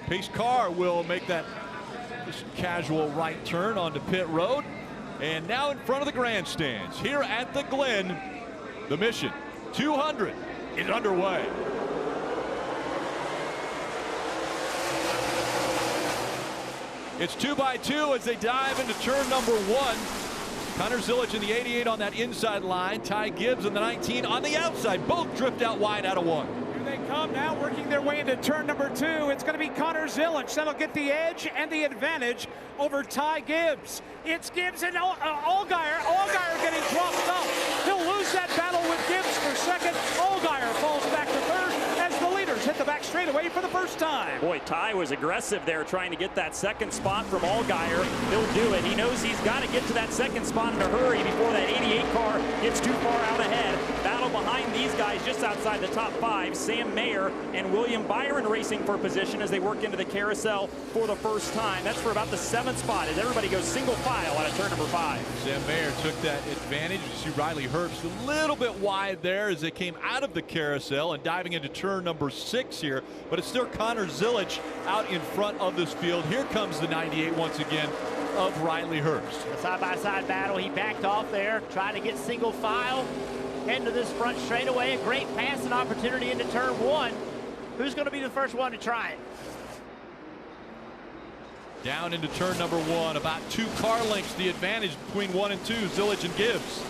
Pace car will make that just casual right turn onto pit road. And now in front of the grandstands here at the Glen, the mission 200 is underway. It's 2x2 as they dive into turn number 1. Connor Zilic in the 88 on that inside line. Ty Gibbs in the 19 on the outside. Both drift out wide out of 1. Here they come now, working their way into turn number 2. It's going to be Connor Zilic that'll get the edge and the advantage over Ty Gibbs. It's Gibbs and Allgaier. Allgaier getting dropped up. He'll lose that battle with Gibbs for second. Allgaier falls back to third as the leaders hit the back straightaway for the first time. Boy, Ty was aggressive there trying to get that second spot from Allgaier. He'll do it. He knows he's got to get to that second spot in a hurry before that 88 car gets too far out ahead. Battle behind these guys just outside the top 5. Sam Mayer and William Byron racing for position as they work into the carousel for the first time. That's for about the 7th spot as everybody goes single file out of turn number 5. Sam Mayer took that advantage. You see Riley Herbst a little bit wide there as they came out of the carousel and diving into turn number 6 here. But it's still Connor Zilic out in front of this field. Here comes the 98 once again of Riley Herbst. A side-by-side battle. He backed off there, trying to get single file into this front straightaway. A great passing opportunity into turn 1. Who's going to be the first one to try it? Down into turn number 1, about 2 car lengths the advantage between 1 and 2, Zilic and Gibbs.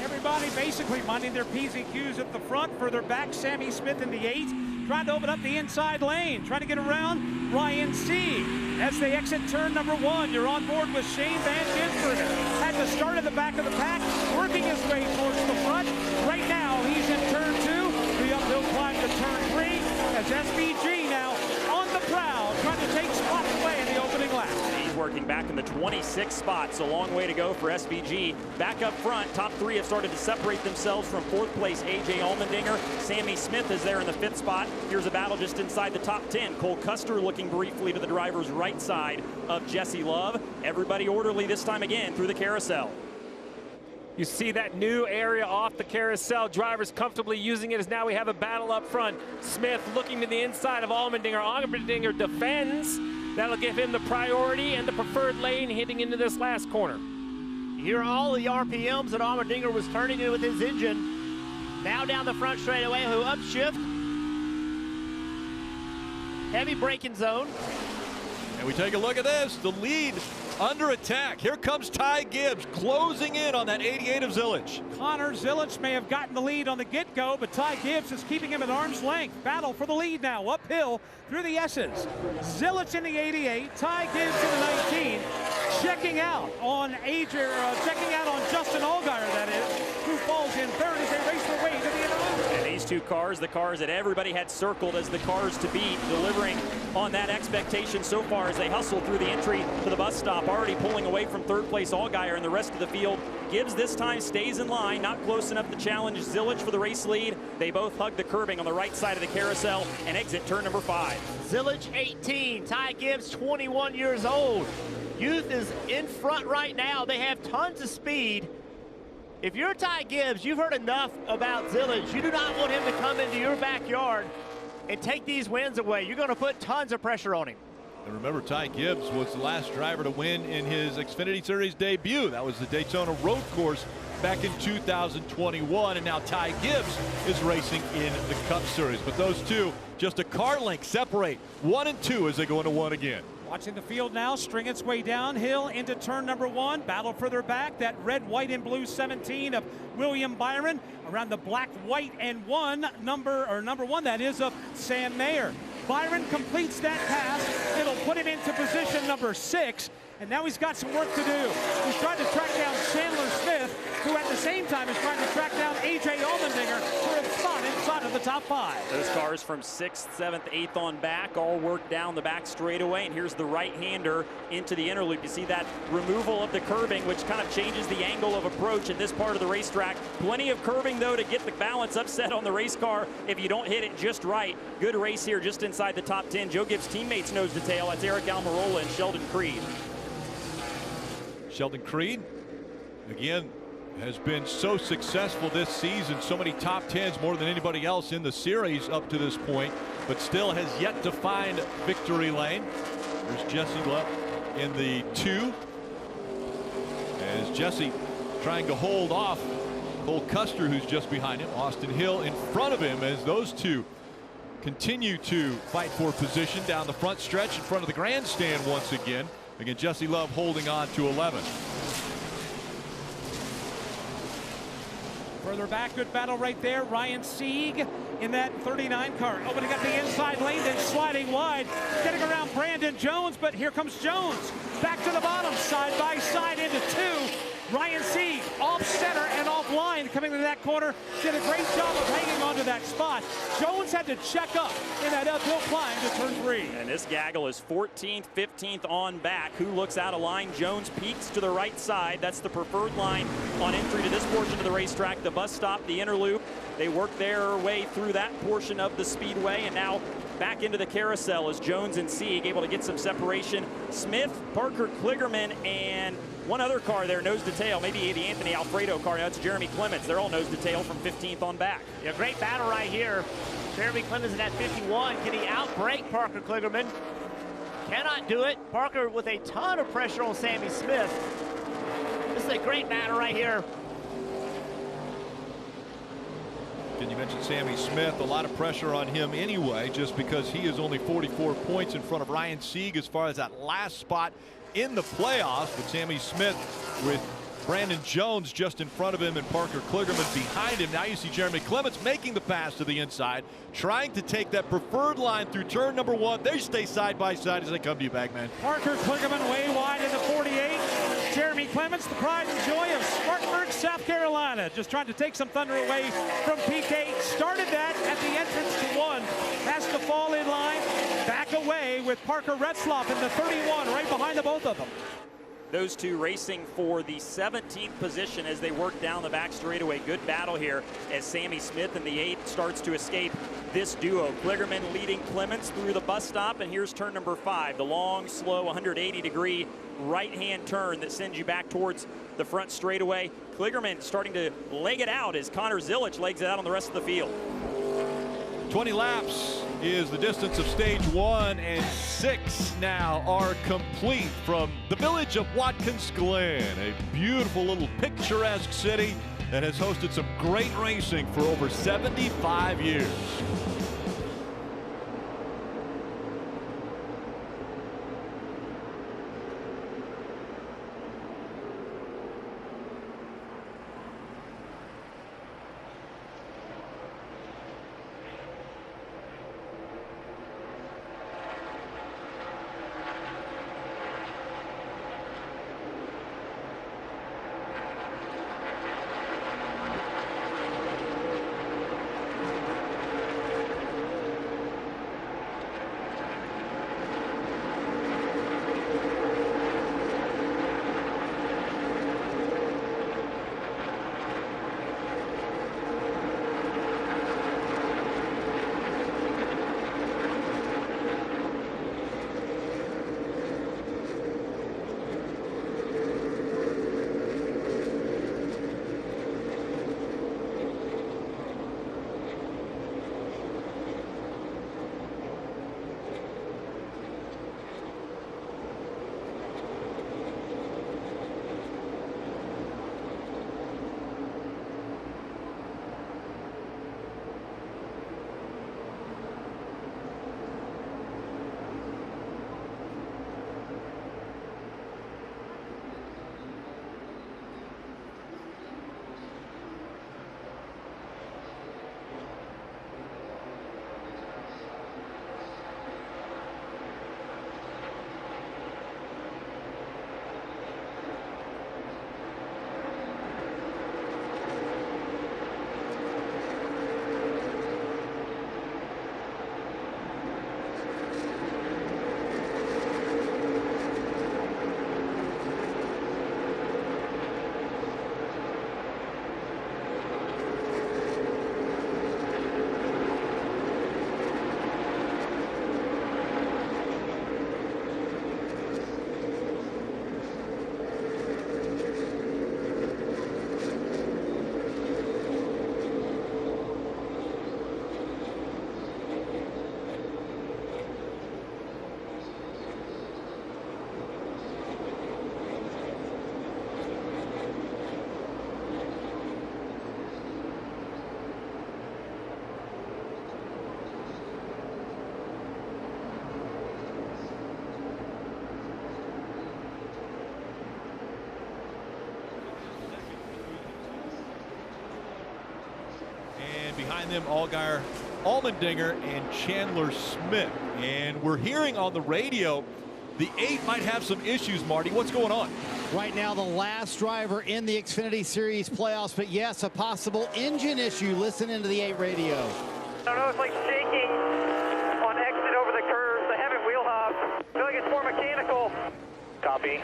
Everybody basically minding their P's and Q's at the front. Further back, Sammy Smith in the 8, trying to open up the inside lane, trying to get around Ryan C. As they exit turn number 1, you're on board with Shane Van Gisbergen. At the start of the back of the pack, working his way towards the front. Right now, he's in turn 2. The uphill climb to turn 3 as SVG now on the prowl, trying to take spots away in the opening lap. He's working back in the 26th spot, so a long way to go for SVG. Back up front, top 3 have started to separate themselves from 4th place AJ Allmendinger. Sammy Smith is there in the 5th spot. Here's a battle just inside the top 10. Cole Custer looking briefly to the driver's right side of Jesse Love. Everybody orderly this time again through the carousel. You see that new area off the carousel. Drivers comfortably using it as now we have a battle up front. Smith looking to the inside of Allmendinger. Allmendinger defends. That'll give him the priority and the preferred lane heading into this last corner. You hear all the RPMs that Allmendinger was turning in with his engine. Now down the front straightaway, who upshift. Heavy braking zone. And we take a look at this, the lead under attack. Here comes Ty Gibbs closing in on that 88 of Zilic. Connor Zilic may have gotten the lead on the get-go, but Ty Gibbs is keeping him at arm's length. Battle for the lead now, uphill through the S's. Zilic in the 88, Ty Gibbs in the 19, checking out on Justin Allgaier, that is, who falls in third as they race their way to the end of the loop. And these 2 cars, the cars that everybody had circled as the cars to beat, delivering on that expectation so far as they hustle through the entry to the bus stop, already pulling away from 3rd place Allgaier and the rest of the field. Gibbs this time stays in line, not close enough to challenge Zilic for the race lead. They both hug the curbing on the right side of the carousel and exit turn number 5. Zilic 18, Ty Gibbs 21 years old. Youth is in front right now. They have tons of speed. If you're Ty Gibbs, you've heard enough about Zilic. You do not want him to come into your backyard and take these wins away. You're going to put tons of pressure on him. And remember, Ty Gibbs was the last driver to win in his Xfinity Series debut. That was the Daytona Road Course back in 2021. And now Ty Gibbs is racing in the Cup Series. But those 2, just a car length separate 1 and 2 as they go into 1 again. Watching the field now, string its way downhill into turn number 1. Battle further back, that red, white, and blue 17 of William Byron around the black, white, and number 1, that is, of Sam Mayer. Byron completes that pass. It'll put him into position number 6. And now he's got some work to do. He's trying to track down Chandler Smith, who at the same time is trying to track down AJ Allmendinger for a spot inside of the top 5. Those cars from 6th, 7th, 8th on back all work down the back straightaway. And here's the right-hander into the inner loop. You see that removal of the curbing, which kind of changes the angle of approach in this part of the racetrack. Plenty of curbing, though, to get the balance upset on the race car if you don't hit it just right. Good race here just inside the top 10. Joe Gibbs' teammates nose to tail. That's Eric Almirola and Sheldon Creed. Sheldon Creed, again, has been so successful this season. So many top 10s, more than anybody else in the series up to this point. but still has yet to find victory lane. There's Jesse Love in the 2. As Jesse trying to hold off Cole Custer, who's just behind him. Austin Hill in front of him as those two continue to fight for position down the front stretch in front of the grandstand once again. Again, Jesse Love holding on to 11. Further back, good battle right there. Ryan Sieg in that 39 car. Opening up the inside lane, then sliding wide. Getting around Brandon Jones, but here comes Jones. Back to the bottom, side by side into 2. Ryan Sieg off center and off line coming to that corner. Did a great job of hanging onto that spot. Jones had to check up in that uphill climb to turn 3. And this gaggle is 14th, 15th on back. Who looks out of line? Jones peeks to the right side. That's the preferred line on entry to this portion of the racetrack. The bus stop, the inner loop. They work their way through that portion of the speedway, and now back into the carousel as Jones and Sieg able to get some separation. Smith, Parker Kligerman, and one other car there, nose to tail, maybe the Anthony Alfredo car. That's Jeremy Clements. They're all nose to tail from 15th on back. Yeah, great battle right here. Jeremy Clements in that 51. Can he outbrake Parker Kligerman? Cannot do it. Parker with a ton of pressure on Sammy Smith. This is a great battle right here. And you mentioned Sammy Smith, a lot of pressure on him anyway, just because he is only 44 points in front of Ryan Sieg as far as that last spot in the playoffs. But Sammy Smith with Brandon Jones just in front of him and Parker Kligerman behind him. Now you see Jeremy Clements making the pass to the inside, trying to take that preferred line through turn number 1. They stay side by side as they come to you, Bagman. Parker Kligerman way wide in the 48. Jeremy Clements, the pride and joy of Spartanburg, South Carolina, just trying to take some thunder away from PK. Started that at the entrance to 1. Has to fall in line, back away with Parker Retzloff in the 31, right behind the both of them. Those two racing for the 17th position as they work down the back straightaway. Good battle here as Sammy Smith in the 8 starts to escape this duo. Kligerman leading Clements through the bus stop, and here's turn number 5, the long, slow 180-degree right-hand turn that sends you back towards the front straightaway. Kligerman starting to leg it out as Connor Zilic legs it out on the rest of the field. 20 laps is the distance of stage 1, and 6 now are complete from the village of Watkins Glen, a beautiful little picturesque city that has hosted some great racing for over 75 years. behind them, Allgaier, Allmendinger, and Chandler Smith. And we're hearing on the radio the 8 might have some issues, Marty. What's going on? Right now, the last driver in the Xfinity Series playoffs, but yes, a possible engine issue. Listen into the 8 radio. I don't know, it's like shaking on exit over the curves. I haven't wheel hopped. I feel like it's more mechanical. Copy.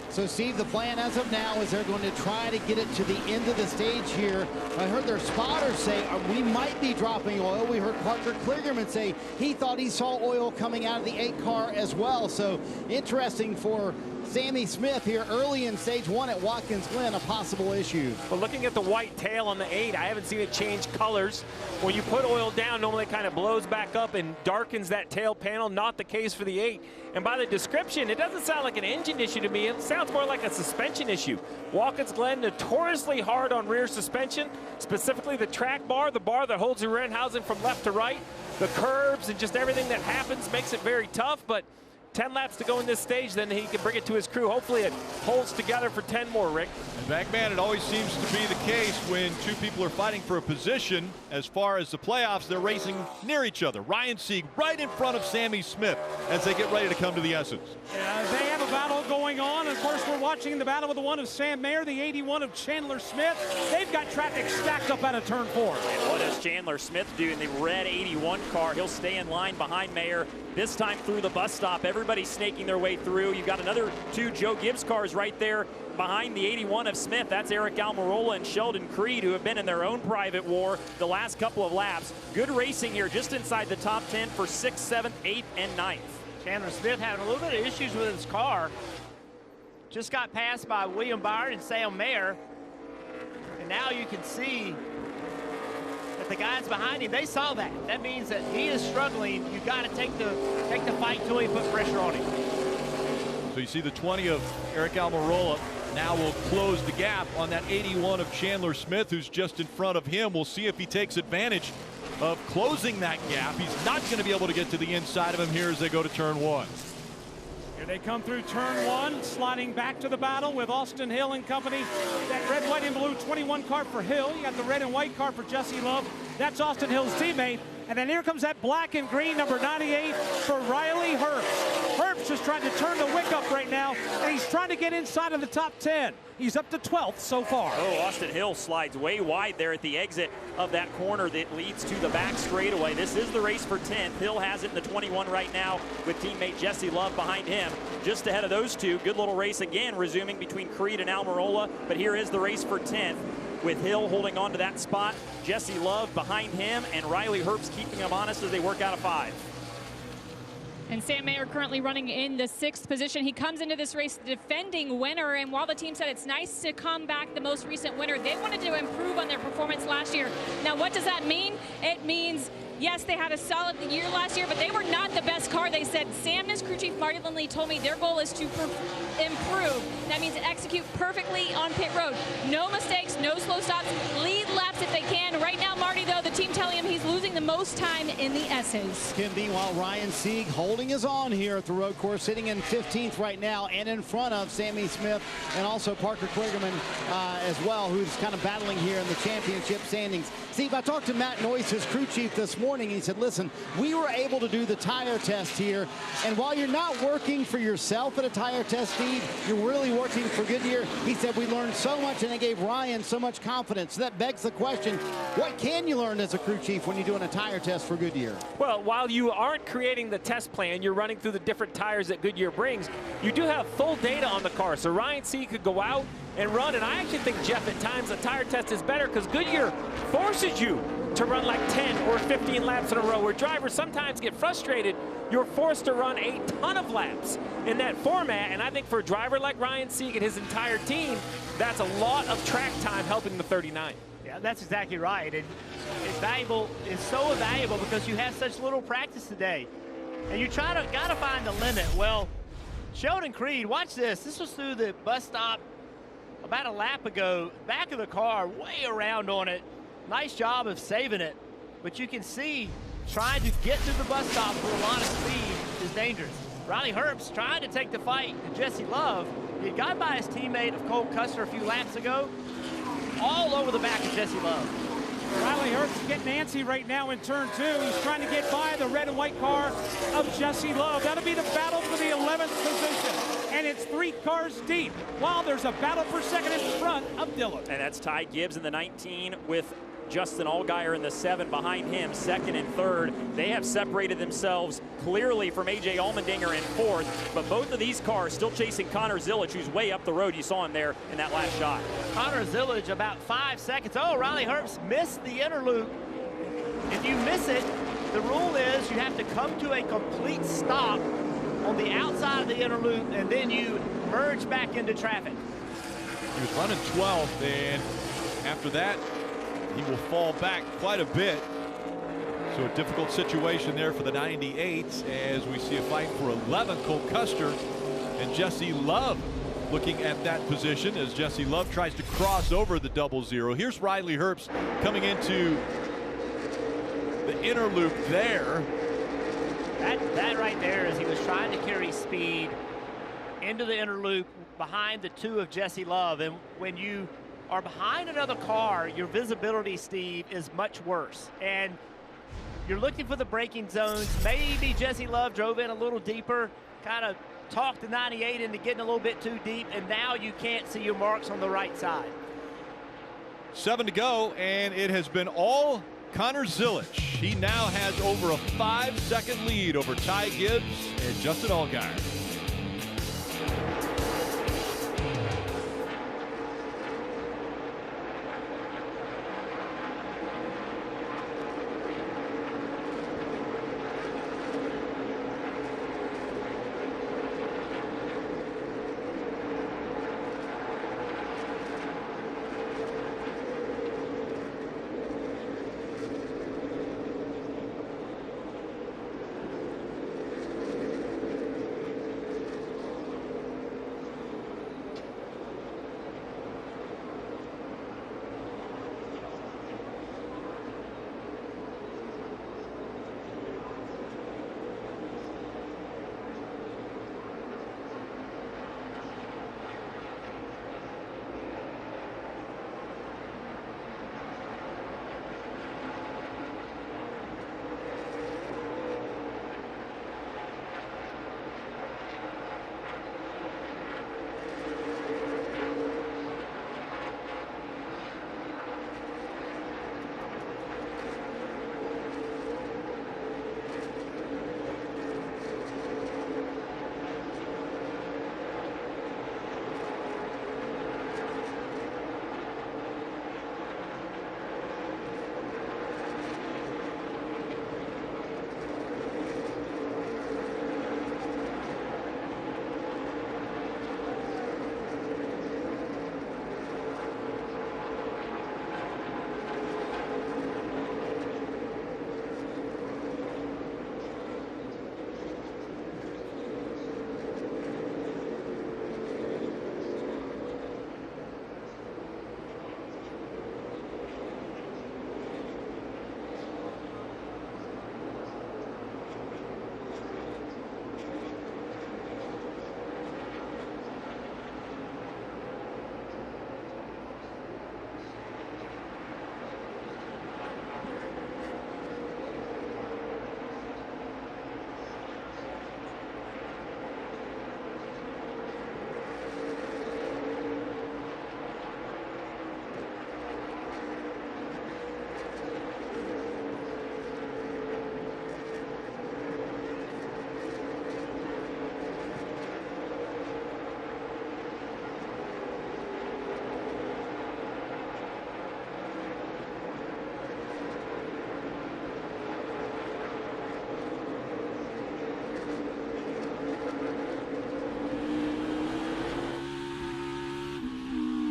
So, Steve, the plan as of now is they're going to try to get it to the end of the stage here. I heard their spotters say we might be dropping oil. We heard Parker Kligerman say he thought he saw oil coming out of the 8 car as well. So, interesting for Sammy Smith here early in stage 1 at Watkins Glen, a possible issue. But looking at the white tail on the 8, I haven't seen it change colors. When you put oil down, normally it kind of blows back up and darkens that tail panel. Not the case for the 8. And by the description, it doesn't sound like an engine issue to me. It sounds more like a suspension issue. Watkins Glen notoriously hard on rear suspension, specifically the track bar, the bar that holds the rear end housing from left to right. The curbs and just everything that happens makes it very tough, but 10 laps to go in this stage, then he can bring it to his crew. Hopefully it holds together for 10 more, Rick. And Bagman, it always seems to be the case when 2 people are fighting for a position. As far as the playoffs, they're racing near each other. Ryan Sieg right in front of Sammy Smith as they get ready to come to the Essence. They have a battle going on. Of course, we're watching the battle with the 1 of Sam Mayer, the 81 of Chandler Smith. They've got traffic stacked up out of turn 4. And what does Chandler Smith do in the red 81 car? He'll stay in line behind Mayer, this time through the bus stop. Everybody's snaking their way through. You've got another 2 Joe Gibbs cars right there behind the 81 of Smith. That's Eric Almirola and Sheldon Creed, who have been in their own private war the last couple of laps. Good racing here, just inside the top 10 for 6th, 7th, 8th, and 9th. Chandler Smith having a little bit of issues with his car. Just got passed by William Byron and Sam Mayer. And now you can see that the guys behind him, they saw that. That means that he is struggling. You've got to take the fight until he put pressure on him. So you see the 20 of Eric Almirola now will close the gap on that 81 of Chandler Smith, who's just in front of him. We'll see if he takes advantage of closing that gap. He's not going to be able to get to the inside of him here as they go to turn 1. Here they come through turn 1, sliding back to the battle with Austin Hill and company. That red, white, and blue 21 car for Hill. You got the red and white car for Jesse Love. That's Austin Hill's teammate. And then here comes that black and green number 98 for Riley Herbst. Herbst just trying to turn the wick up right now, and he's trying to get inside of the top 10. He's up to 12th so far. Oh, Austin Hill slides way wide there at the exit of that corner that leads to the back straightaway. This is the race for 10th. Hill has it in the 21 right now with teammate Jesse Love behind him. Just ahead of those 2. Good little race again, resuming between Creed and Almirola. But here is the race for 10th, with Hill holding on to that spot, Jesse Love behind him, and Riley Herbst keeping him honest as they work out of 5. And Sam Mayer currently running in the 6th position. He comes into this race the defending winner, and while the team said it's nice to come back the most recent winner, they wanted to improve on their performance last year. Now, what does that mean? It means, yes, they had a solid year last year, but they were not the best car. They said, Sam and his crew chief Marty Lindley told me their goal is to improve. That means execute perfectly on pit road. No mistakes, no slow stops, lead laps if they can. Right now, Marty, though, the team telling him he's losing the most time in the S's. Meanwhile, Ryan Sieg holding his own here at the road course, sitting in 15th right now and in front of Sammy Smith and also Parker Kligerman as well, who's kind of battling here in the championship standings. Steve, I talked to Matt Noyce, his crew chief, this morning, and he said, listen, we were able to do the tire test here, and while you're not working for yourself at a tire test, Steve, you're really working for Goodyear. He said we learned so much, and it gave Ryan so much confidence. So that begs the question, what can you learn as a crew chief when you're doing a tire test for Goodyear? Well, while you aren't creating the test plan, you're running through the different tires that Goodyear brings, you do have full data on the car. So Ryan Sieg could go out and run, and I actually think, Jeff, at times the tire test is better because Goodyear forces you to run like 10 or 15 laps in a row, where drivers sometimes get frustrated. You're forced to run a ton of laps in that format, and I think for a driver like Ryan Sieg and his entire team, that's a lot of track time helping the 39. Yeah, that's exactly right. And it's valuable. It's so valuable because you have such little practice today, and you gotta find the limit. Well, Sheldon Creed, watch this. This was through the bus stop about a lap ago. Back of the car, way around on it. Nice job of saving it, but you can see trying to get to the bus stop with a lot of speed is dangerous. Riley Herbst trying to take the fight to Jesse Love. He got by his teammate of Cole Custer a few laps ago, all over the back of Jesse Love. Riley Herbst getting antsy right now in turn 2. He's trying to get by the red and white car of Jesse Love. That'll be the battle for the 11th position. And it's 3 cars deep, while there's a battle for second in front of Dillon. And that's Ty Gibbs in the 19 with Justin Allgaier in the 7 behind him, second and third. They have separated themselves clearly from A.J. Allmendinger in 4th, but both of these cars still chasing Connor Zilic, who's way up the road. You saw him there in that last shot. Connor Zilic about 5 seconds. Oh, Riley Herbst missed the inner loop. If you miss it, the rule is you have to come to a complete stop on the outside of the inner loop, and then you merge back into traffic. He was running 12th, and after that, he will fall back quite a bit. So a difficult situation there for the 98s as we see a fight for 11th. Cole Custer and Jesse Love looking at that position as Jesse Love tries to cross over the 00. Here's Riley Herbst coming into the inner loop there. That right there is he was trying to carry speed into the inner loop behind the 2 of Jesse Love. And when you are behind another car, your visibility, Steve, is much worse. And you're looking for the braking zones. Maybe Jesse Love drove in a little deeper, kind of talked the 98 into getting a little bit too deep, and now you can't see your marks on the right side. 7 to go, and it has been all Connor Zilic. He now has over a 5-second lead over Ty Gibbs and Justin Allgaier.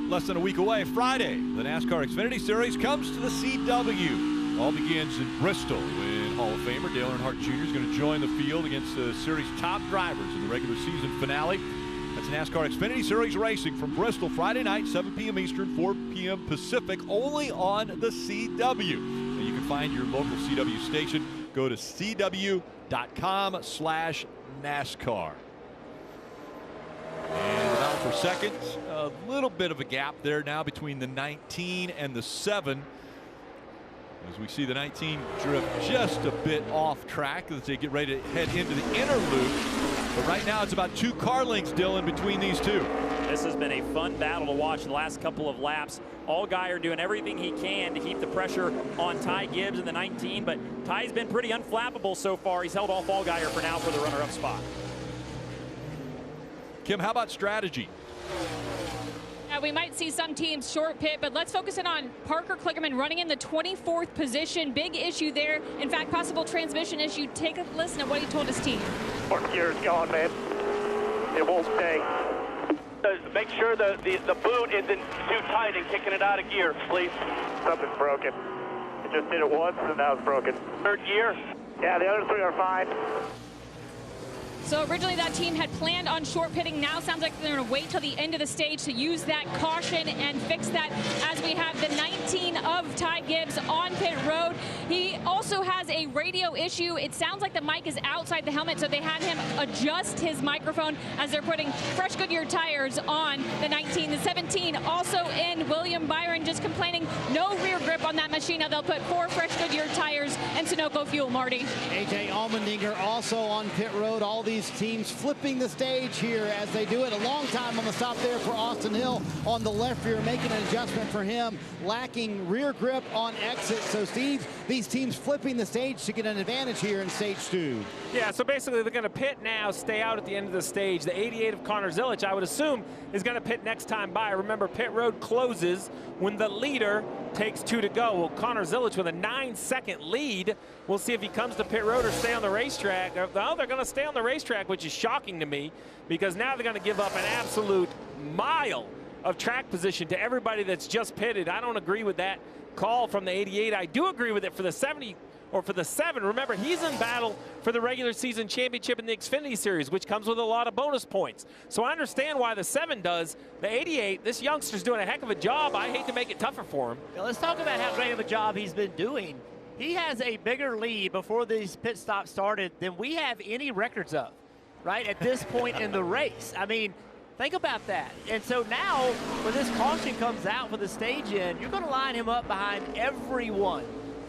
Less than a week away, Friday, the NASCAR Xfinity Series comes to the CW. All begins in Bristol when Hall of Famer Dale Earnhardt Jr. is going to join the field against the series' top drivers in the regular season finale. That's NASCAR Xfinity Series racing from Bristol Friday night, 7 p.m. Eastern, 4 p.m. Pacific, only on the CW. And you can find your local CW station. Go to cw.com/NASCAR. And the battle for second, a little bit of a gap there now between the 19 and the 7. As we see the 19 drift just a bit off track as they get ready to head into the inner loop. But right now it's about 2 car lengths, Dylan, between these two. This has been a fun battle to watch the last couple of laps. Allgaier doing everything he can to keep the pressure on Ty Gibbs in the 19, but Ty's been pretty unflappable so far. He's held off Allgaier for now for the runner-up spot. Kim, how about strategy? We might see some teams short pit, but let's focus in on Parker Kligerman running in the 24th position. Big issue there. In fact, possible transmission issue. Take a listen to what he told his team. 4th gear's gone, man. It won't stay. Make sure the boot isn't too tight and kicking it out of gear, please. Something's broken. It just did it once and now it's broken. 3rd gear? Yeah, the other 3 are fine. So originally that team had planned on short pitting. Now sounds like they're going to wait till the end of the stage to use that caution and fix that, as we have the 19 of Ty Gibbs on pit road. He also has a radio issue. It sounds like the mic is outside the helmet, so they had him adjust his microphone as they're putting fresh Goodyear tires on the 19. The 17 also in. William Byron just complaining no rear grip on that machine. Now they'll put 4 fresh Goodyear tires and Sunoco fuel, Marty. A.J. Allmendinger also on pit road. All these teams flipping the stage here as they do it. A long time on the stop there for Austin Hill on the left rear, making an adjustment for him, lacking rear grip on exit. So Steve, these teams flipping the stage to get an advantage here in stage 2. Yeah, so basically they're going to pit now, stay out at the end of the stage. The 88 of Connor Zilic, I would assume, is going to pit next time by. Remember, pit road closes when the leader takes 2 to go. Well, Connor Zilic with a 9-second lead. We'll see if he comes to pit road or stay on the racetrack. Well, they're going to stay on the racetrack, which is shocking to me, because now they're going to give up an absolute mile of track position to everybody that's just pitted. I don't agree with that call from the 88. I do agree with it for the 70 or for the 7. Remember, he's in battle for the regular season championship in the Xfinity Series, which comes with a lot of bonus points. So I understand why the 7 does. The 88, this youngster's doing a heck of a job. I hate to make it tougher for him. Now let's talk about how great of a job he's been doing. He has a bigger lead before these pit stops started than we have any records of, right, at this point in the race. I mean, think about that. And so now, when this caution comes out for the stage in, you're going to line him up behind everyone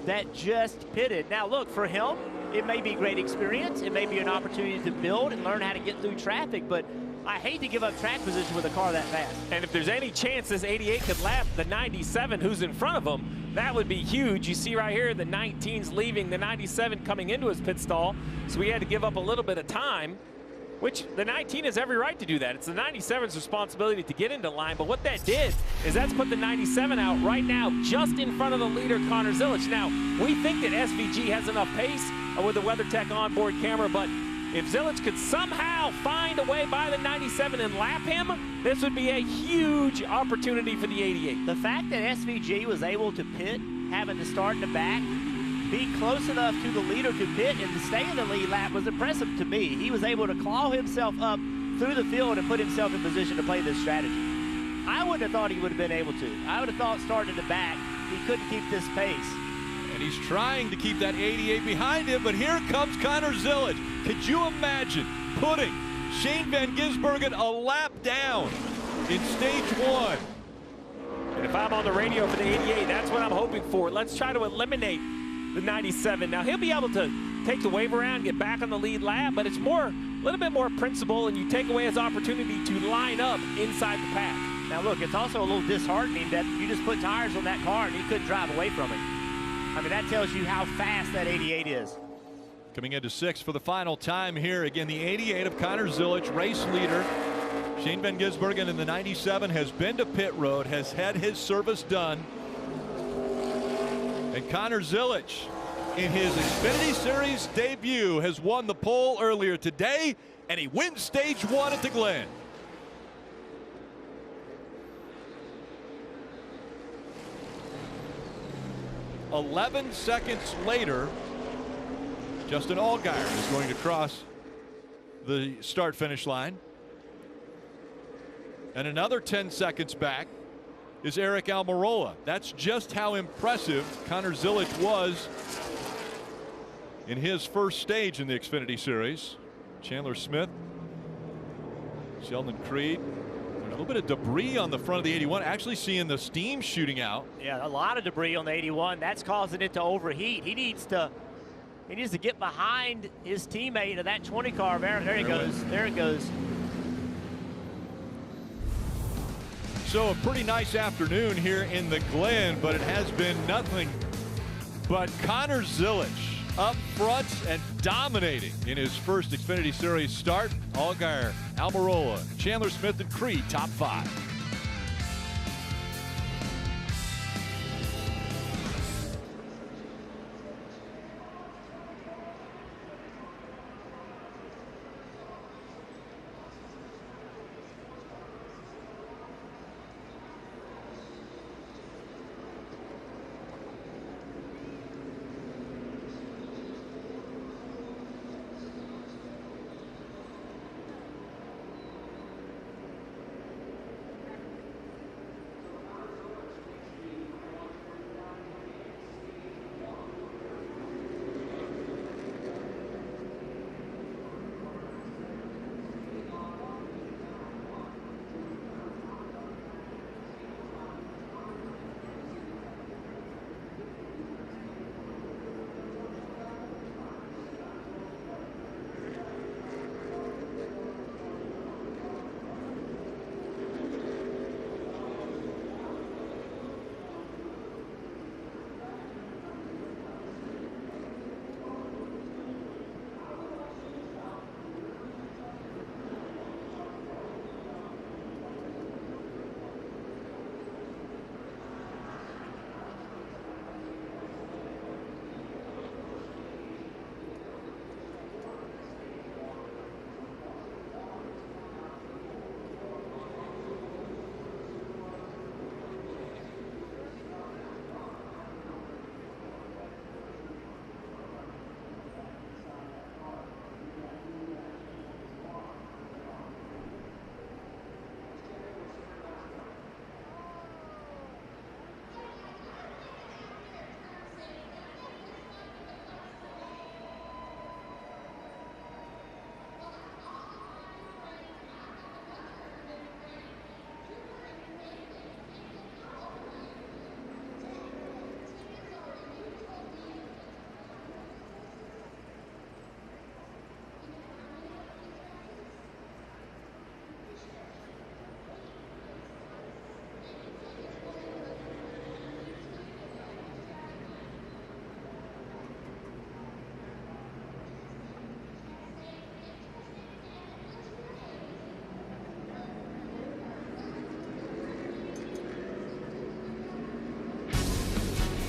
that just pitted. Now, look, for him, it may be great experience. It may be an opportunity to build and learn how to get through traffic, but I hate to give up track position with a car that fast. And if there's any chance this 88 could lap the 97 who's in front of him, that would be huge. You see right here, the 19's leaving, the 97 coming into his pit stall, so he had to give up a little bit of time, which the 19 has every right to do that. It's the 97's responsibility to get into line, but what that did is that's put the 97 out right now just in front of the leader, Connor Zilic. Now, we think that SVG has enough pace with the WeatherTech onboard camera, but if Zilic could somehow find a way by the 97 and lap him, this would be a huge opportunity for the 88. The fact that SVG was able to pit, having to start in the back, be close enough to the leader to pit and to stay in the lead lap was impressive to me. He was able to claw himself up through the field and put himself in position to play this strategy. I wouldn't have thought he would have been able to. I would have thought starting in the back, he couldn't keep this pace. And he's trying to keep that 88 behind him, but here comes Connor Zilic. Could you imagine putting Shane Van Gisbergen a lap down in stage 1? And if I'm on the radio for the 88, that's what I'm hoping for. Let's try to eliminate the 97. Now, he'll be able to take the wave around, get back on the lead lap, but it's a little bit more principle, and you take away his opportunity to line up inside the pack. Now, look, it's also a little disheartening that you just put tires on that car and he couldn't drive away from it. I mean, that tells you how fast that 88 is. Coming into 6th for the final time here. Again, the 88 of Connor Zilic, race leader. Shane Van Gisbergen in the 97 has been to pit road, has had his service done. And Connor Zilic, in his Xfinity Series debut, has won the pole earlier today, and he wins stage 1 at the Glen. "11 seconds later, Justin Allgaier is going to cross the start-finish line. And another 10 seconds back is Eric Almirola. That's just how impressive Connor Zilic was in his first stage in the Xfinity Series. Chandler Smith, Sheldon Creed, A little bit of debris on the front of the 81. Actually seeing the steam shooting out. Yeah, a lot of debris on the 81. That's causing it to overheat. He needs to get behind his teammate of that 20 car. There he goes. There it goes. So a pretty nice afternoon here in the Glen, but it has been nothing but Connor Zilich up front and dominating in his first Xfinity Series start. Allgaier, Almirola, Chandler Smith, and Creed top 5.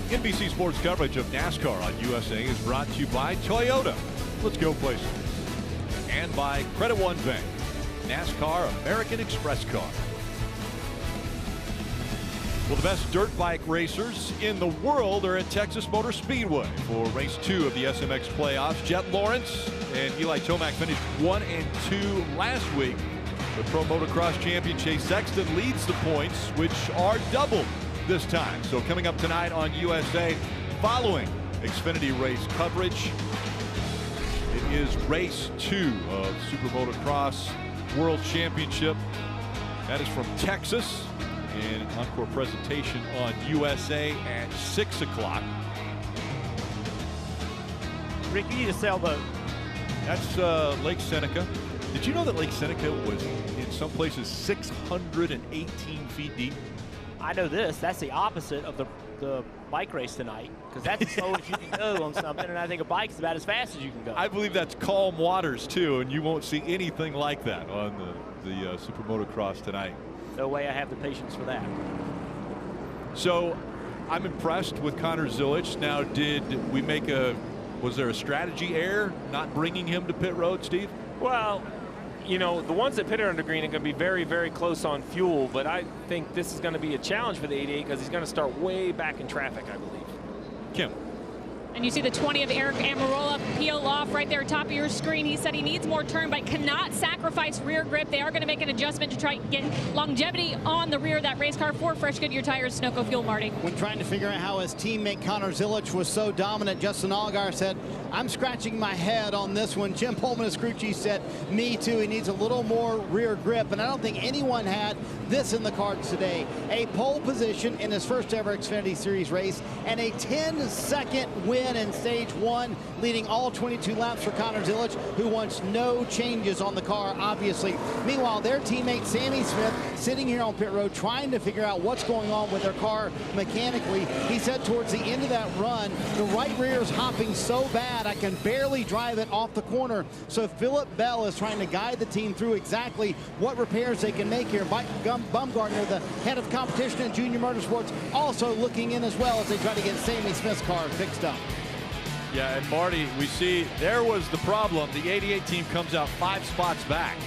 NBC Sports coverage of NASCAR on USA is brought to you by Toyota. Let's go places. And by Credit One Bank, NASCAR American Express Car. Well, the best dirt bike racers in the world are at Texas Motor Speedway for race 2 of the SMX playoffs. Jet Lawrence and Eli Tomac finished 1 and 2 last week. The Pro Motocross champion Chase Sexton leads the points, which are doubled this time. So coming up tonight on USA, following Xfinity race coverage, it is race 2 of Super Motocross World Championship. That is from Texas, and an encore presentation on USA at 6 o'clock. Rick, you need a sailboat. That's Lake Seneca. Did you know that Lake Seneca was in some places 618 feet deep? I know this. That's the opposite of the bike race tonight, because that's as slow as you can go on something, and I think a bike is about as fast as you can go. I believe that's calm waters too, and you won't see anything like that on the Super Motocross tonight. No way I have the patience for that. So I'm impressed with Connor Zilich. Now, was there a strategy error not bringing him to pit road, Steve? Well, you know, the ones that pitted under green are going to be very, very close on fuel, but I think this is going to be a challenge for the 88 because he's going to start way back in traffic, I believe. Kim. And you see the 20 of Eric Almirola peel off right there top of your screen. He said he needs more turn but cannot sacrifice rear grip. They are going to make an adjustment to try and get longevity on the rear of that race car for fresh Goodyear tires, Sunoco fuel, Marty. When trying to figure out how his teammate Connor Zilich was so dominant, Justin Allgaier said, I'm scratching my head on this one. Jim Pullman, his crew chief, said, me too. He needs a little more rear grip, and I don't think anyone had this in the cards today. A pole position in his first ever Xfinity Series race, and a 10-second win in stage 1, leading all 22 laps for Connor Zilisch, who wants no changes on the car, obviously. Meanwhile, their teammate Sammy Smith sitting here on pit road trying to figure out what's going on with their car mechanically. He said towards the end of that run, the right rear is hopping so bad I can barely drive it off the corner. So Philip Bell is trying to guide the team through exactly what repairs they can make here. Mike Bumgarner, the head of competition in Junior Motorsports, also looking in as well as they try to get Sammy Smith's car fixed up. Yeah, and Marty, we see there was the problem. The 88 team comes out 5 spots back.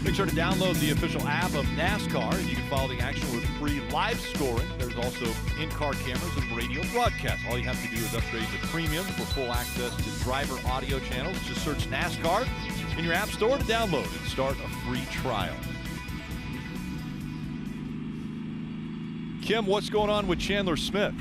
Make sure to download the official app of NASCAR, and you can follow the action with free live scoring. There's also in-car cameras and radio broadcasts. All you have to do is upgrade to premium for full access to driver audio channels. Just search NASCAR in your app store to download and start a free trial. Kim, what's going on with Chandler Smith?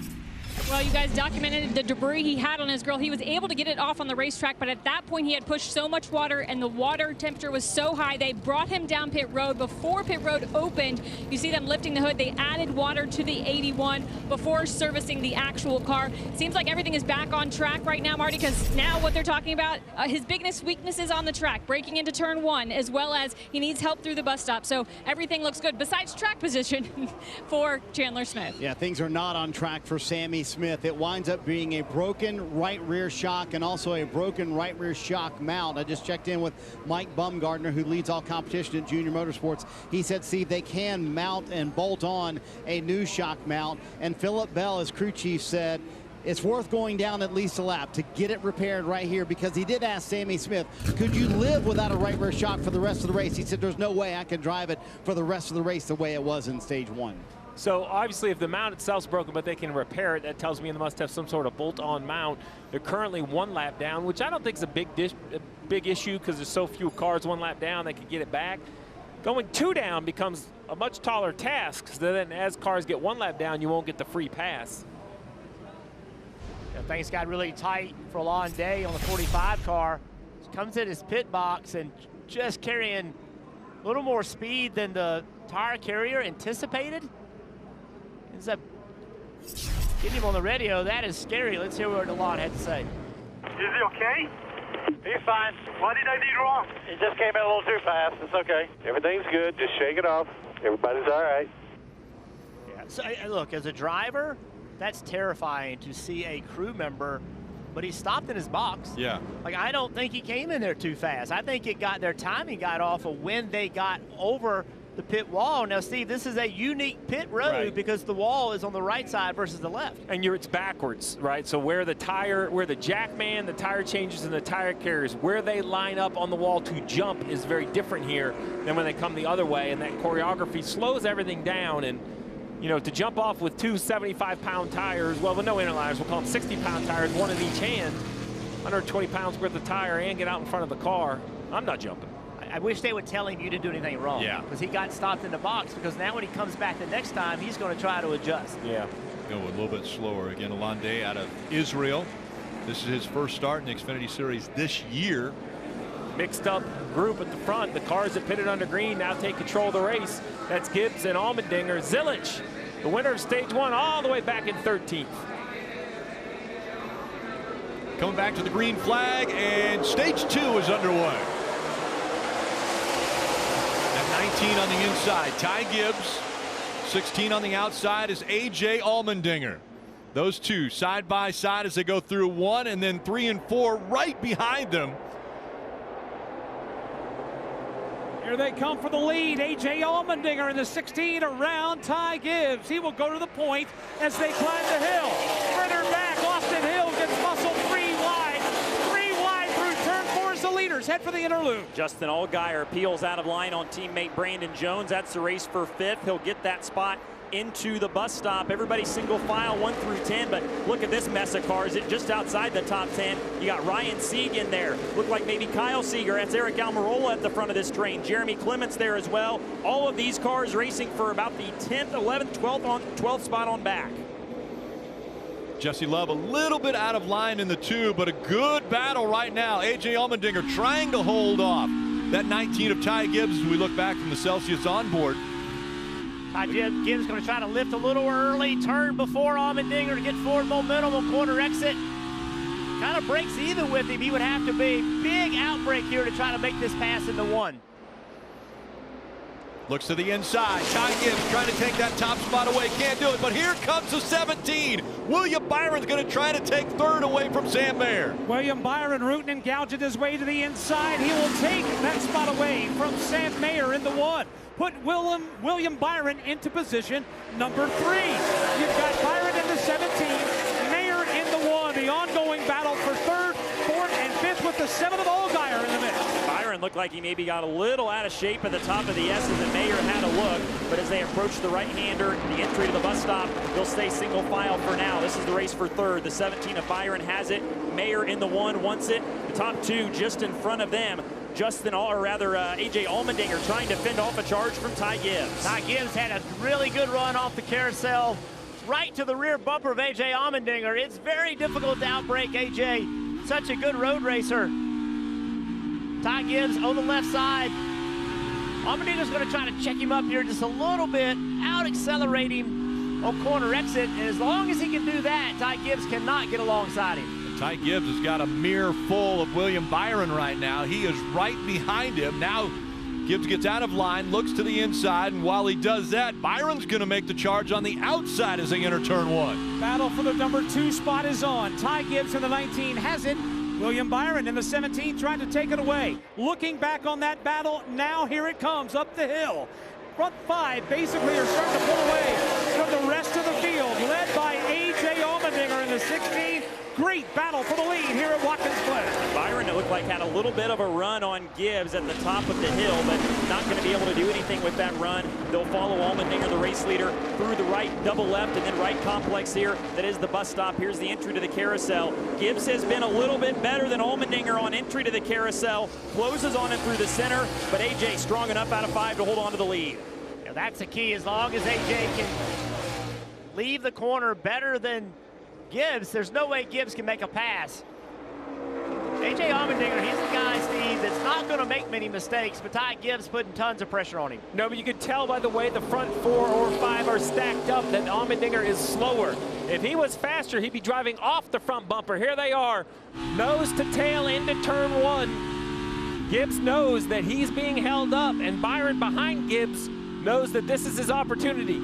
Well, you guys documented the debris he had on his grill. He was able to get it off on the racetrack, but at that point he had pushed so much water and the water temperature was so high, they brought him down pit road. Before pit road opened, you see them lifting the hood. They added water to the 81 before servicing the actual car. Seems like everything is back on track right now, Marty, because now what they're talking about, his biggest weaknesses on the track, breaking into turn 1, as well as he needs help through the bus stop. So everything looks good besides track position for Chandler Smith. Yeah, things are not on track for Sammy Smith. It winds up being a broken right rear shock and also a broken right rear shock mount. I just checked in with Mike Bumgarner, who leads all competition at Junior Motorsports. He said, Steve, they can mount and bolt on a new shock mount. And Philip Bell, his crew chief, said it's worth going down at least a lap to get it repaired right here, because he did ask Sammy Smith, could you live without a right rear shock for the rest of the race? He said, there's no way I can drive it for the rest of the race the way it was in stage 1. So obviously if the mount itself's broken but they can repair it, that tells me they must have some sort of bolt-on mount. They're currently 1 lap down, which I don't think is a big issue because there's so few cars 1 lap down they can get it back. Going 2 down becomes a much taller task, so then as cars get 1 lap down, you won't get the free pass. Things got really tight for a long day on the 45 car. Comes in his pit box and just carrying a little more speed than the tire carrier anticipated. Ends up getting him on the radio. That is scary. Let's hear what DeLon had to say. Is he okay? He's fine. What did I do wrong? He just came in a little too fast. It's okay. Everything's good. Just shake it off. Everybody's all right. Yeah. So look, as a driver, that's terrifying to see a crew member, but he stopped in his box. Yeah. Like, I don't think he came in there too fast. I think their timing got off of when they got over the pit wall. Now, Steve, this is a unique pit road because the wall is on the right side versus the left. And it's backwards, right? So where the jack man, the tire changes, and the tire carriers, where they line up on the wall to jump is very different here than when they come the other way. And that choreography slows everything down. And to jump off with two 75-pound tires, well, with no interliners, we'll call them 60-pound tires, one in each hand, 120 pounds worth of tire, and get out in front of the car, I'm not jumping. I wish they would tell him you didn't do anything wrong. Yeah. Because he got stopped in the box, because now when he comes back the next time, he's going to try to adjust. Yeah. Go a little bit slower. Again, Alande out of Israel. This is his first start in the Xfinity Series this year. Mixed up group at the front. The cars that pitted under green now take control of the race. That's Gibbs and Allmendinger. Zilich, the winner of stage 1, all the way back in 13th. Coming back to the green flag, and stage 2 is underway. At 19 on the inside, Ty Gibbs. 16 on the outside is A.J. Allmendinger. Those two side by side as they go through 1, and then 3 and 4 right behind them. Here they come for the lead. A.J. Allmendinger in the 16 around Ty Gibbs. He will go to the point as they climb the hill. Further back, Austin Hill gets muscled 3 wide. 3 wide through turn 4 as the leaders head for the interlude. Justin Allgaier peels out of line on teammate Brandon Jones. That's the race for 5th. He'll get that spot into the bus stop. Everybody single file 1 through 10, but look at this mess of cars. Just outside the top 10, you got Ryan Sieg in there. Look like maybe Kyle Seeger. That's Eric Almirola at the front of this train. Jeremy Clements there as well. All of these cars racing for about the 10th, 11th, 12th spot on back. Jesse Love a little bit out of line in the 2, but a good battle right now. A.J. Allmendinger trying to hold off that 19 of Ty Gibbs as we look back from the Celsius onboard. Gibbs going to try to lift a little early, turn before Allmendinger to get forward momentum on corner exit. Kind of breaks even with him. He would have to be big outbreak here to try to make this pass into 1. Looks to the inside. Ty Gibbs trying to take that top spot away. Can't do it, but here comes the 17. William Byron's going to try to take 3rd away from Sam Mayer. William Byron rooting and gouging his way to the inside. He will take that spot away from Sam Mayer in the 1. Put William Byron into position number 3. You've got Byron in the 17, Mayer in the 1. The ongoing battle for 3rd, 4th, and 5th with the 7th of Allgaier in the mix. Byron looked like he maybe got a little out of shape at the top of the S's, and Mayer had a look, but as they approach the right-hander, the entry to the bus stop, they'll stay single file for now. This is the race for 3rd. The 17 of Byron has it. Mayer in the 1 wants it. The top 2 just in front of them. A.J. Allmendinger trying to fend off a charge from Ty Gibbs. Ty Gibbs had a really good run off the carousel, right to the rear bumper of A.J. Allmendinger. It's very difficult to outbreak A.J. Such a good road racer. Ty Gibbs on the left side. Allmendinger's going to try to check him up here just a little bit, out-accelerate him on corner exit, and as long as he can do that, Ty Gibbs cannot get alongside him. Ty Gibbs has got a mirror full of William Byron right now. He is right behind him. Now Gibbs gets out of line, looks to the inside, and while he does that, Byron's going to make the charge on the outside as they enter turn 1. Battle for the number 2 spot is on. Ty Gibbs in the 19 has it. William Byron in the 17 trying to take it away. Looking back on that battle, now here it comes up the hill. Front 5 basically are starting to pull away from the rest of the field, led by A.J. Allmendinger in the 16. Great battle for the lead here at Watkins Glen. Byron, it looked like, had a little bit of a run on Gibbs at the top of the hill, but not going to be able to do anything with that run. They'll follow Allmendinger, the race leader, through the right double left and then right complex here. That is the bus stop. Here's the entry to the carousel. Gibbs has been a little bit better than Allmendinger on entry to the carousel. Closes on him through the center, but A.J. strong enough out of 5 to hold on to the lead. Now that's the key. As long as A.J. can leave the corner better than Gibbs, there's no way Gibbs can make a pass. A.J. Allmendinger, he's the guy, Steve, that's not going to make many mistakes, but Ty Gibbs putting tons of pressure on him. No, but you can tell by the way the front 4 or 5 are stacked up that Allmendinger is slower. If he was faster, he'd be driving off the front bumper. Here they are, nose to tail into turn 1. Gibbs knows that he's being held up, and Byron behind Gibbs knows that this is his opportunity.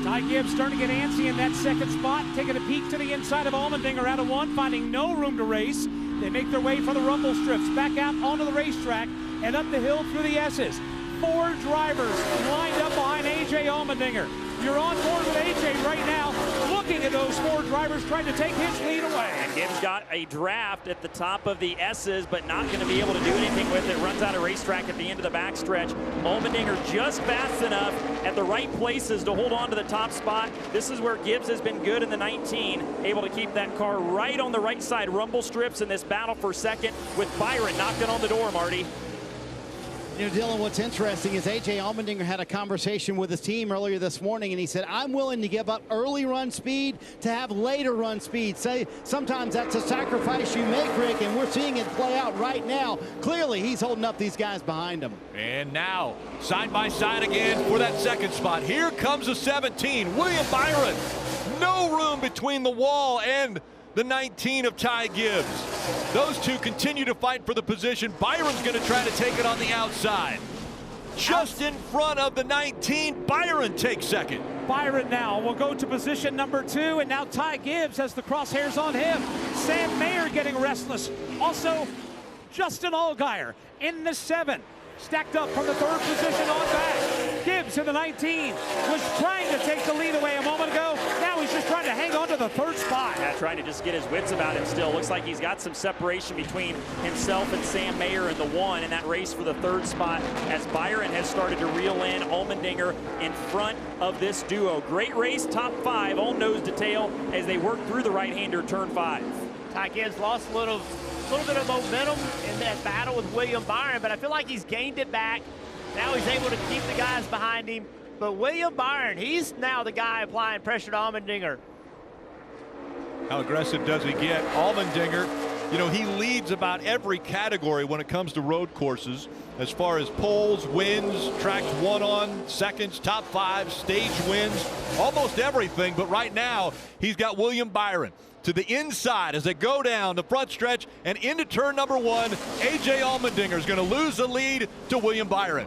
Ty Gibbs starting to get antsy in that second spot, taking a peek to the inside of Allmendinger out of 1, finding no room to race. They make their way for the rumble strips, back out onto the racetrack and up the hill through the S's. 4 drivers lined up behind A.J. Allmendinger. You're on board with A.J. right now, looking at those 4 drivers trying to take his lead away. And Gibbs got a draft at the top of the S's, but not going to be able to do anything with it. Runs out of racetrack at the end of the backstretch. Allmendinger just fast enough at the right places to hold on to the top spot. This is where Gibbs has been good in the 19, able to keep that car right on the right side. Rumble strips in this battle for second with Byron knocking on the door, Marty. You know, Dylan, what's interesting is A.J. Allmendinger had a conversation with his team earlier this morning, and he said, I'm willing to give up early run speed to have later run speed. Say, sometimes that's a sacrifice you make, Rick, and we're seeing it play out right now. Clearly, he's holding up these guys behind him. And now, side by side again for that second spot. Here comes the 17, William Byron. No room between the wall and the 19 of Ty Gibbs. Those two continue to fight for the position. Byron's going to try to take it on the outside. Just in front of the 19, Byron takes second. Byron now will go to position number 2, and now Ty Gibbs has the crosshairs on him. Sam Mayer getting restless. Also, Justin Allgaier in the 7. Stacked up from the 3rd position on back. Gibbs in the 19 was trying to take the lead away a moment ago. Now he's just trying to hang on to the 3rd spot. Yeah, trying to just get his wits about him still. Looks like he's got some separation between himself and Sam Mayer in the 1 in that race for the 3rd spot as Byron has started to reel in Allmendinger in front of this duo. Great race, top 5, all nose to tail as they work through the right-hander turn 5. Ty Gibbs lost a little bit of momentum in that battle with William Byron, but I feel like he's gained it back. Now he's able to keep the guys behind him. But William Byron, he's now the guy applying pressure to Allmendinger. How aggressive does he get? Allmendinger, you know, he leads about every category when it comes to road courses as far as poles, wins, tracks won on, seconds, top 5, stage wins, almost everything. But right now, he's got William Byron to the inside as they go down the front stretch and into turn number 1. A.J. Allmendinger is going to lose the lead to William Byron.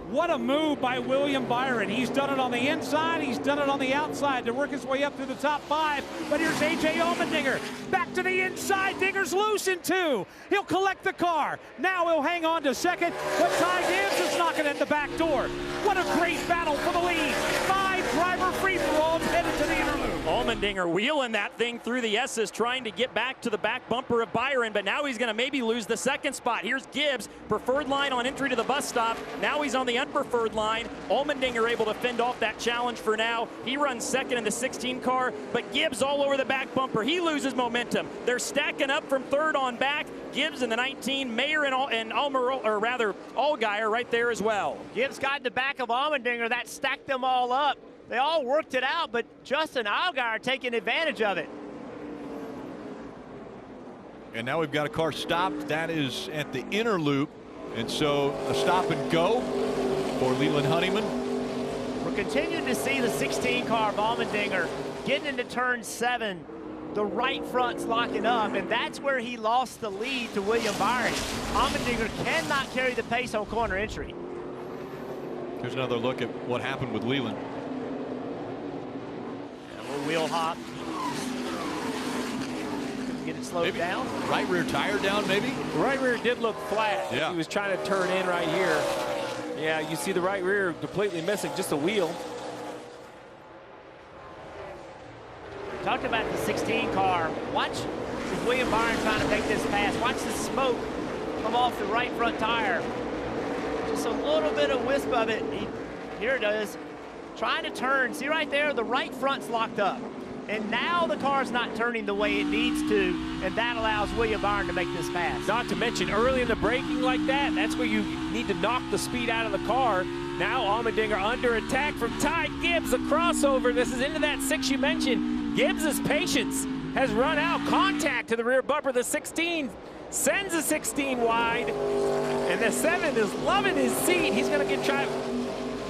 What a move by William Byron. He's done it on the inside, he's done it on the outside to work his way up through the top 5. But here's A.J. Allmendinger back to the inside. Dinger's loose in 2. He'll collect the car. Now he'll hang on to second, but Ty Gibbs is knocking at the back door. What a great battle for the lead. 5-driver free-for-all headed to the interlude. Allmendinger wheeling that thing through the S's, trying to get back to the back bumper of Byron, but now he's going to maybe lose the 2nd spot. Here's Gibbs, preferred line on entry to the bus stop. Now he's on the unpreferred line. Allmendinger able to fend off that challenge for now. He runs 2nd in the 16 car, but Gibbs all over the back bumper. He loses momentum. They're stacking up from 3rd on back. Gibbs in the 19, Mayer and Allgaier right there as well. Gibbs got in the back of Allmendinger. That stacked them all up. They all worked it out, but Justin Allgaier taking advantage of it. And now we've got a car stopped. That is at the inner loop. And so a stop and go for Leland Honeyman. We're continuing to see the 16 car of Allmendinger getting into turn 7. The right front's locking up, and that's where he lost the lead to William Byron. Allmendinger cannot carry the pace on corner entry. Here's another look at what happened with Leland. A little wheel hop. Get it slowed down. Right rear tire down, maybe? Right rear did look flat. Yeah. He was trying to turn in right here. Yeah, you see the right rear completely missing, just a wheel. Talked about the 16 car. Watch if William Byron trying to make this pass. Watch the smoke come off the right front tire. Just a little bit of wisp of it. Here it is. Trying to turn. See right there, the right front's locked up. And now the car's not turning the way it needs to, and that allows William Byron to make this pass. Not to mention early in the braking like that, that's where you need to knock the speed out of the car. Now Allmendinger under attack from Ty Gibbs, a crossover. This is into that 6 you mentioned. Gibbs' patience has run out. Contact to the rear bumper. The 16 sends a 16 wide. And the 7 is loving his seat. He's going to get tried.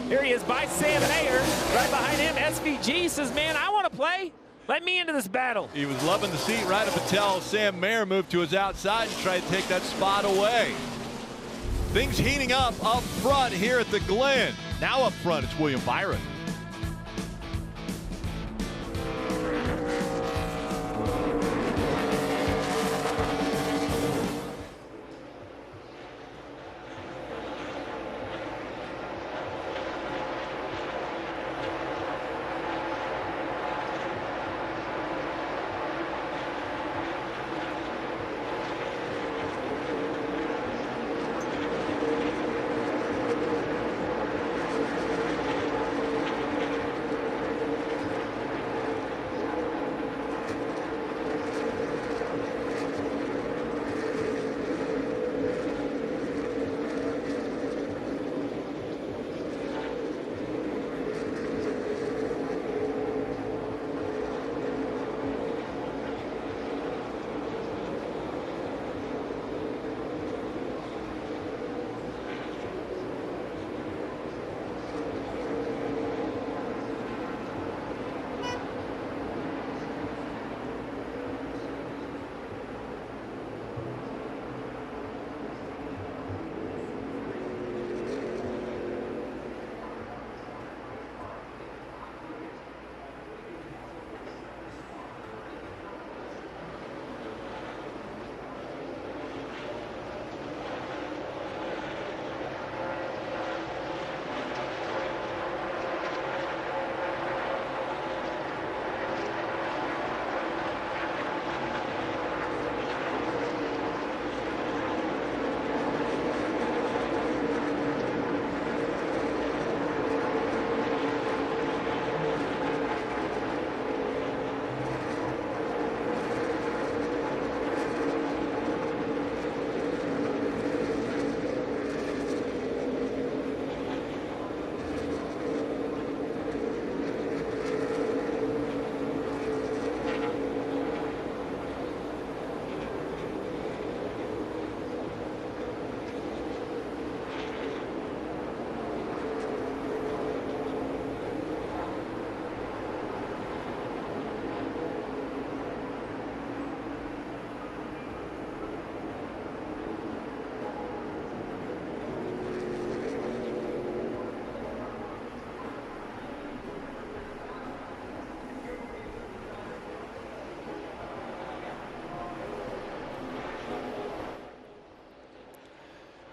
Here he is by Sam Mayer. Right behind him, SVG says, man, I want to play. Let me into this battle. He was loving the seat right up until Sam Mayer moved to his outside and tried to take that spot away. Things heating up front here at the Glen. Now up front, it's William Byron.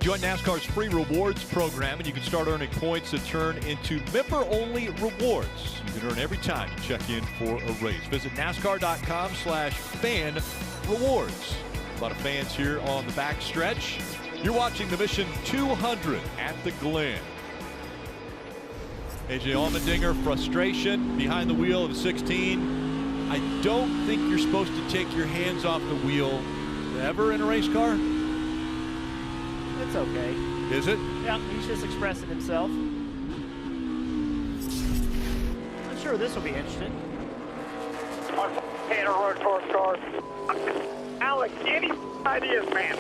Join NASCAR's free rewards program, and you can start earning points that turn into member-only rewards. You can earn every time you check in for a race. Visit NASCAR.com/fan-rewards. A lot of fans here on the back stretch. You're watching the Mission 200 at the Glen. AJ Allmendinger, frustration behind the wheel of 16. I don't think you're supposed to take your hands off the wheel ever in a race car. It's okay. Is it? Yeah, he's just expressing himself. I'm sure this will be interesting. Tanner road course car. Alex, any ideas, man?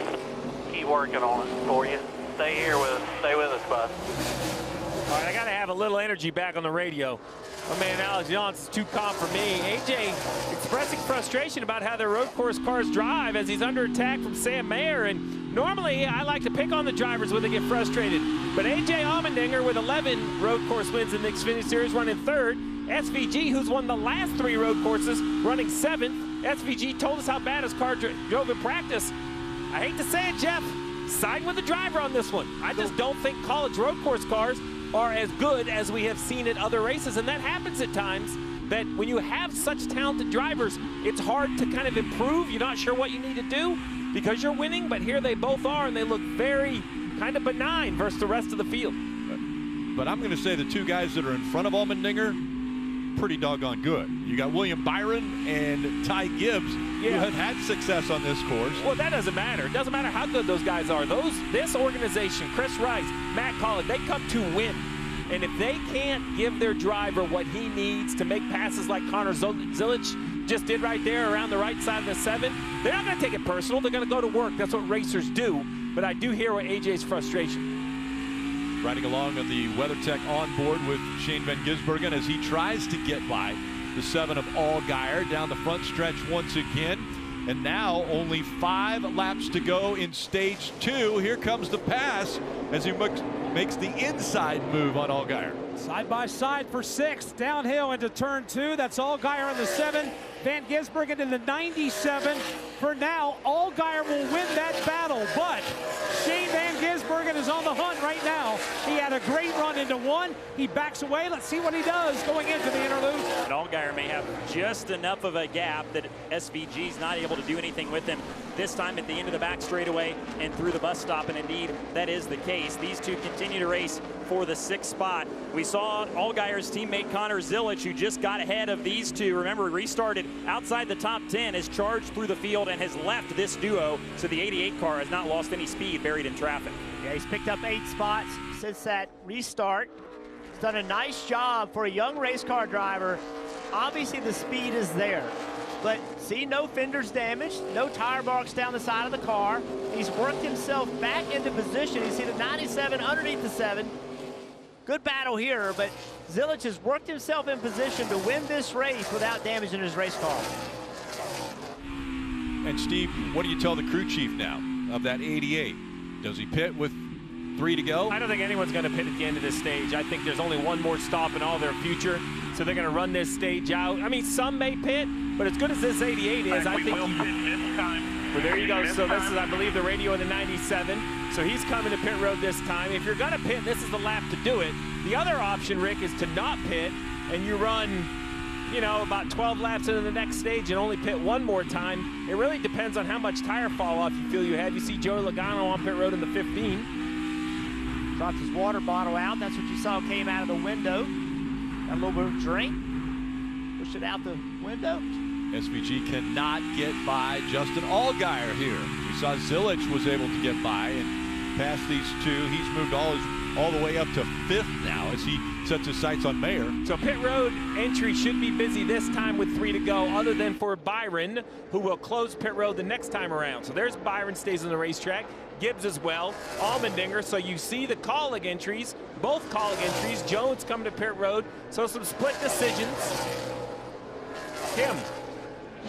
Keep working on it for you. Stay here with us. Stay with us, bud. All right, I got to have a little energy back on the radio. My man Alex Jans is too calm for me. AJ expressing frustration about how their road course cars drive as he's under attack from Sam Mayer. And normally I like to pick on the drivers when they get frustrated. But AJ Allmendinger with 11 road course wins in the Xfinity Series, running third. SVG, who's won the last 3 road courses, running 7th. SVG told us how bad his car drove in practice. I hate to say it, Jeff, side with the driver on this one. I just don't think college road course cars are as good as we have seen at other races, and that happens at times, that when you have such talented drivers, it's hard to kind of improve. You're not sure what you need to do because you're winning, but here they both are, and they look very kind of benign versus the rest of the field. But I'm going to say the 2 guys that are in front of Allmendinger, pretty doggone good. You got William Byron and Ty Gibbs, who have had success on this course. Well, that doesn't matter. It doesn't matter how good those guys are. This organization, Chris Rice, Matt Collin, they come to win. And if they can't give their driver what he needs to make passes like Connor Zilic just did right there around the right side of the 7, they're not going to take it personal. They're going to go to work. That's what racers do. But I do hear what AJ's frustration. Riding along on the WeatherTech onboard with Shane Van Gisbergen as he tries to get by the 7 of Allgaier down the front stretch once again. And now only 5 laps to go in stage 2. Here comes the pass as he makes the inside move on Allgaier. Side by side for 6th, downhill into turn 2. That's Allgaier on the 7, Van Gisbergen in the 97. For now, Allgaier will win that battle, but Shane Van Gisbergen is on the hunt right now. He had a great run into 1. He backs away. Let's see what he does going into the interlude. And Allgaier may have just enough of a gap that SVG's not able to do anything with him this time at the end of the back straightaway and through the bus stop, and indeed that is the case. These two continue to race for the 6th spot. We saw Allgaier's teammate Connor Zilic, who just got ahead of these two. Remember, restarted outside the top 10, has charged through the field and has left this duo, so the 88 car has not lost any speed buried in traffic. Yeah, he's picked up 8 spots since that restart. He's done a nice job for a young race car driver. Obviously the speed is there, but see, no fenders damaged, no tire marks down the side of the car. He's worked himself back into position. You see the 97 underneath the 7. Good battle here, but Zilic has worked himself in position to win this race without damaging his race car. And Steve, what do you tell the crew chief now of that 88? Does he pit with 3 to go? I don't think anyone's going to pit at the end of this stage. I think there's only one more stop in all their future, so they're going to run this stage out. I mean, some may pit, but as good as this 88 is, I think will pit this time. Well, there you go. So this is, I believe, the radio of the 97. So he's coming to pit road this time. If you're going to pit, this is the lap to do it. The other option, Rick, is to not pit, and you run, you know, about 12 laps into the next stage and only pit 1 more time. It really depends on how much tire fall off you feel you have. You see Joey Logano on pit road in the 15. Dropped his water bottle out. That's what you saw came out of the window. Got a little bit of drink. Pushed it out the window. SVG cannot get by Justin Allgaier here. We saw Zilic was able to get by and pass these 2. He's moved all the way up to 5th now as he sets his sights on Mayer. So pit road entry should be busy this time with 3 to go, other than for Byron, who will close pit road the next time around. So there's Byron, stays on the racetrack. Gibbs as well, Allmendinger. So you see the colleague entries, both colleague entries. Jones coming to pit road. So some split decisions. Kim.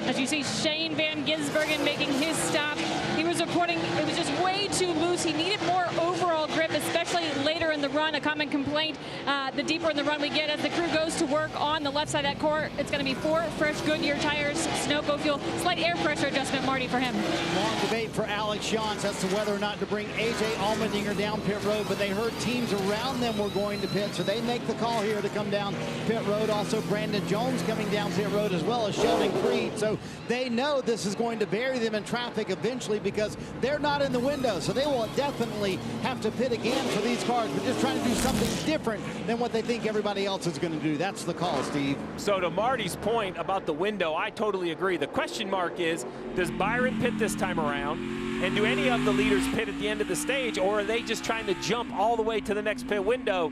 As you see Shane Van Gisbergen making his stop, he was reporting it was just way too loose. He needed more overall grip, especially later in the run. A common complaint, the deeper in the run we get as the crew goes to work on the left side of that court. It's going to be 4 fresh Goodyear tires, Sunoco fuel, slight air pressure adjustment, Marty, for him. Long debate for Alex Shantz as to whether or not to bring A.J. Allmendinger down pit road, but they heard teams around them were going to pit, so they make the call here to come down pit road. Also, Brandon Jones coming down pit road, as well as Sheldon Creed. So they know this is going to bury them in traffic eventually because they're not in the window. So they will definitely have to pit again for these cars, but just trying to do something different than what they think everybody else is going to do. That's the call, Steve. So to Marty's point about the window, I totally agree. The question mark is, does Byron pit this time around? And do any of the leaders pit at the end of the stage, or are they just trying to jump all the way to the next pit window?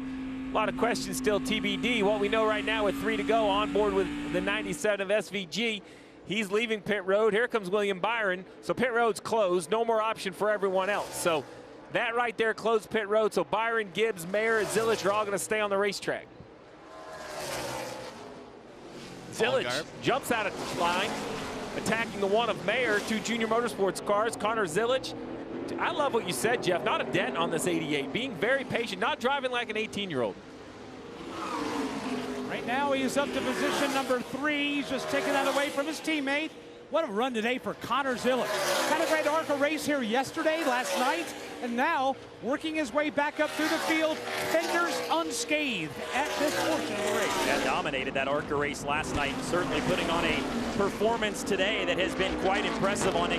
A lot of questions still TBD. What we know right now with 3 to go on board with the 97 of SVG, he's leaving pit road. Here comes William Byron. So pit road's closed. No more option for everyone else. So that right there closed pit road. So Byron, Gibbs, Mayer, and Zilic are all going to stay on the racetrack. Zilic jumps out of line, attacking the 1 of Mayer, 2 Junior Motorsports cars. Connor Zilic. I love what you said, Jeff. Not a dent on this 88. Being very patient, not driving like an 18-year-old. Right now he is up to position number 3. He's just taking that away from his teammate. What a run today for Connor Zilic. Had a great ARCA race here yesterday, last night, and now working his way back up through the field, fenders unscathed at this portion of the race. Yeah, dominated that ARCA race last night, certainly putting on a performance today that has been quite impressive on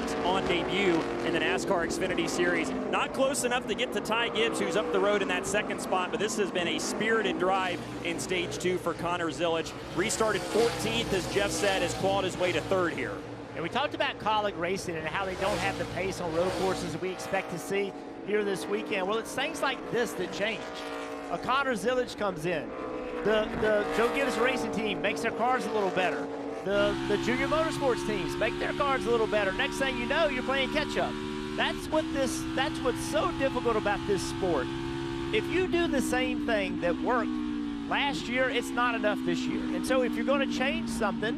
debut in the NASCAR Xfinity Series. Not close enough to get to Ty Gibbs, who's up the road in that 2nd spot, but this has been a spirited drive in stage 2 for Connor Zilic. Restarted 14th, as Jeff said, has clawed his way to 3rd here. And we talked about colleague racing and how they don't have the pace on road courses that we expect to see here this weekend. Well, it's things like this that change. A Connor Zillage comes in. The Joe Gibbs Racing team makes their cars a little better. The junior motorsports teams make their cars a little better. Next thing you know, you're playing catch up. That's what's so difficult about this sport. If you do the same thing that worked last year, it's not enough this year. And so if you're going to change something,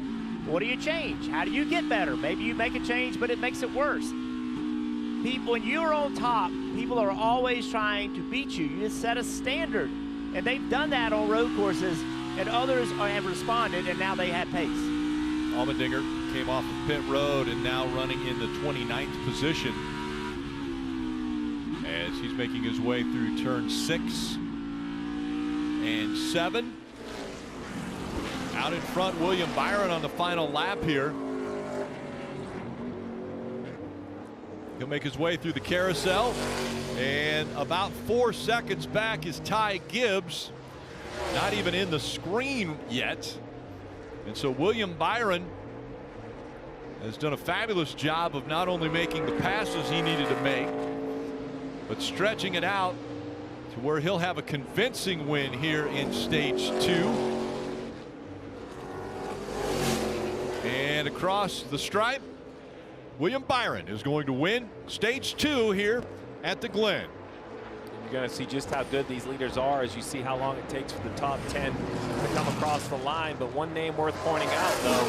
what do you change? How do you get better? Maybe you make a change, but it makes it worse. When you're on top, people are always trying to beat you. You just set a standard. And they've done that on road courses, and others have responded, and now they have pace. Allmendinger came off of pit road and now running in the 29th position as he's making his way through turn 6 and 7. Out in front, William Byron on the final lap here. He'll make his way through the carousel, and about 4 seconds back is Ty Gibbs, not even in the screen yet. And so William Byron has done a fabulous job of not only making the passes he needed to make, but stretching it out to where he'll have a convincing win here in stage 2. And across the stripe, William Byron is going to win stage 2 here at the Glen. You're going to see just how good these leaders are as you see how long it takes for the top 10 to come across the line. But one name worth pointing out, though,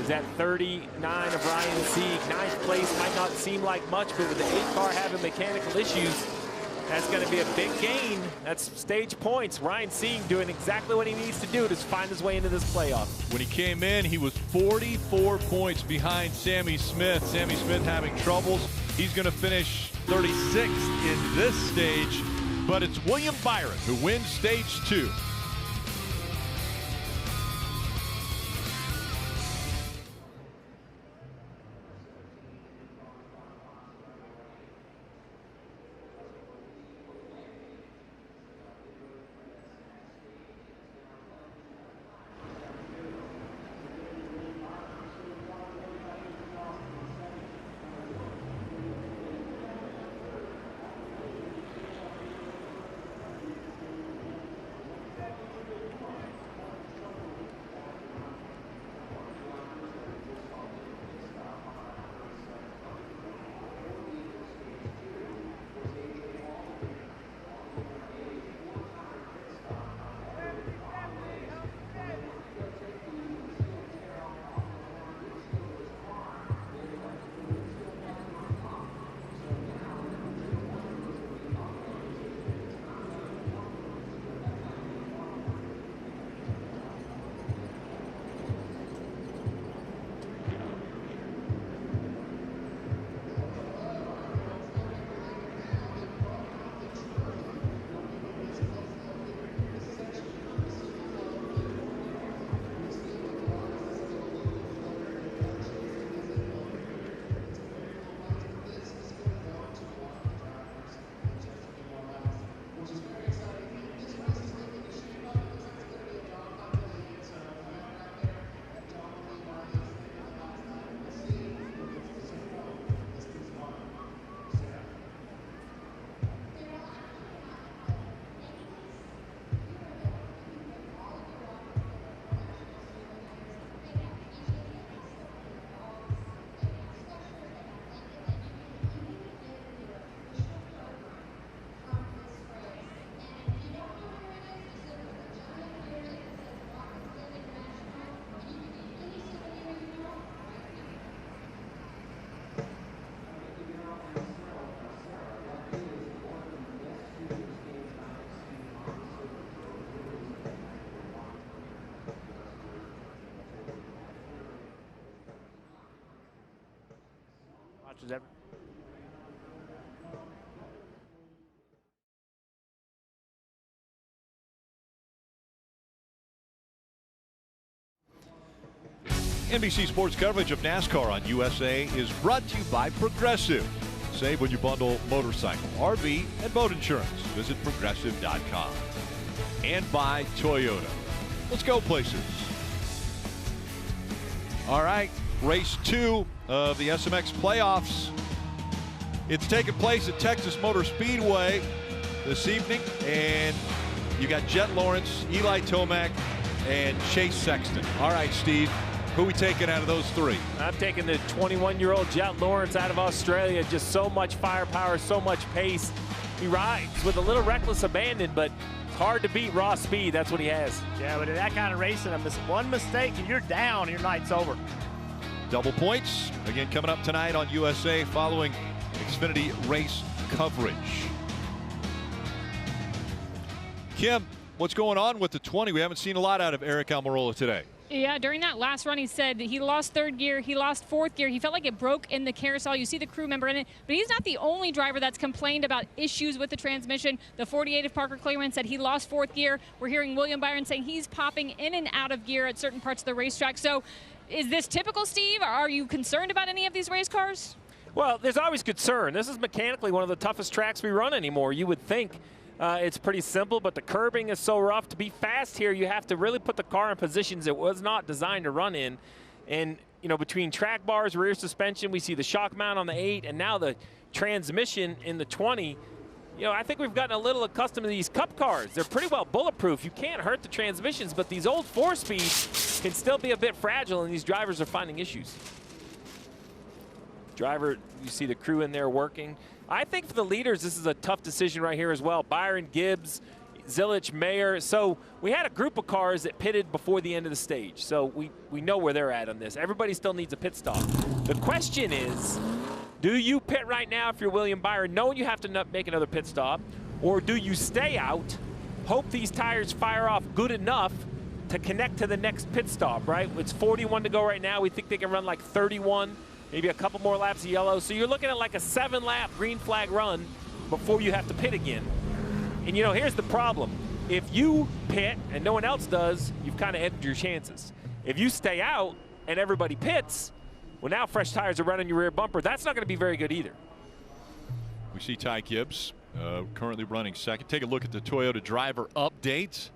is that 39 of Ryan Sieg. 9th place might not seem like much, but with the 8 car having mechanical issues, that's going to be a big gain. That's stage points. Ryan Sieg doing exactly what he needs to do to find his way into this playoff. When he came in, he was 44 points behind Sammy Smith. Sammy Smith having troubles. He's going to finish 36th in this stage, but it's William Byron who wins stage 2. NBC Sports coverage of NASCAR on USA is brought to you by Progressive. Save when you bundle motorcycle, RV, and boat insurance. Visit progressive.com. And by Toyota. Let's go places. All right, race 2 of the SMX playoffs. It's taking place at Texas Motor Speedway this evening, and You got Jet Lawrence, Eli Tomac, and Chase Sexton. All right, Steve, who are we taking out of those three? I'm taking the 21-year-old Jet Lawrence out of Australia. Just so much firepower, so much pace. He rides with a little reckless abandon, but it's hard to beat raw speed. That's what he has. Yeah, but in that kind of racing, one mistake and you're down, your night's over. Double points, again, coming up tonight on USA following Xfinity race coverage. Kim, what's going on with the 20? We haven't seen a lot out of Eric Almirola today. Yeah, during that last run, he said he lost third gear, he lost fourth gear. He felt like it broke in the carousel. You see the crew member in it, but he's not the only driver that's complained about issues with the transmission. The 48 of Parker Kligerman said he lost fourth gear. We're hearing William Byron saying he's popping in and out of gear at certain parts of the racetrack. So is this typical, Steve? Are you concerned about any of these race cars? Well, there's always concern. This is mechanically one of the toughest tracks we run anymore. You would think it's pretty simple, but the curbing is so rough. To be fast here, you have to really put the car in positions it was not designed to run in. And, you know, between track bars, rear suspension, we see the shock mount on the 8, and now the transmission in the 20. You know, I think we've gotten a little accustomed to these Cup cars. They're pretty well bulletproof. You can't hurt the transmissions, but these old 4-speeds can still be a bit fragile, and these drivers are finding issues. Driver, you see the crew in there working. I think for the leaders, this is a tough decision right here as well. Byron, Gibbs, Zilich, Mayer. So we had a group of cars that pitted before the end of the stage. So we know where they're at on this. Everybody still needs a pit stop. The question is, do you pit right now if you're William Byron, knowing you have to make another pit stop? Or do you stay out, hope these tires fire off good enough to connect to the next pit stop, right? It's 41 to go right now. We think they can run like 31. Maybe a couple more laps of yellow. So you're looking at like a 7-lap green flag run before you have to pit again. And, you know, here's the problem. If you pit and no one else does, you've kind of ended your chances. If you stay out and everybody pits, well, now fresh tires are running your rear bumper. That's not going to be very good either. We see Ty Gibbs currently running second. Take a look at the Toyota driver update.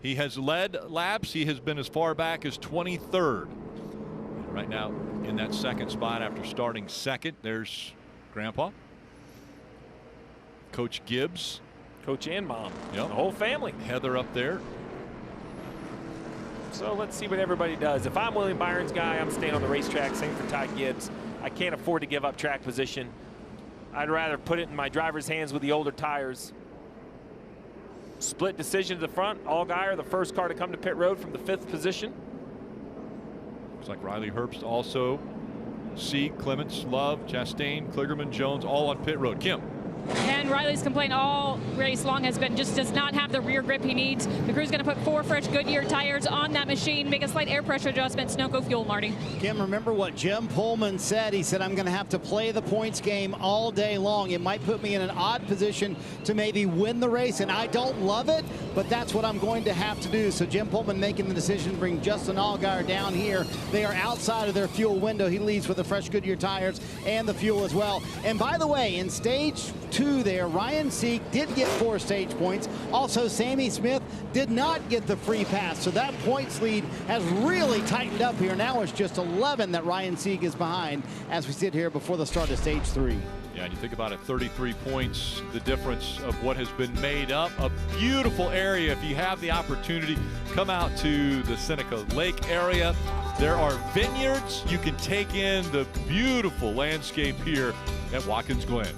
He has led laps. He has been as far back as 23rd. Right now in that second spot after starting second. There's Grandpa, Coach Gibbs, Coach and Mom, yep. The whole family. Heather up there. So let's see what everybody does. If I'm William Byron's guy, I'm staying on the racetrack. Same for Ty Gibbs. I can't afford to give up track position. I'd rather put it in my driver's hands with the older tires. Split decision to the front. Allgaier, the first car to come to pit road from the 5th position. Looks like Riley Herbst also. Sieg, Clements, Love, Chastain, Kligerman, Jones, all on pit road. Kim. And Riley's complaint all race long has been just does not have the rear grip he needs. The crew's going to put 4 fresh Goodyear tires on that machine, make a slight air pressure adjustment, Sunoco fuel, Marty. Kim, remember what Jim Pullman said. He said, I'm going to have to play the points game all day long. It might put me in an odd position to maybe win the race, and I don't love it, but that's what I'm going to have to do. So Jim Pullman making the decision to bring Justin Allgaier down here. They are outside of their fuel window. He leads with the fresh Goodyear tires and the fuel as well. And by the way, in stage 2 there, Ryan Sieg did get 4 stage points. Also, Sammy Smith did not get the free pass. So that points lead has really tightened up here. Now it's just 11 that Ryan Sieg is behind as we sit here before the start of stage 3. Yeah, and you think about it, 33 points, the difference of what has been made up. A beautiful area. If you have the opportunity, come out to the Seneca Lake area. There are vineyards. You can take in the beautiful landscape here at Watkins Glen.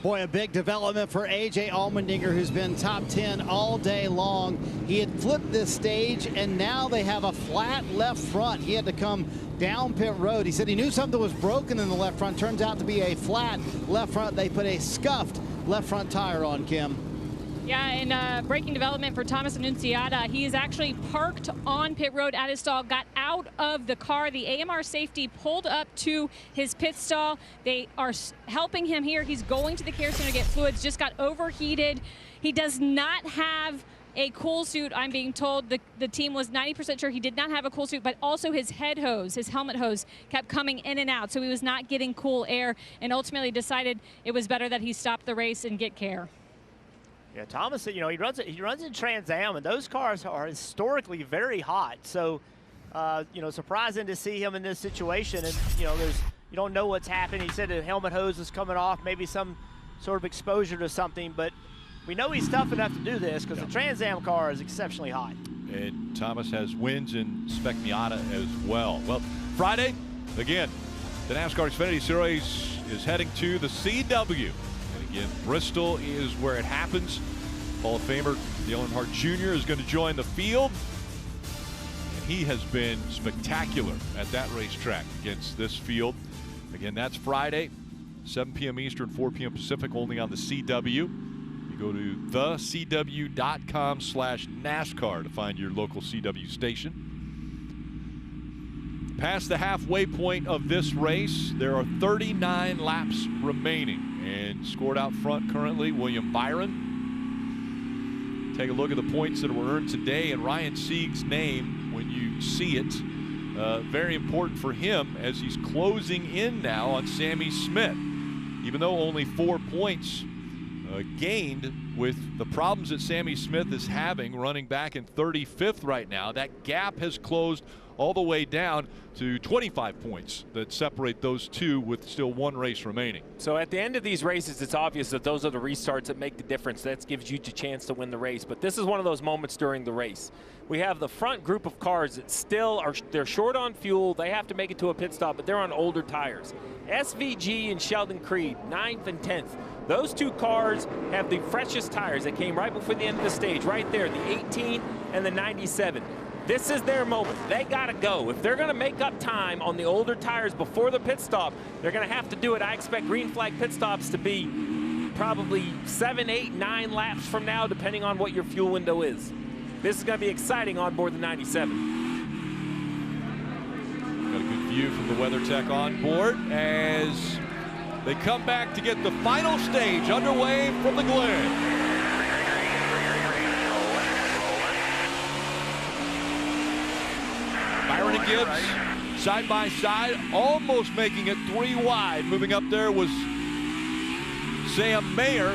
Boy, a big development for A.J. Allmendinger, who's been top 10 all day long. He had flipped this stage, and now they have a flat left front. He had to come down pit road. He said he knew something was broken in the left front. Turns out to be a flat left front. They put a scuffed left front tire on, Kim. Yeah, and breaking development for Thomas Annunziata. He is actually parked on pit road at his stall, got out of the car. The AMR safety pulled up to his pit stall. They are helping him here. He's going to the care center to get fluids, just got overheated. He does not have a cool suit, I'm being told. The team was 90% sure he did not have a cool suit, but also his head hose, his helmet hose, kept coming in and out, so he was not getting cool air, and ultimately decided it was better that he stop the race and get care. Yeah, Thomas, you know, he runs in Trans Am, and those cars are historically very hot. So, you know, surprising to see him in this situation. And, you know, you don't know what's happened. He said the helmet hose is coming off, maybe some sort of exposure to something. But we know he's tough enough to do this because the Trans Am car is exceptionally hot. And Thomas has wins in Spec Miata as well. Well, Friday, again, the NASCAR Xfinity Series is heading to the CW. Again, Bristol is where it happens. Hall of Famer Dale Earnhardt Jr. is going to join the field. And he has been spectacular at that racetrack against this field. Again, that's Friday, 7 p.m. Eastern, 4 p.m. Pacific, only on the CW. You go to thecw.com/NASCAR to find your local CW station. Past the halfway point of this race, there are 39 laps remaining. And scored out front currently, William Byron. Take a look at the points that were earned today, and Ryan Sieg's name, when you see it, very important for him as he's closing in now on Sammy Smith. Even though only 4 points gained with the problems that Sammy Smith is having, running back in 35th right now, that gap has closed all the way down to 25 points that separate those two with still one race remaining. So at the end of these races, it's obvious that those are the restarts that make the difference. That gives you the chance to win the race. But this is one of those moments during the race. We have the front group of cars that still are, they're short on fuel. They have to make it to a pit stop, but they're on older tires. SVG and Sheldon Creed, 9th and 10th. Those two cars have the freshest tires. They came right before the end of the stage, right there, the 18 and the 97. This is their moment. They got to go. If they're going to make up time on the older tires before the pit stop, they're going to have to do it. I expect green flag pit stops to be probably 7, 8, 9 laps from now, depending on what your fuel window is. This is going to be exciting on board the 97. Got a good view from the WeatherTech on board as they come back to get the final stage underway from the Glen. Byron and Gibbs side by side, almost making it 3 wide. Moving up there was Sam Mayer.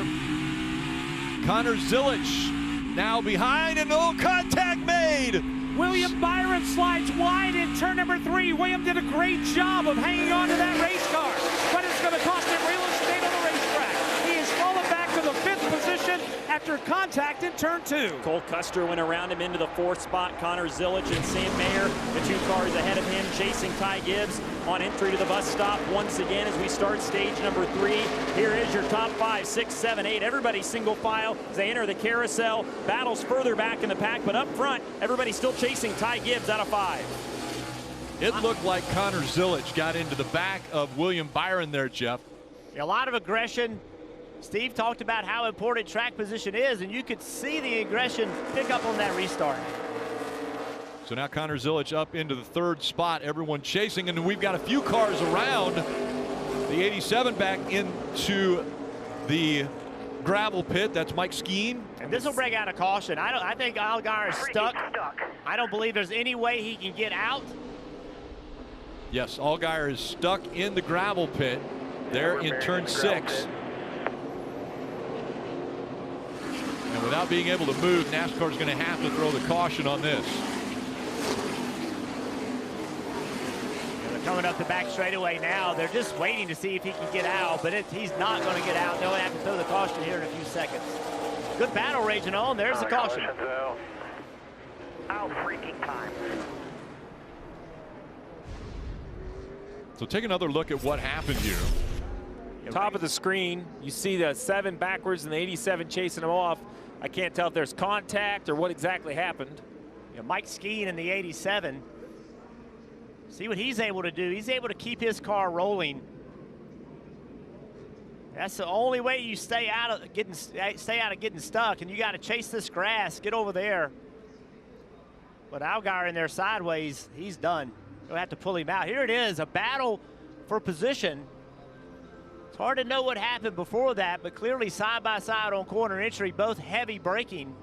Connor Zilich now behind, and no contact made. William Byron slides wide in turn number 3. William did a great job of hanging on to that race car, but it's going to cost him real estate on the racetrack. He has fallen back to the 5th position after contact in turn 2. Cole Custer went around him into the 4th spot. Connor Zilich and Sam Mayer, the 2 cars ahead of him, chasing Ty Gibbs on entry to the bus stop once again as we start stage number 3. Here is your top 5, 6, 7, 8. Everybody single file as they enter the carousel. Battles further back in the pack, but up front, everybody still chasing Ty Gibbs out of 5. It looked like Connor Zilich got into the back of William Byron there, Jeff. A lot of aggression. Steve talked about how important track position is, and you could see the aggression pick up on that restart. So now Connor Zilich up into the 3rd spot, everyone chasing, and we've got a few cars around the 87 back into the gravel pit. That's Mike Skeen. And this will bring out a caution. I think Allgaier is stuck. I don't believe there's any way he can get out. Yes, Allgaier is stuck in the gravel pit there in turn 6. And without being able to move, NASCAR is going to have to throw the caution on this. They're coming up the back straightaway now. They're just waiting to see if he can get out, but he's not going to get out. They'll have to throw the caution here in a few seconds. Good battle raging on. There's the caution. Out freaking time. So take another look at what happened here. Top of the screen, you see the 7 backwards and the 87 chasing them off. I can't tell if there's contact or what exactly happened. Mike Skeen in the 87. See what he's able to do. He's able to keep his car rolling. That's the only way you stay out of getting stuck, and you got to chase this grass, get over there. But Allgaier in there sideways, he's done. You'll have to pull him out. Here it is, a battle for position. It's hard to know what happened before that, but clearly side by side on corner entry, both heavy braking.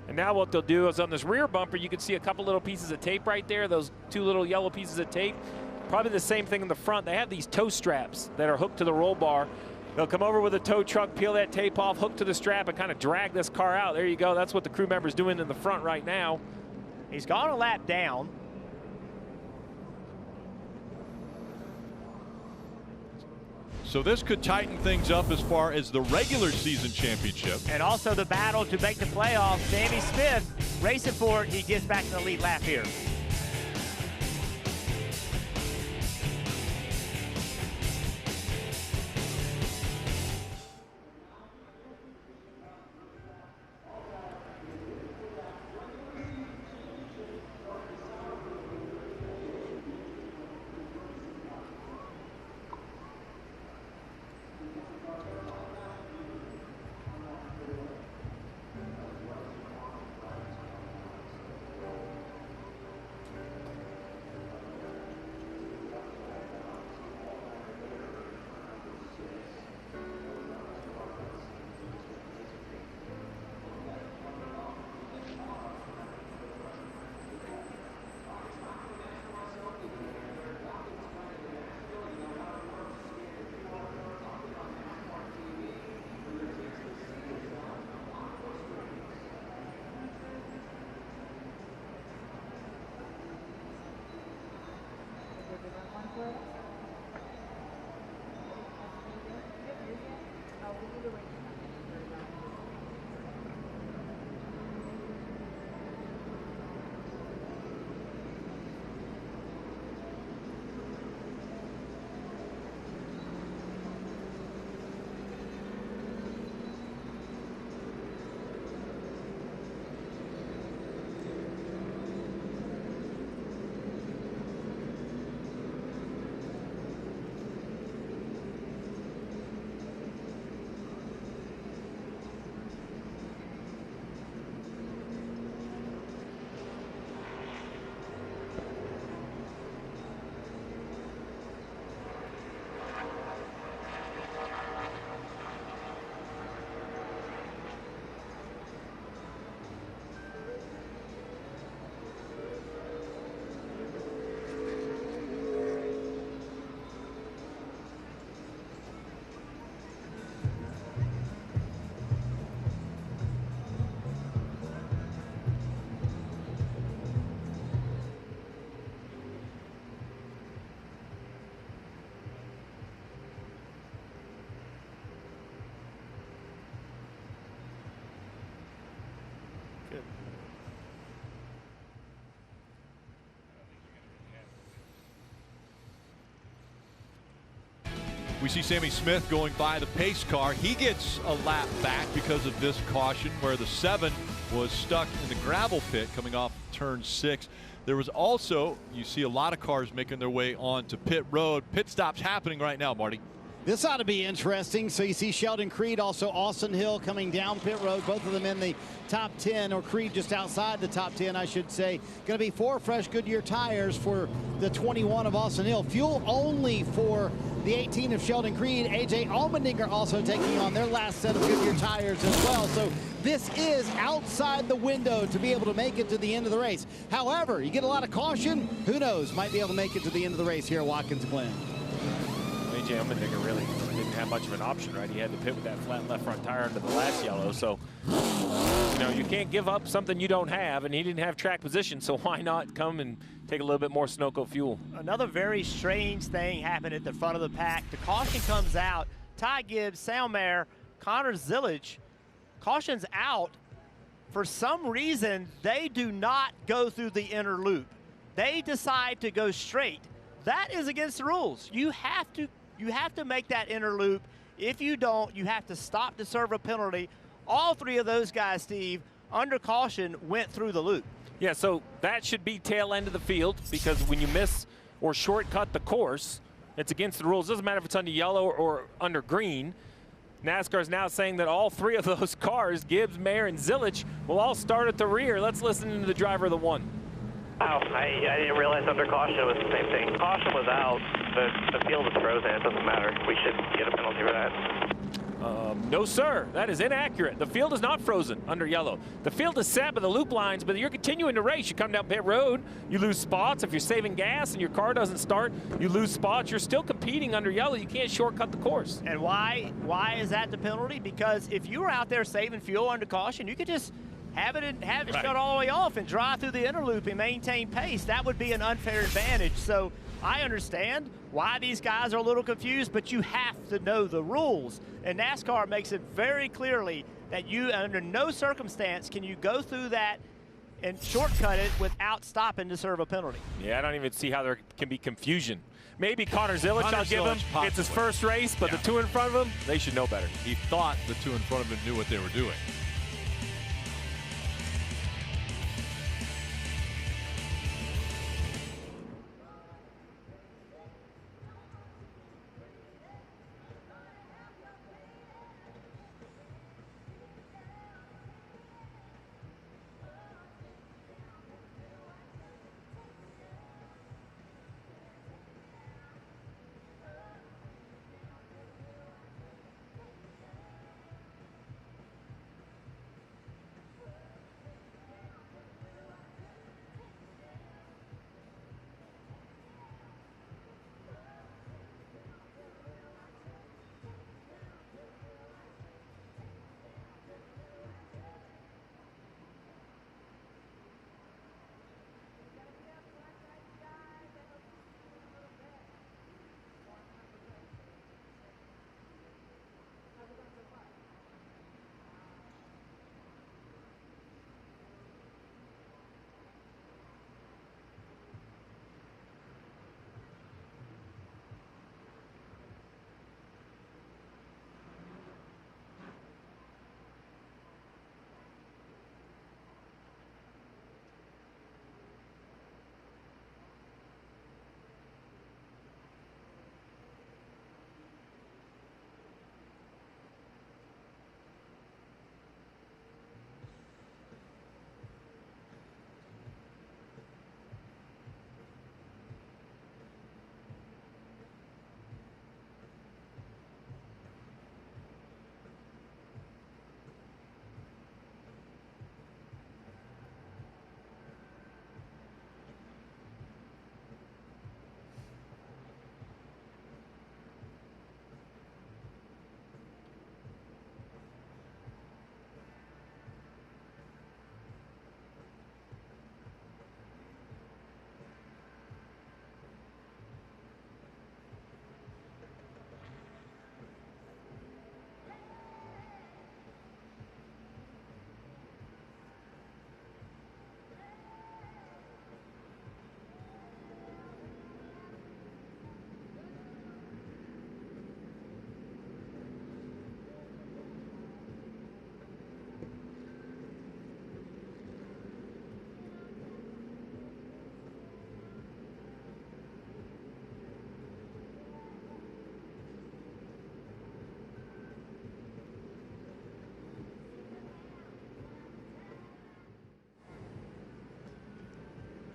And now what they'll do is on this rear bumper, you can see a couple little pieces of tape right there, those 2 little yellow pieces of tape. Probably the same thing in the front. They have these tow straps that are hooked to the roll bar. They'll come over with a tow truck, peel that tape off, hook to the strap, and kind of drag this car out. There you go. That's what the crew member's doing in the front right now. He's gone a lap down. So this could tighten things up as far as the regular season championship. And also the battle to make the playoffs. Sammy Smith racing for it. He gets back to the lead lap here. We see Sammy Smith going by the pace car. He gets a lap back because of this caution where the 7 was stuck in the gravel pit coming off turn 6. There was also, you see a lot of cars making their way onto pit road. Pit stops happening right now, Marty. This ought to be interesting. So you see Sheldon Creed, also Austin Hill coming down pit road, both of them in the top 10, or Creed just outside the top 10, I should say. Going to be 4 fresh Goodyear tires for the 21 of Austin Hill. Fuel only for the 18 of Sheldon Creed. AJ Allmendinger also taking on their last set of Goodyear tires as well. So this is outside the window to be able to make it to the end of the race. However, you get a lot of caution. Who knows? Might be able to make it to the end of the race here at Watkins Glen. AJ Allmendinger really didn't have much of an option, right? He had to pit with that flat left front tire into the last yellow. So, you know, you can't give up something you don't have, and he didn't have track position, so why not come and take a little bit more Sunoco fuel? Another very strange thing happened at the front of the pack. The caution comes out. Ty Gibbs, Salmare, Connor Zillage, caution's out. For some reason, they do not go through the inner loop. they decide to go straight, that is against the rules. You have to make that inner loop. If you don't, you have to stop to serve a penalty. All three of those guys, Steve, under caution, went through the loop. Yeah, so that should be tail end of the field, because when you miss or shortcut the course, it's against the rules. It doesn't matter if it's under yellow or under green. NASCAR is now saying that all three of those cars, Gibbs, Mayer, and Zilich, will all start at the rear. Let's listen to the driver of the one. Oh, I didn't realize under caution it was the same thing. Caution was out. The field is frozen. It doesn't matter. We should get a penalty for that. No, sir. That is inaccurate. The field is not frozen under yellow. The field is set by the loop lines, but you're continuing to race. You come down pit road, you lose spots. If you're saving gas and your car doesn't start, you lose spots. You're still competing under yellow. You can't shortcut the course. And why is that the penalty? Because if you were out there saving fuel under caution, you could just have it Right. shut all the way off and drive through the inner loop and maintain pace. That would be an unfair advantage. So I understand why these guys are a little confused, but you have to know the rules. And NASCAR makes it very clearly that you, under no circumstance, can you go through that and shortcut it without stopping to serve a penalty. Yeah, I don't even see how there can be confusion. Maybe Connor Zilich, I'll give him. Possibly. It's his first race, but the two in front of him, they should know better. He thought the two in front of him knew what they were doing.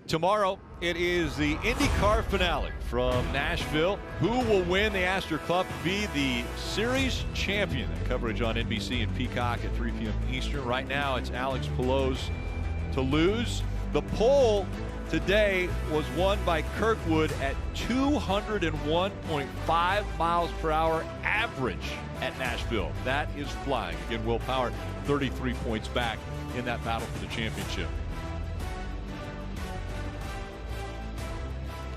Tomorrow, it is the IndyCar finale from Nashville. Who will win the Astor Cup, be the series champion? Coverage on NBC and Peacock at 3 p.m. Eastern. Right now, it's Alex Palou's to lose. The pole today was won by Kirkwood at 201.5 miles per hour average at Nashville. That is flying. Again, Will Power 33 points back in that battle for the championship.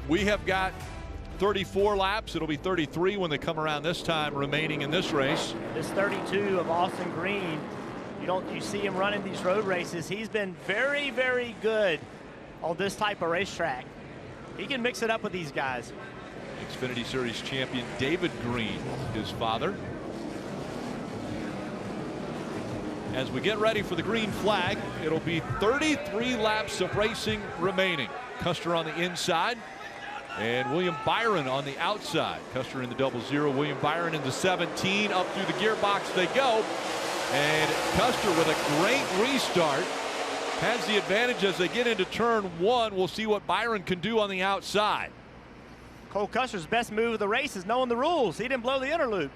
We have got 34 laps. It'll be 33 when they come around this time remaining in this race. This 32 of Austin Green, you see him running these road races. He's been very, very good on this type of racetrack. He can mix it up with these guys. Xfinity Series champion David Green, his father. As we get ready for the green flag, it'll be 33 laps of racing remaining. Custer on the inside and William Byron on the outside. Custer in the 00, William Byron in the 17. Up through the gearbox they go. And Custer with a great restart has the advantage as they get into turn 1. We'll see what Byron can do on the outside. Cole Custer's best move of the race is knowing the rules. He didn't blow the interloop.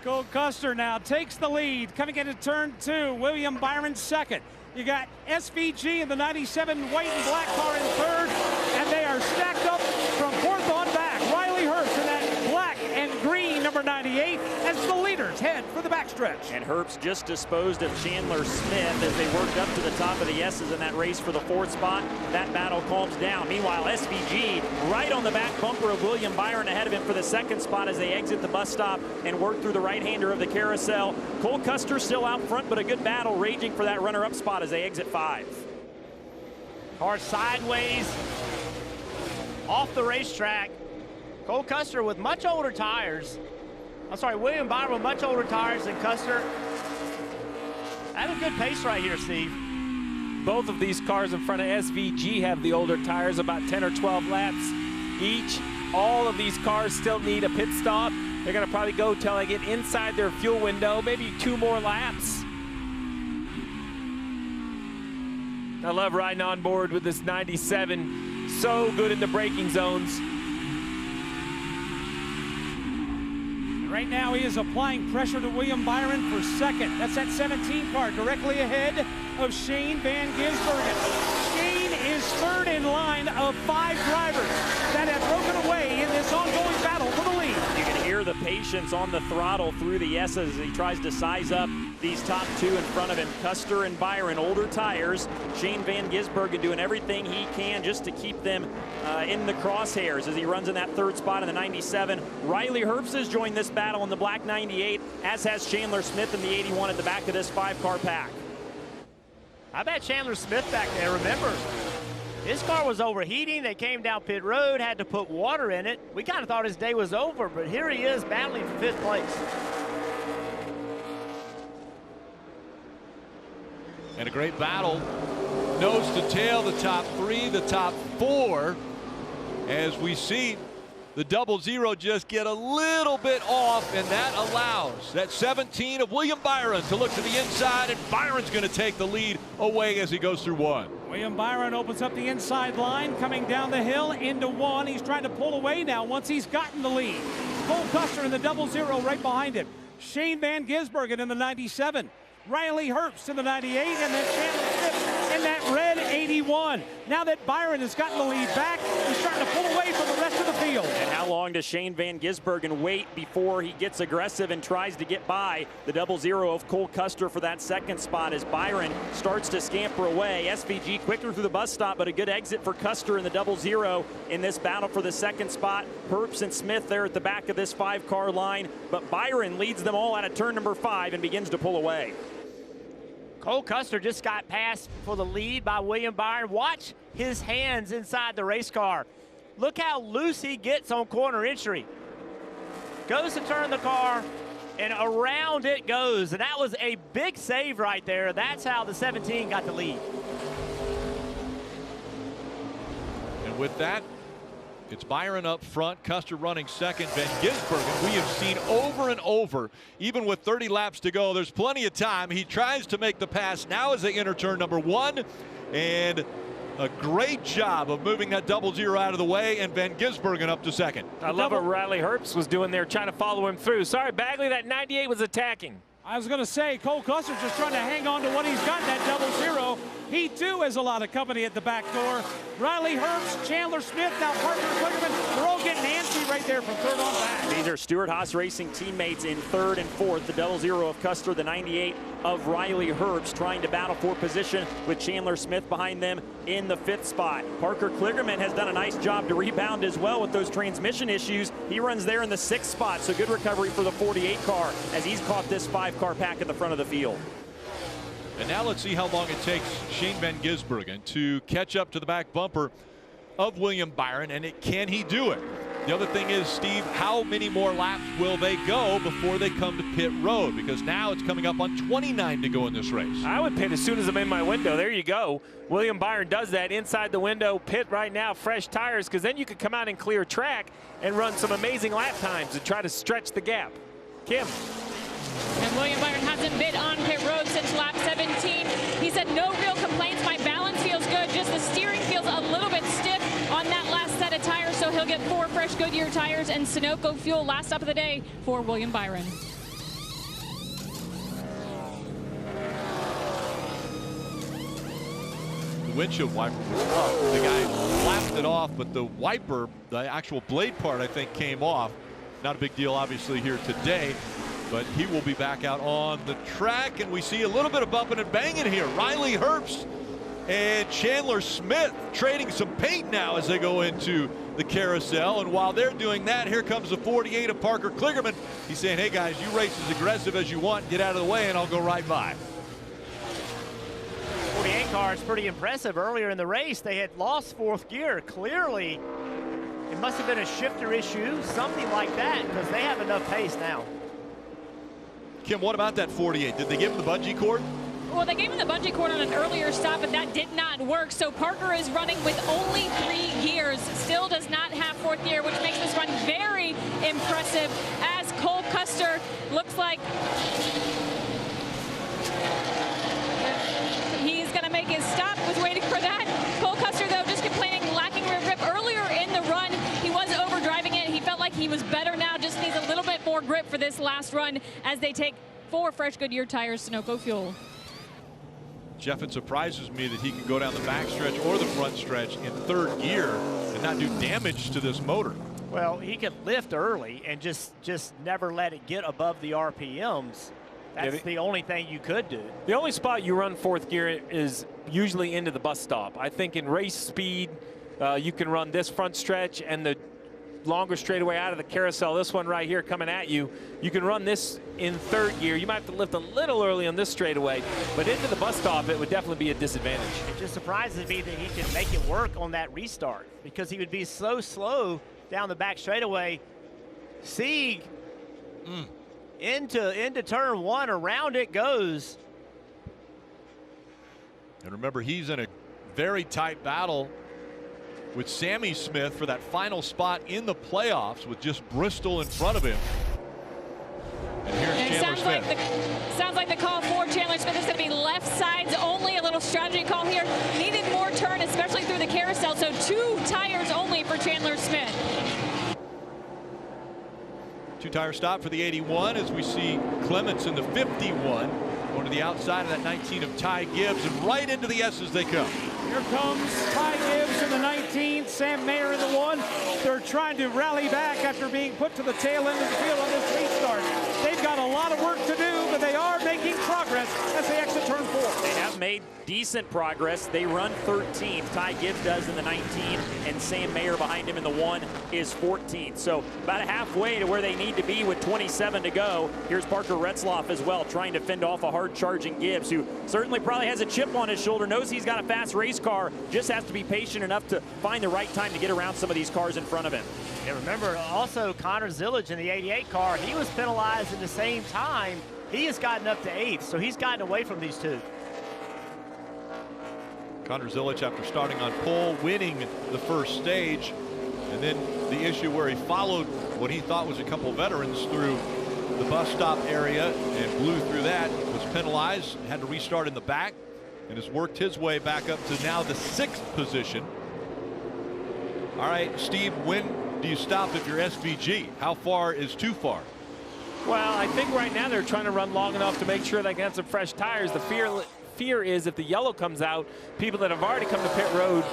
Cole Custer now takes the lead. Coming into turn 2, William Byron second. You got SVG in the 97 white and black car in third, and they are stacked up from fourth on back. Riley Herbst in that black and green number 98 as the leaders head for the backstretch. And Herbst just disposed of Chandler Smith as they worked up to the top of the S's in that race for the 4th spot. That battle calms down. Meanwhile, SVG right on the back bumper of William Byron ahead of him for the 2nd spot as they exit the bus stop and work through the right-hander of the carousel. Cole Custer still out front, but a good battle raging for that runner-up spot as they exit 5. Car sideways off the racetrack. Cole Custer with much older tires. I'm sorry, William Byron with much older tires than Custer. That's a good pace right here, Steve. Both of these cars in front of SVG have the older tires, about 10 or 12 laps each. All of these cars still need a pit stop. They're going to probably go till they get inside their fuel window, maybe 2 more laps. I love riding on board with this 97. So good in the braking zones. Right now he is applying pressure to William Byron for second. That's that 17 car directly ahead of Shane Van Gisbergen. Shane is third in line of 5 drivers that have broken away in this ongoing battle for the lead. You can hear the patience on the throttle through the S's as he tries to size up these top 2 in front of him. Custer and Byron, older tires. Shane Van Gisbergen doing everything he can just to keep them in the crosshairs as he runs in that 3rd spot in the 97. Riley Herbst has joined this battle in the black 98, as has Chandler Smith in the 81 at the back of this 5-car pack. I bet Chandler Smith back there, remember, his car was overheating. They came down pit road, had to put water in it. We kind of thought his day was over, but here he is battling for 5th place. And a great battle, nose to tail, the top 3, the top 4, as we see the 00 just get a little bit off, and that allows that 17 of William Byron to look to the inside, and Byron's going to take the lead away as he goes through 1. William Byron opens up the inside line, coming down the hill into 1. He's trying to pull away now once he's gotten the lead. Cole Custer in the 00 right behind him. Shane Van Gisbergen in the 97. Riley Herbst in the 98, and then Chandler Smith in that red 81. Now that Byron has gotten the lead back, he's starting to pull away from the rest of the field. And how long does Shane Van Gisbergen wait before he gets aggressive and tries to get by the 00 of Cole Custer for that 2nd spot as Byron starts to scamper away. SVG quicker through the bus stop, but a good exit for Custer in the 00 in this battle for the 2nd spot. Herbst and Smith there at the back of this 5-car line, but Byron leads them all out of turn number 5 and begins to pull away. Cole Custer just got passed for the lead by William Byron. Watch his hands inside the race car. Look how loose he gets on corner entry. Goes to turn the car, and around it goes. And that was a big save right there. That's how the 17 got the lead. And with that, it's Byron up front, Custer running second, Van Gisbergen. We have seen over and over, even with 30 laps to go, there's plenty of time. He tries to make the pass now as they enter turn number 1, and a great job of moving that 00 out of the way, and Van Gisbergen up to second. I love what Riley Herbst was doing there, trying to follow him through. Sorry, Bagley, that 98 was attacking. I was going to say, Cole Custer's just trying to hang on to what he's got in that 00. He, too, has a lot of company at the back door. Riley Herbst, Chandler Smith, now Parker Kligerman. They're all getting antsy right there from third on back. These are Stewart Haas Racing teammates in 3rd and 4th. The 00 of Custer, the 98 of Riley Herbst, trying to battle for position with Chandler Smith behind them in the 5th spot. Parker Kligerman has done a nice job to rebound as well with those transmission issues. He runs there in the 6th spot, so good recovery for the 48 car as he's caught this 5-car pack at the front of the field. And now let's see how long it takes Shane Van Gisbergen to catch up to the back bumper of William Byron, and can he do it? The other thing is, Steve, how many more laps will they go before they come to pit road? Because now it's coming up on 29 to go in this race. I would pit as soon as I'm in my window. There you go. William Byron does that inside the window. Pit right now, fresh tires, because then you could come out and clear track and run some amazing lap times and try to stretch the gap. Kim. And William Byron hasn't been on pit road since lap 17. He said no real complaints. My balance feels good. Just the steering feels a little bit stiff on that last set of tires. So he'll get 4 fresh Goodyear tires and Sunoco fuel last stop of the day for William Byron. The windshield wiper was up. The guy flapped it off, but the wiper, the actual blade part, I think, came off. Not a big deal, obviously, here today. But he will be back out on the track, and we see a little bit of bumping and banging here. Riley Herbst and Chandler Smith trading some paint now as they go into the carousel. And while they're doing that, here comes the 48 of Parker Kligerman. He's saying, hey guys, you race as aggressive as you want, get out of the way, and I'll go right by. 48 car is pretty impressive. Earlier in the race, they had lost 4th gear. Clearly, it must have been a shifter issue, something like that, because they have enough pace now. Kim, what about that 48? Did they give him the bungee cord? Well, they gave him the bungee cord on an earlier stop, but that did not work. So Parker is running with only 3 gears. Still does not have 4th gear, which makes this run very impressive as Cole Custer looks like he's going to make his stop. Was waiting for that. Cole Custer, though, just complaining, lacking rear grip. Earlier in the run, he was overdriving it. He felt like he was better now, just needs a little bit more grip for this last run as they take 4 fresh Goodyear tires, Sunoco fuel. Jeff, it surprises me that he can go down the back stretch or the front stretch in 3rd gear and not do damage to this motor. Well, he could lift early and just never let it get above the RPMs. That's the only thing you could do. The only spot you run 4th gear is usually into the bus stop. I think in race speed, you can run this front stretch and the longer straightaway out of the carousel. This one right here coming at you. You can run this in 3rd gear. You might have to lift a little early on this straightaway, but into the bus stop, it would definitely be a disadvantage. It just surprises me that he can make it work on that restart because he would be so slow down the back straightaway. Sieg into turn 1, around it goes. And remember, he's in a very tight battle with Sammy Smith for that final spot in the playoffs with just Bristol in front of him. And here's Chandler Smith. Sounds like the call for Chandler Smith is going to be left sides only. A little strategy call here. Needed more turn, especially through the carousel. So 2 tires only for Chandler Smith. 2-tire stop for the 81 as we see Clements in the 51 going to the outside of that 19 of Ty Gibbs, and right into the S's they come. Here comes Ty Gibbs in the 19, Sam Mayer in the 1. They're trying to rally back after being put to the tail end of the field on this restart. They've got a lot of work to do, but they are making progress as they exit turn 4. They have made decent progress. They run 13th. Ty Gibbs does in the 19, and Sam Mayer behind him in the 1 is 14th. So about halfway to where they need to be with 27 to go. Here's Parker Retzloff as well, trying to fend off a hard-charging Gibbs, who certainly probably has a chip on his shoulder, knows he's got a fast race car, just has to be patient enough to find the right time to get around some of these cars in front of him. And remember, also Connor Zillage in the 88 car, he was penalized at the same time. He has gotten up to 8th, so he's gotten away from these 2. Connor Zillage, after starting on pole, winning the first stage, and then the issue where he followed what he thought was a couple veterans through the bus stop area and blew through that, was penalized, had to restart in the back, and has worked his way back up to now the 6th position. All right, Steve, when do you stop if you're SVG? How far is too far? Well, I think right now they're trying to run long enough to make sure they can have some fresh tires. The fear is if the yellow comes out, people that have already come to pit road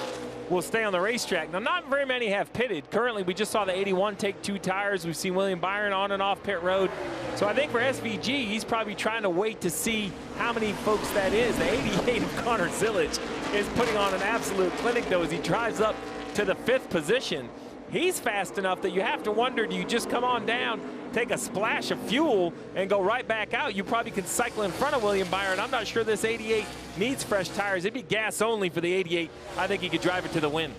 will stay on the racetrack. Now, not very many have pitted. Currently, we just saw the 81 take 2 tires. We've seen William Byron on and off pit road. So I think for SVG, he's probably trying to wait to see how many folks that is. The 88 of Connor Zillage is putting on an absolute clinic, though, as he drives up to the 5th position. He's fast enough that you have to wonder, do you just come on down, take a splash of fuel, and go right back out? You probably could cycle in front of William Byron. I'm not sure this 88 needs fresh tires. It'd be gas only for the 88. I think he could drive it to the win.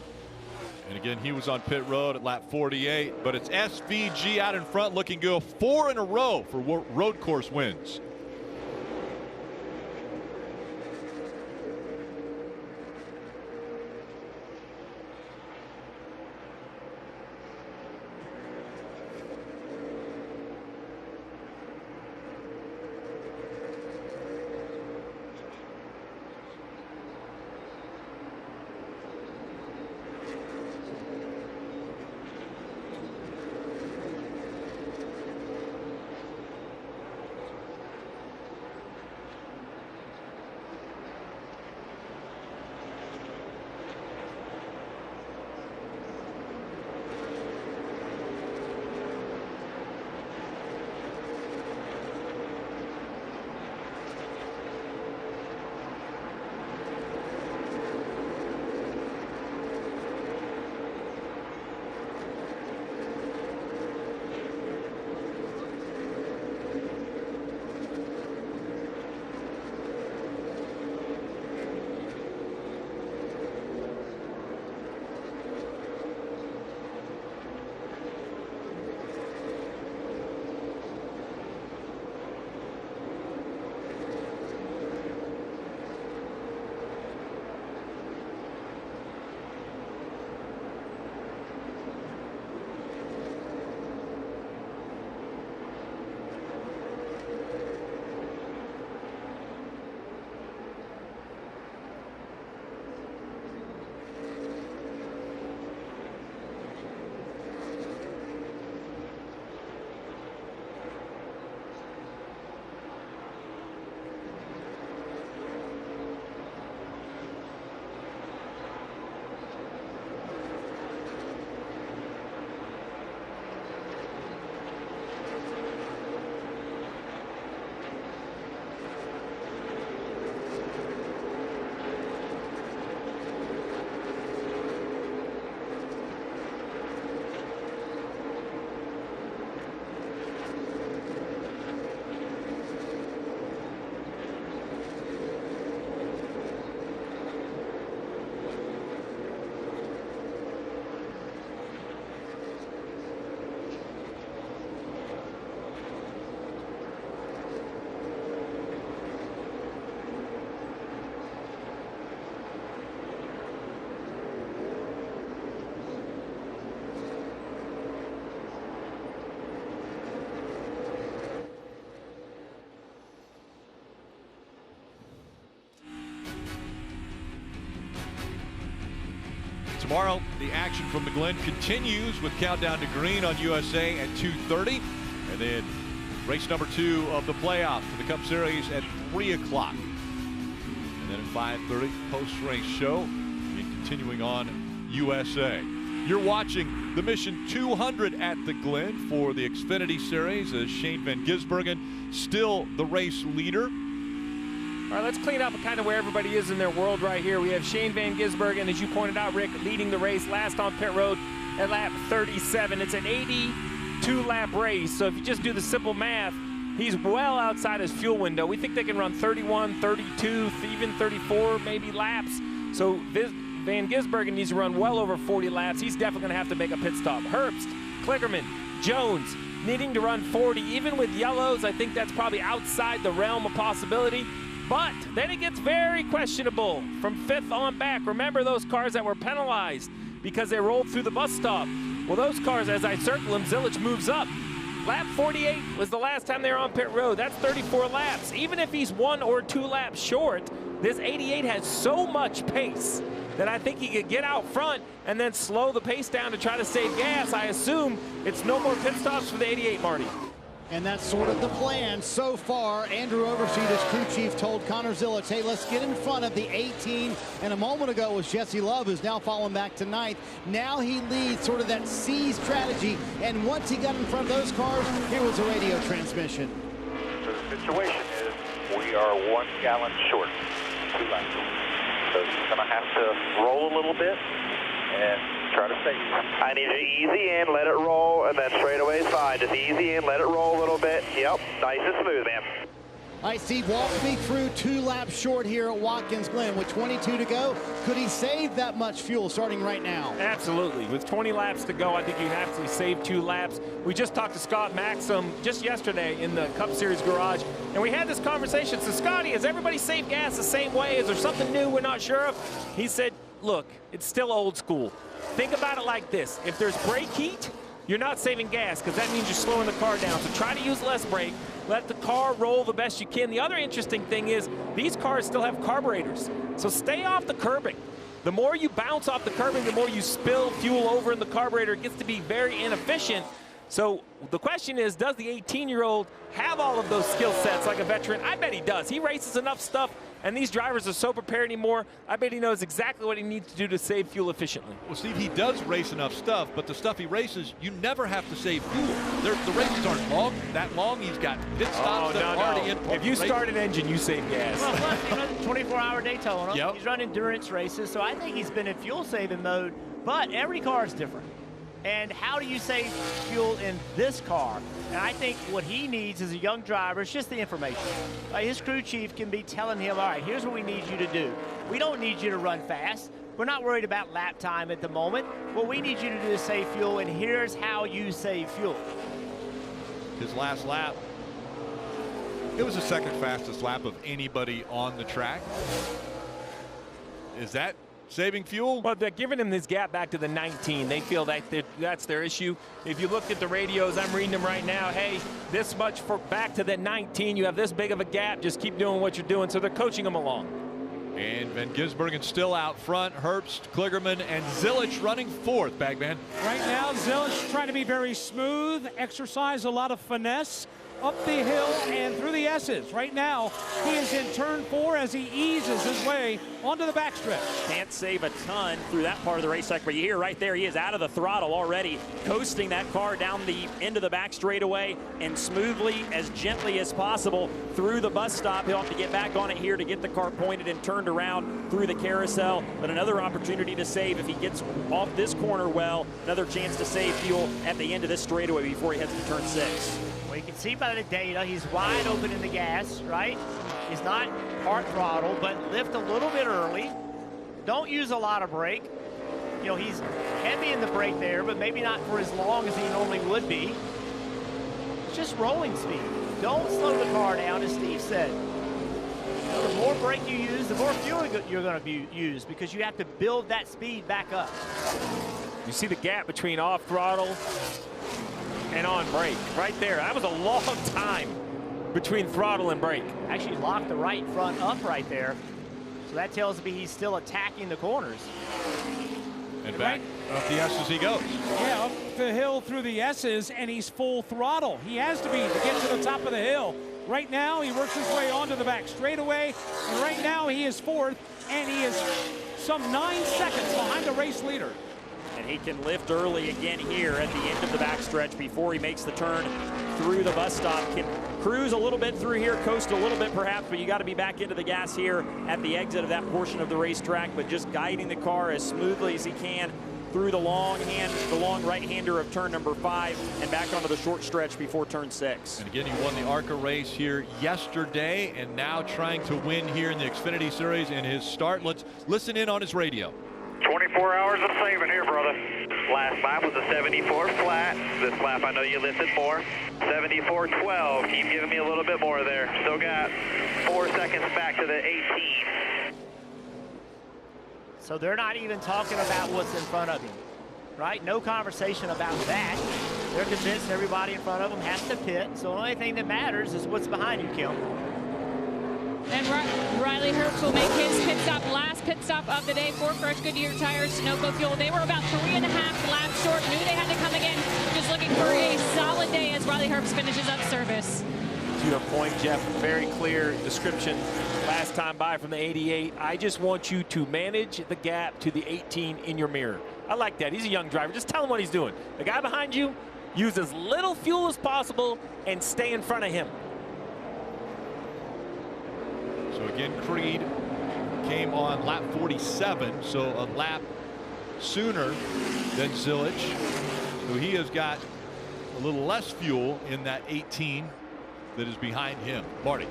And again, he was on pit road at lap 48, but it's SVG out in front looking good. 4 in a row for road course wins. Tomorrow, the action from the Glen continues with countdown to green on USA at 2:30. And then race number 2 of the playoffs for the Cup Series at 3 o'clock. And then at 5:30, post-race show, and continuing on USA. You're watching the Mission 200 at the Glen for the Xfinity Series as Shane Van Gisbergen still the race leader. All right, let's clean up kind of where everybody is in their world right here. We have Shane Van Gisbergen, as you pointed out, Rick, leading the race, last on pit road at lap 37. It's an 82-lap race, so if you just do the simple math, he's well outside his fuel window. We think they can run 31, 32, even 34 maybe laps. So Van Gisbergen needs to run well over 40 laps. He's definitely going to have to make a pit stop. Herbst, Klickerman, Jones needing to run 40. Even with yellows, I think that's probably outside the realm of possibility. But then it gets very questionable from 5th on back. Remember those cars that were penalized because they rolled through the bus stop? Well, those cars, as I circle them, Zilich moves up. Lap 48 was the last time they were on pit road. That's 34 laps. Even if he's 1 or 2 laps short, this 88 has so much pace that I think he could get out front and then slow the pace down to try to save gas. I assume it's no more pit stops for the 88, Marty. And that's sort of the plan so far. Andrew Overseed, as crew chief, told Connor Zilich, hey, let's get in front of the 18. And a moment ago was Jesse Love, who's now fallen back to 9th. Now he leads sort of that C strategy. And once he got in front of those cars, here was a radio transmission. So the situation is we are 1 gallon short, 2 laps. So he's going to have to roll a little bit and Try to stay. I need to easy in, let it roll, and then straightaway is fine. Just easy in, let it roll a little bit. Yep, nice and smooth, man. All right, Steve, walk me through 2 laps short here at Watkins Glen. With 22 to go, could he save that much fuel starting right now? Absolutely. With 20 laps to go, I think you have to save 2 laps. We just talked to Scott Maxim just yesterday in the Cup Series garage, and we had this conversation. So, Scotty, has everybody saved gas the same way? Is there something new we're not sure of? He said, look, it's still old school. Think about it like this. If there's brake heat, you're not saving gas because that means you're slowing the car down. So try to use less brake. Let the car roll the best you can. The other interesting thing is these cars still have carburetors. So stay off the curbing. The more you bounce off the curbing, the more you spill fuel over in the carburetor. It gets to be very inefficient. So the question is, does the 18-year-old have all of those skill sets like a veteran? I bet he does. He races enough stuff, and these drivers are so prepared anymore. I bet he knows exactly what he needs to do to save fuel efficiently. Well, Steve, he does race enough stuff, but the stuff he races, you never have to save fuel. The races aren't that long. He's got pit stops that are already in. If you start an engine, you save gas. Well, plus he runs 24-hour Daytona. Yep. He's run endurance races, so I think he's been in fuel-saving mode. But every car is different. And how do you save fuel in this car? And I think what he needs as a young driver is just the information. His crew chief can be telling him, all right, here's what we need you to do. We don't need you to run fast. We're not worried about lap time at the moment. What we need you to do is save fuel, and here's how you save fuel. His last lap, it was the second fastest lap of anybody on the track. Is that saving fuel? Well, they're giving him this gap back to the 19. They feel that that's their issue. If you look at the radios, I'm reading them right now. Hey, this much for back to the 19. You have this big of a gap. Just keep doing what you're doing. So they're coaching him along. And Van Gisbergen still out front. Herbst, Kligerman, and Zilich running fourth, Bagman. Right now, Zilich trying to be very smooth, exercise a lot of finesse up the hill and through the S's. Right now, he is in turn 4 as he eases his way onto the backstretch. Can't save a ton through that part of the racetrack, but you hear right there, he is out of the throttle already, coasting that car down the end of the back straightaway and smoothly, as gently as possible, through the bus stop. He'll have to get back on it here to get the car pointed and turned around through the carousel, but another opportunity to save if he gets off this corner well, another chance to save fuel at the end of this straightaway before he heads to turn 6. Well, you can see by the data, he's wide open in the gas, right? He's not part throttle, but lift a little bit early. Don't use a lot of brake. You know, he's heavy in the brake there, but maybe not for as long as he normally would be. It's just rolling speed. Don't slow the car down, as Steve said. You know, the more brake you use, the more fuel you're going to use because you have to build that speed back up. You see the gap between off throttle and on brake right there. That was a long time between throttle and brake. Actually locked the right front up right there. So that tells me he's still attacking the corners. And back up the S's he goes. Yeah, up the hill through the S's, and he's full throttle. He has to be to get to the top of the hill. Right now, he works his way onto the back straightaway, and right now he is 4th, and he is some 9 seconds behind the race leader. And he can lift early again here at the end of the backstretch before he makes the turn through the bus stop. Can cruise a little bit through here, coast a little bit perhaps, but you got to be back into the gas here at the exit of that portion of the racetrack, but just guiding the car as smoothly as he can through the long right-hander of turn number 5 and back onto the short stretch before turn 6. And again, he won the ARCA race here yesterday and now trying to win here in the Xfinity Series in his start. Let's listen in on his radio. 24 hours of saving here, brother. Last lap was a 74 flat. This lap, I know you listed more. 74.12. Keep giving me a little bit more there. Still got 4 seconds back to the 18. So they're not even talking about what's in front of him, right? No conversation about that. They're convinced everybody in front of them has to pit. So the only thing that matters is what's behind you, Kim. And Riley Herbst will make his pit stop, last pit stop of the day for Fresh Goodyear Tires, Sunoco Fuel. They were about 3.5 laps short, knew they had to come again, just looking for a solid day as Riley Herbst finishes up service. To your point, Jeff, very clear description last time by from the 88. I just want you to manage the gap to the 18 in your mirror. I like that. He's a young driver. Just tell him what he's doing. The guy behind you, use as little fuel as possible and stay in front of him. So again, Creed came on lap 47, so a lap sooner than Zilich. So he has got a little less fuel in that 18 that is behind him. Marty.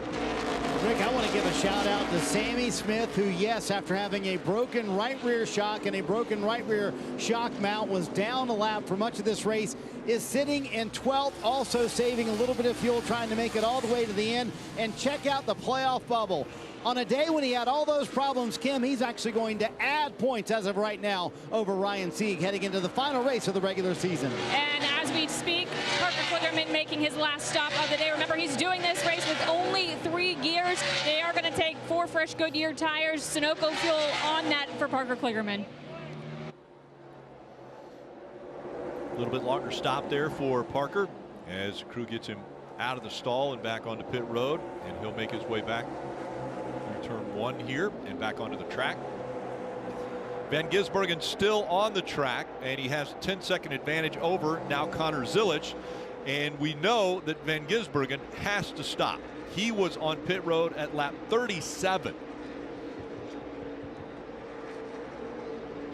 Rick, I want to give a shout out to Sammy Smith, who, yes, after having a broken right rear shock and a broken right rear shock mount, was down a lap for much of this race, is sitting in 12th, also saving a little bit of fuel, trying to make it all the way to the end. And check out the playoff bubble. On a day when he had all those problems, Kim, he's actually going to add points as of right now over Ryan Sieg heading into the final race of the regular season. And as we speak, Parker Kligerman making his last stop of the day. Remember, he's doing this race with only 3 gears. They are going to take 4 fresh Goodyear tires, Sunoco fuel on that for Parker Kligerman. A little bit longer stop there for Parker as the crew gets him out of the stall and back onto pit road, and he'll make his way back through turn 1 here and back onto the track. Van Gisbergen still on the track, and he has a 10-second advantage over now Connor Zilich, and we know that Van Gisbergen has to stop. He was on pit road at lap 37.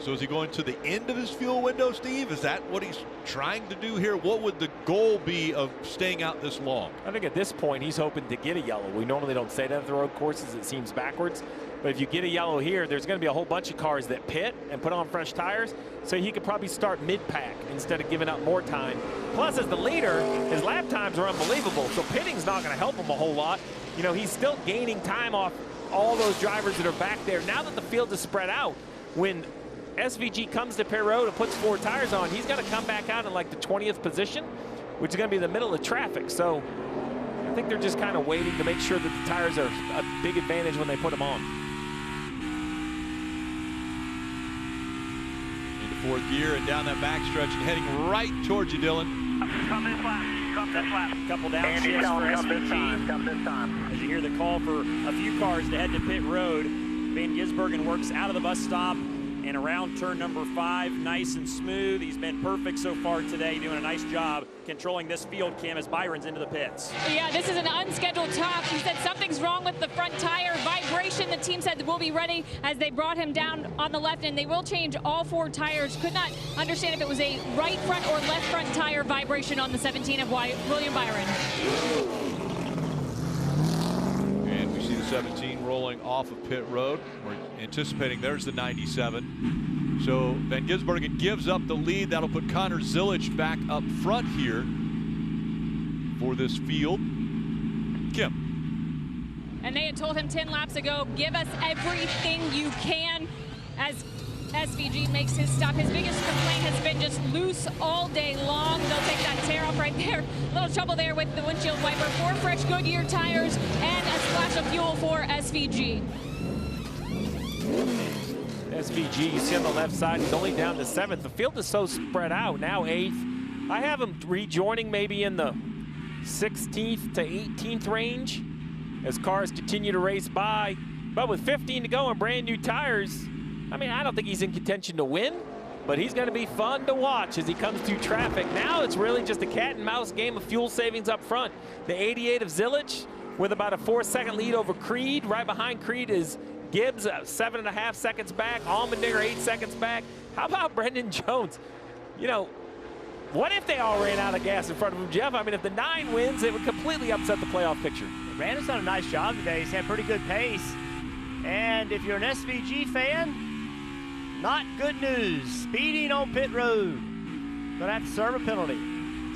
So is he going to the end of his fuel window, Steve? Is that what he's trying to do here? What would the goal be of staying out this long? I think at this point he's hoping to get a yellow. We normally don't say that at the road courses. It seems backwards. But if you get a yellow here, there's going to be a whole bunch of cars that pit and put on fresh tires. So he could probably start mid-pack instead of giving up more time. Plus, as the leader, his lap times are unbelievable. So pitting's not going to help him a whole lot. You know, he's still gaining time off all those drivers that are back there. Now that the field is spread out, when SVG comes to pit road and puts 4 tires on, he's going to come back out in like the 20th position, which is going to be the middle of traffic. So I think they're just kind of waiting to make sure that the tires are a big advantage when they put them on. Into 4th gear and down that backstretch and heading right towards you, Dylan. Come this lap. Come this lap. Couple down shifts for SVG. Come this time. As you hear the call for a few cars to head to pit road, Van Gisbergen works out of the bus stop and around turn number 5, nice and smooth. He's been perfect so far today, doing a nice job controlling this field, Kim, as Byron's into the pits. Yeah, this is an unscheduled top. He said something's wrong with the front tire vibration. The team said we'll be ready as they brought him down on the left, and they will change all 4 tires. Could not understand if it was a right front or left front tire vibration on the 17 of William Byron. And we see the 17 rolling off of pit road. We're anticipating there's the 97. So Van Gisbergen gives up the lead. That'll put Connor Zilich back up front here for this field. Kim. And they had told him 10 laps ago, give us everything you can as SVG makes his stop. His biggest complaint has been just loose all day long. They'll take that tear off right there. A little trouble there with the windshield wiper. 4 fresh Goodyear tires and a splash of fuel for SVG. SVG, you see on the left side, he's only down to 7th. The field is so spread out, now 8th. I have him rejoining maybe in the 16th to 18th range as cars continue to race by. But with 15 to go and brand new tires, I mean, I don't think he's in contention to win, but he's going to be fun to watch as he comes through traffic. Now it's really just a cat and mouse game of fuel savings up front. The 88 of Zilich with about a 4-second lead over Creed. Right behind Creed is Gibbs, 7.5 seconds back. Allmendinger, 8 seconds back. How about Brendan Jones? You know, what if they all ran out of gas in front of him, Jeff? I mean, if the 9 wins, it would completely upset the playoff picture. Brandon's done a nice job today. He's had pretty good pace. And if you're an SVG fan, not good news. Speeding on pit road. Gonna have to serve a penalty.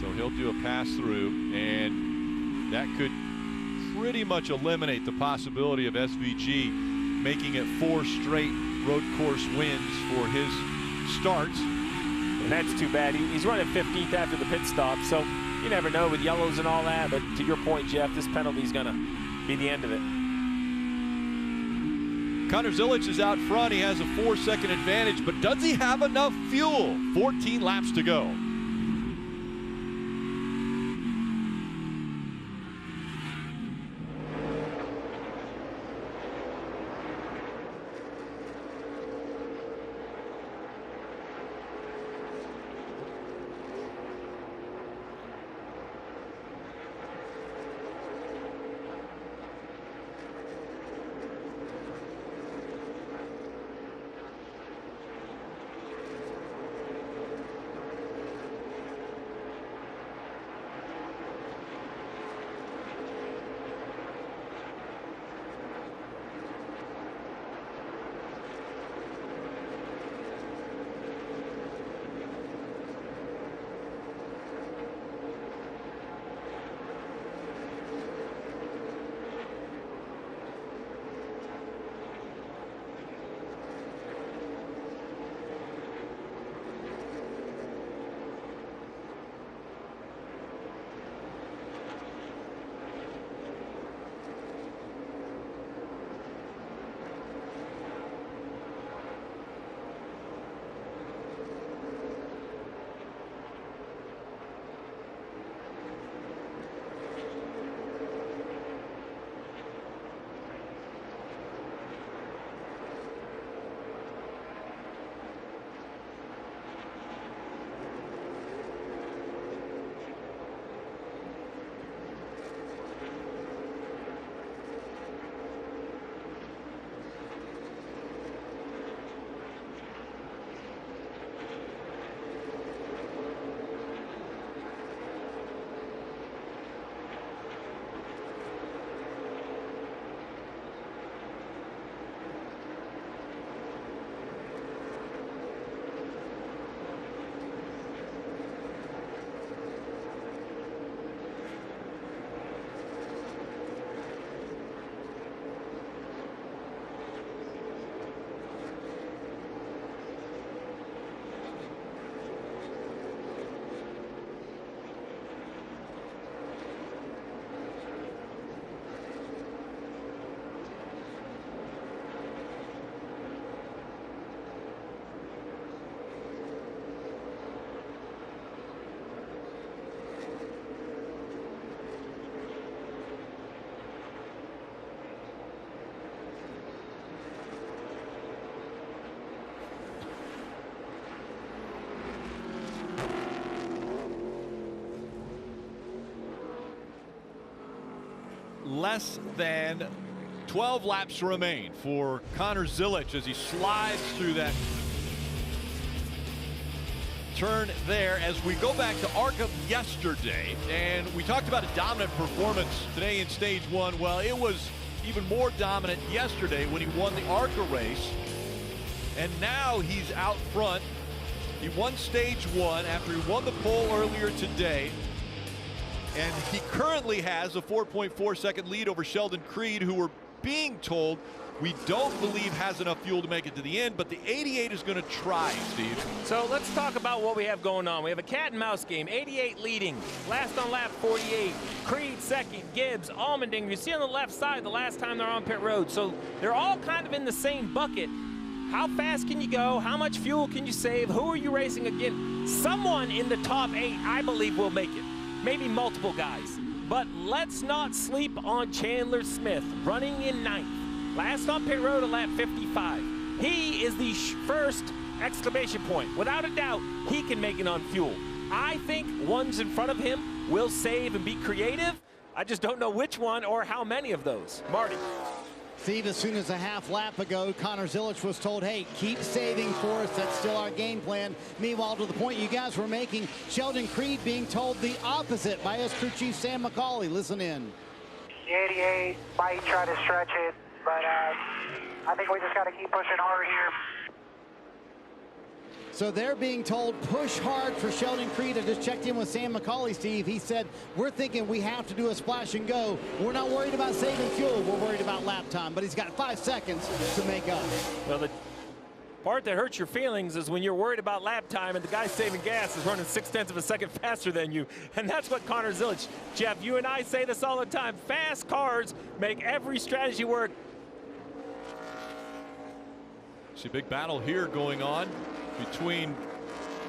So he'll do a pass through, and that could pretty much eliminate the possibility of SVG making it 4 straight road course wins for his starts. And that's too bad. He's running 15th after the pit stop, so you never know with yellows and all that. But to your point, Jeff, this penalty is going to be the end of it. Connor Zilich is out front. He has a 4-second advantage, but does he have enough fuel? 14 laps to go. less than 12 laps remain for Connor Zilic as he slides through that turn there. As we go back to ARCA yesterday, and we talked about a dominant performance today in stage one. Well, it was even more dominant yesterday when he won the ARCA race, and now he's out front. He won stage one after he won the pole earlier today, and he currently has a 4.4 second lead over Sheldon Creed, who we're being told we don't believe has enough fuel to make it to the end, but the 88 is going to try, Steve. So let's talk about what we have going on. We have a cat and mouse game. 88 leading, last on lap 48. Creed second, Gibbs, Allmendinger. You see on the left side the last time they're on pit road. So they're all kind of in the same bucket. How fast can you go? How much fuel can you save? Who are you racing against? Someone in the top 8, I believe, will make it. Maybe multiple guys. But let's not sleep on Chandler Smith, running in 9th. Last on pit road at lap 55. He is the first exclamation point. Without a doubt, he can make it on fuel. I think ones in front of him will save and be creative. I just don't know which one or how many of those. Marty. Steve, as soon as a half lap ago, Connor Zilic was told, hey, keep saving for us. That's still our game plan. Meanwhile, to the point you guys were making, Sheldon Creed being told the opposite by his crew chief, Sam McCauley. Listen in. The 88 might try to stretch it, but I think we just got to keep pushing hard here. So they're being told push hard for Sheldon Creed. I just checked in with Sam McCauley, Steve. He said, we're thinking we have to do a splash and go. We're not worried about saving fuel. We're worried about lap time. But he's got 5 seconds to make up. Well, the part that hurts your feelings is when you're worried about lap time and the guy saving gas is running 0.6 of a second faster than you. And that's what Connor Zilic, Jeff, you and I say this all the time. Fast cars make every strategy work. See a big battle here going on between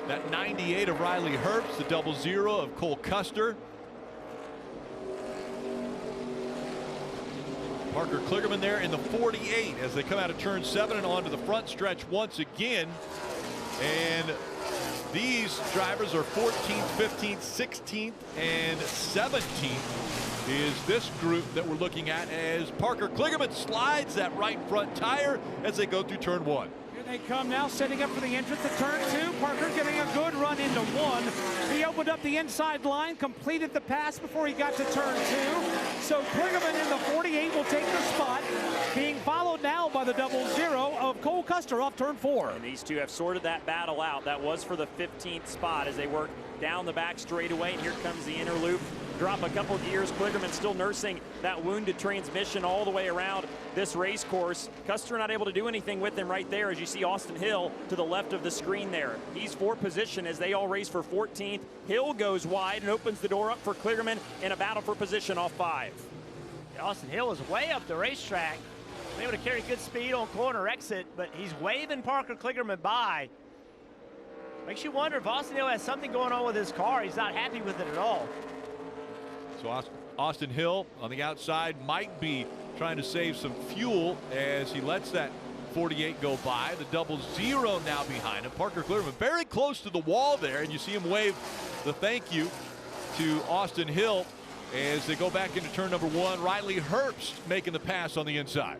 that 98 of Riley Herbst, the 00 of Cole Custer. Parker Kligerman there in the 48 as they come out of turn 7 and onto the front stretch once again. And these drivers are 14th, 15th, 16th, and 17th is this group that we're looking at as Parker Kligerman slides that right front tire as they go through turn 1. They come now, setting up for the entrance to turn 2. Parker getting a good run into 1. He opened up the inside line, completed the pass before he got to turn 2. So Kligerman in the 48 will take the spot, being followed now by the 00 of Cole Custer off turn 4. And these two have sorted that battle out. That was for the 15th spot as they work down the back straightaway. And here comes the inner loop. Drop a couple gears. Kligerman still nursing that wounded transmission all the way around this race course. Custer not able to do anything with him right there as you see Austin Hill to the left of the screen there. He's for position as they all race for 14th. Hill goes wide and opens the door up for Kligerman in a battle for position off 5. Austin Hill is way up the racetrack. Able to carry good speed on corner exit, but he's waving Parker Kligerman by. Makes you wonder if Austin Hill has something going on with his car. He's not happy with it at all. So Austin Hill on the outside might be trying to save some fuel as he lets that 48 go by. The 00 now behind him. Parker Kligerman very close to the wall there, and you see him wave the thank you to Austin Hill as they go back into turn number 1. Riley Herbst making the pass on the inside.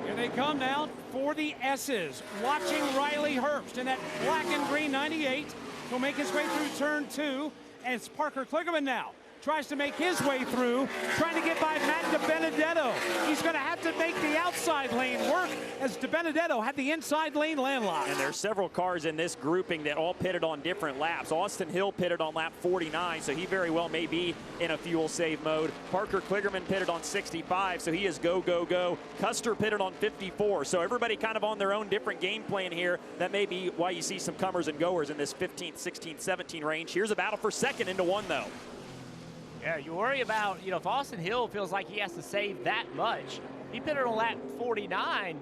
Here they come now for the S's. Watching Riley Herbst in that black and green 98. He'll make his way through turn 2. And it's Parker Kligerman now. Tries to make his way through, trying to get by Matt DiBenedetto. He's going to have to make the outside lane work as DiBenedetto had the inside lane landlocked. And there's several cars in this grouping that all pitted on different laps. Austin Hill pitted on lap 49, so he very well may be in a fuel save mode. Parker Kligerman pitted on 65, so he is go, go, go. Custer pitted on 54, so everybody kind of on their own different game plan here. That may be why you see some comers and goers in this 15th, 16th, 17 range. Here's a battle for second into 1, though. Yeah, you worry about, if Austin Hill feels like he has to save that much. He pitted on lap 49.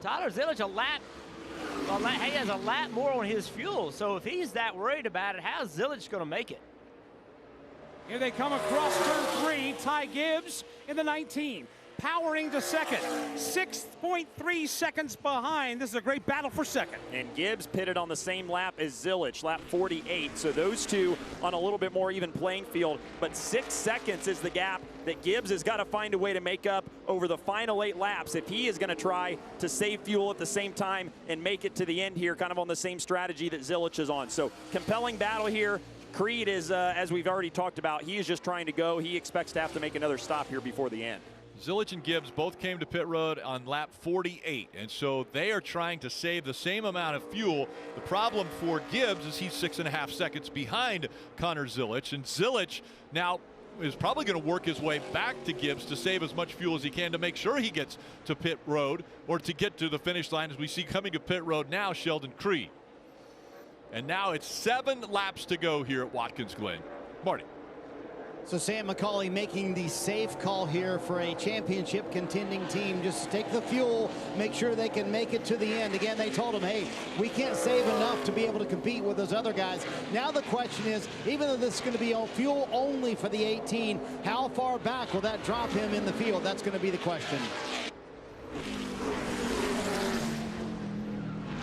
Tyler Zilic he has a lap more on his fuel. So if he's that worried about it, how's Zilic going to make it? Here they come across turn 3. Ty Gibbs in the 19. powering to second. 6.3 seconds behind. This is a great battle for second. And Gibbs pitted on the same lap as Zilich, lap 48. So those two on a little bit more even playing field. But 6 seconds is the gap that Gibbs has got to find a way to make up over the final 8 laps if he is going to try to save fuel at the same time and make it to the end here, kind of on the same strategy that Zilich is on. So compelling battle here. Creed is, as we've already talked about, he is just trying to go. He expects to have to make another stop here before the end. Zilich and Gibbs both came to pit road on lap 48, and so they are trying to save the same amount of fuel. The problem for Gibbs is he's 6.5 seconds behind Connor Zilich, and Zilich now is probably going to work his way back to Gibbs to save as much fuel as he can to make sure he gets to pit road or to get to the finish line, as we see coming to pit road now Sheldon Creed. And now it's 7 laps to go here at Watkins Glen. Marty. So Sam McCauley making the safe call here for a championship contending team. Just take the fuel, make sure they can make it to the end. Again, they told him, hey, we can't save enough to be able to compete with those other guys. Now the question is, even though this is going to be fuel only for the 18, how far back will that drop him in the field? That's going to be the question.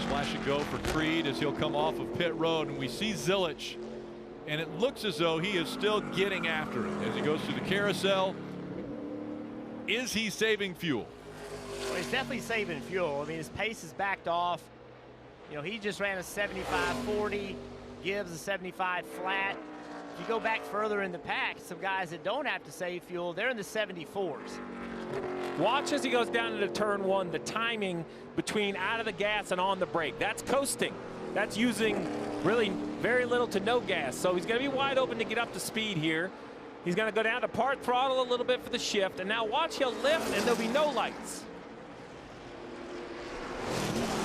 Splash and go for Creed as he'll come off of pit road, and we see Zilich, and it looks as though he is still getting after it as he goes through the carousel. Is he saving fuel? Well, he's definitely saving fuel. I mean, his pace is backed off. You know, he just ran a 75-40, Gibbs a 75 flat. If you go back further in the pack, some guys that don't have to save fuel, they're in the 74s. Watch as he goes down into turn 1, the timing between out of the gas and on the brake. That's coasting. That's using really very little to no gas. So he's going to be wide open to get up to speed here. He's going to go down to part throttle a little bit for the shift. And now watch, he'll lift and there'll be no lights.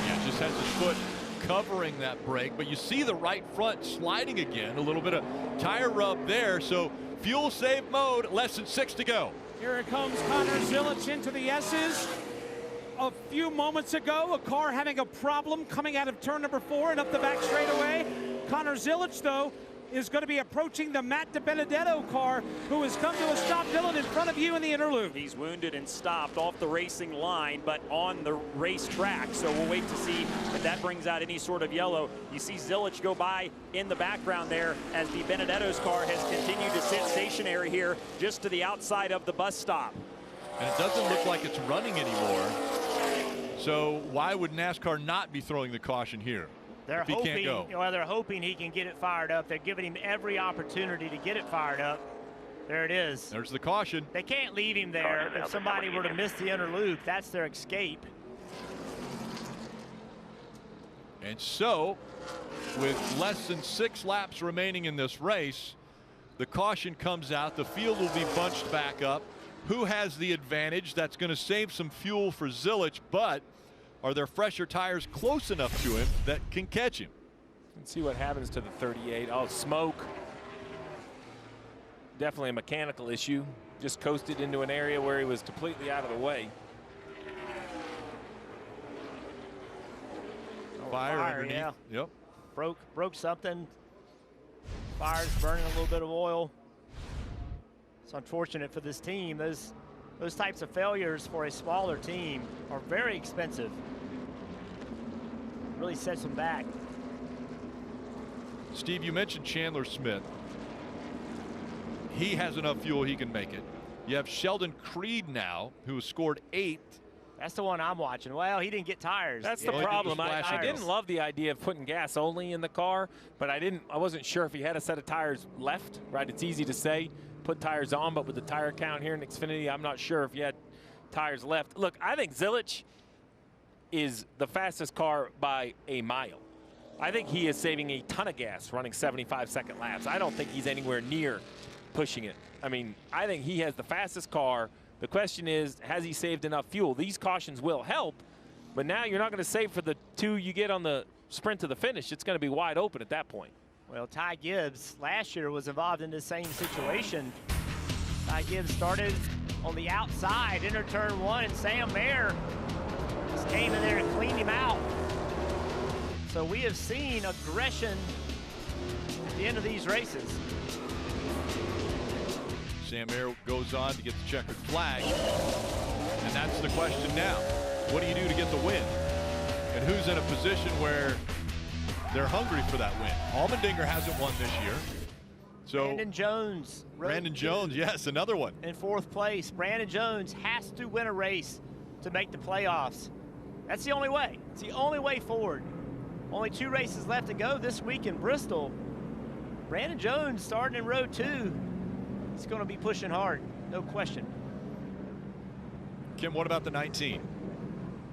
Yeah, just has his foot covering that brake, but you see the right front sliding again. A little bit of tire rub there. So fuel save mode, less than 6 to go. Here it comes, Connor Zilich into the S's. A few moments ago, a car having a problem coming out of turn number 4 and up the back straightaway. Connor Zilich, though, is going to be approaching the Matt DiBenedetto car, who has come to a stop, Dylan, in front of you in the interlude. He's wounded and stopped off the racing line, but on the racetrack. So we'll wait to see if that brings out any sort of yellow. You see Zilich go by in the background there as DiBenedetto's car has continued to sit stationary here just to the outside of the bus stop. And it doesn't look like it's running anymore. So why would NASCAR not be throwing the caution here? They're he hoping, can't go? well, they're hoping he can get it fired up. They're giving him every opportunity to get it fired up. There it is. There's the caution. They can't leave him there. If somebody were to miss the inner loop, that's their escape. And so, with less than 6 laps remaining in this race, the caution comes out. The field will be bunched back up. Who has the advantage? That's going to save some fuel for Zilich, but are there fresher tires close enough to him that can catch him? Let's see what happens to the 38. Oh, smoke. Definitely a mechanical issue. Just coasted into an area where he was completely out of the way. Fire underneath. Yeah. Yep. Broke something. Fire's burning a little bit of oil. It's unfortunate for this team. Those types of failures for a smaller team are very expensive. Really sets them back. Steve, you mentioned Chandler Smith. He has enough fuel, he can make it. You have Sheldon Creed now, who has scored 8. That's the one I'm watching. Well, he didn't get tires. That's the problem. I didn't love the idea of putting gas only in the car, but I wasn't sure if he had a set of tires left, right? It's easy to say, put tires on, but with the tire count here in Xfinity, I'm not sure if he had tires left. Look, I think Zilich is the fastest car by a mile. I think he is saving a ton of gas running 75-second laps. I don't think he's anywhere near pushing it. I mean, I think he has the fastest car. The question is, has he saved enough fuel? These cautions will help, but now you're not going to save for the 2 you get on the sprint to the finish. It's going to be wide open at that point. Well, Ty Gibbs last year was involved in the same situation. Ty Gibbs started on the outside, enter turn 1, and Sam Mayer just came in there and cleaned him out. So we have seen aggression at the end of these races. Sam Mayer goes on to get the checkered flag. And that's the question now. What do you do to get the win? And who's in a position where they're hungry for that win? Allmendinger hasn't won this year. So Brandon Jones, yes, another one. In 4th place. Brandon Jones has to win a race to make the playoffs. That's the only way. It's the only way forward. Only 2 races left to go this week in Bristol. Brandon Jones starting in row 2. He's going to be pushing hard, no question. Kim, what about the 19?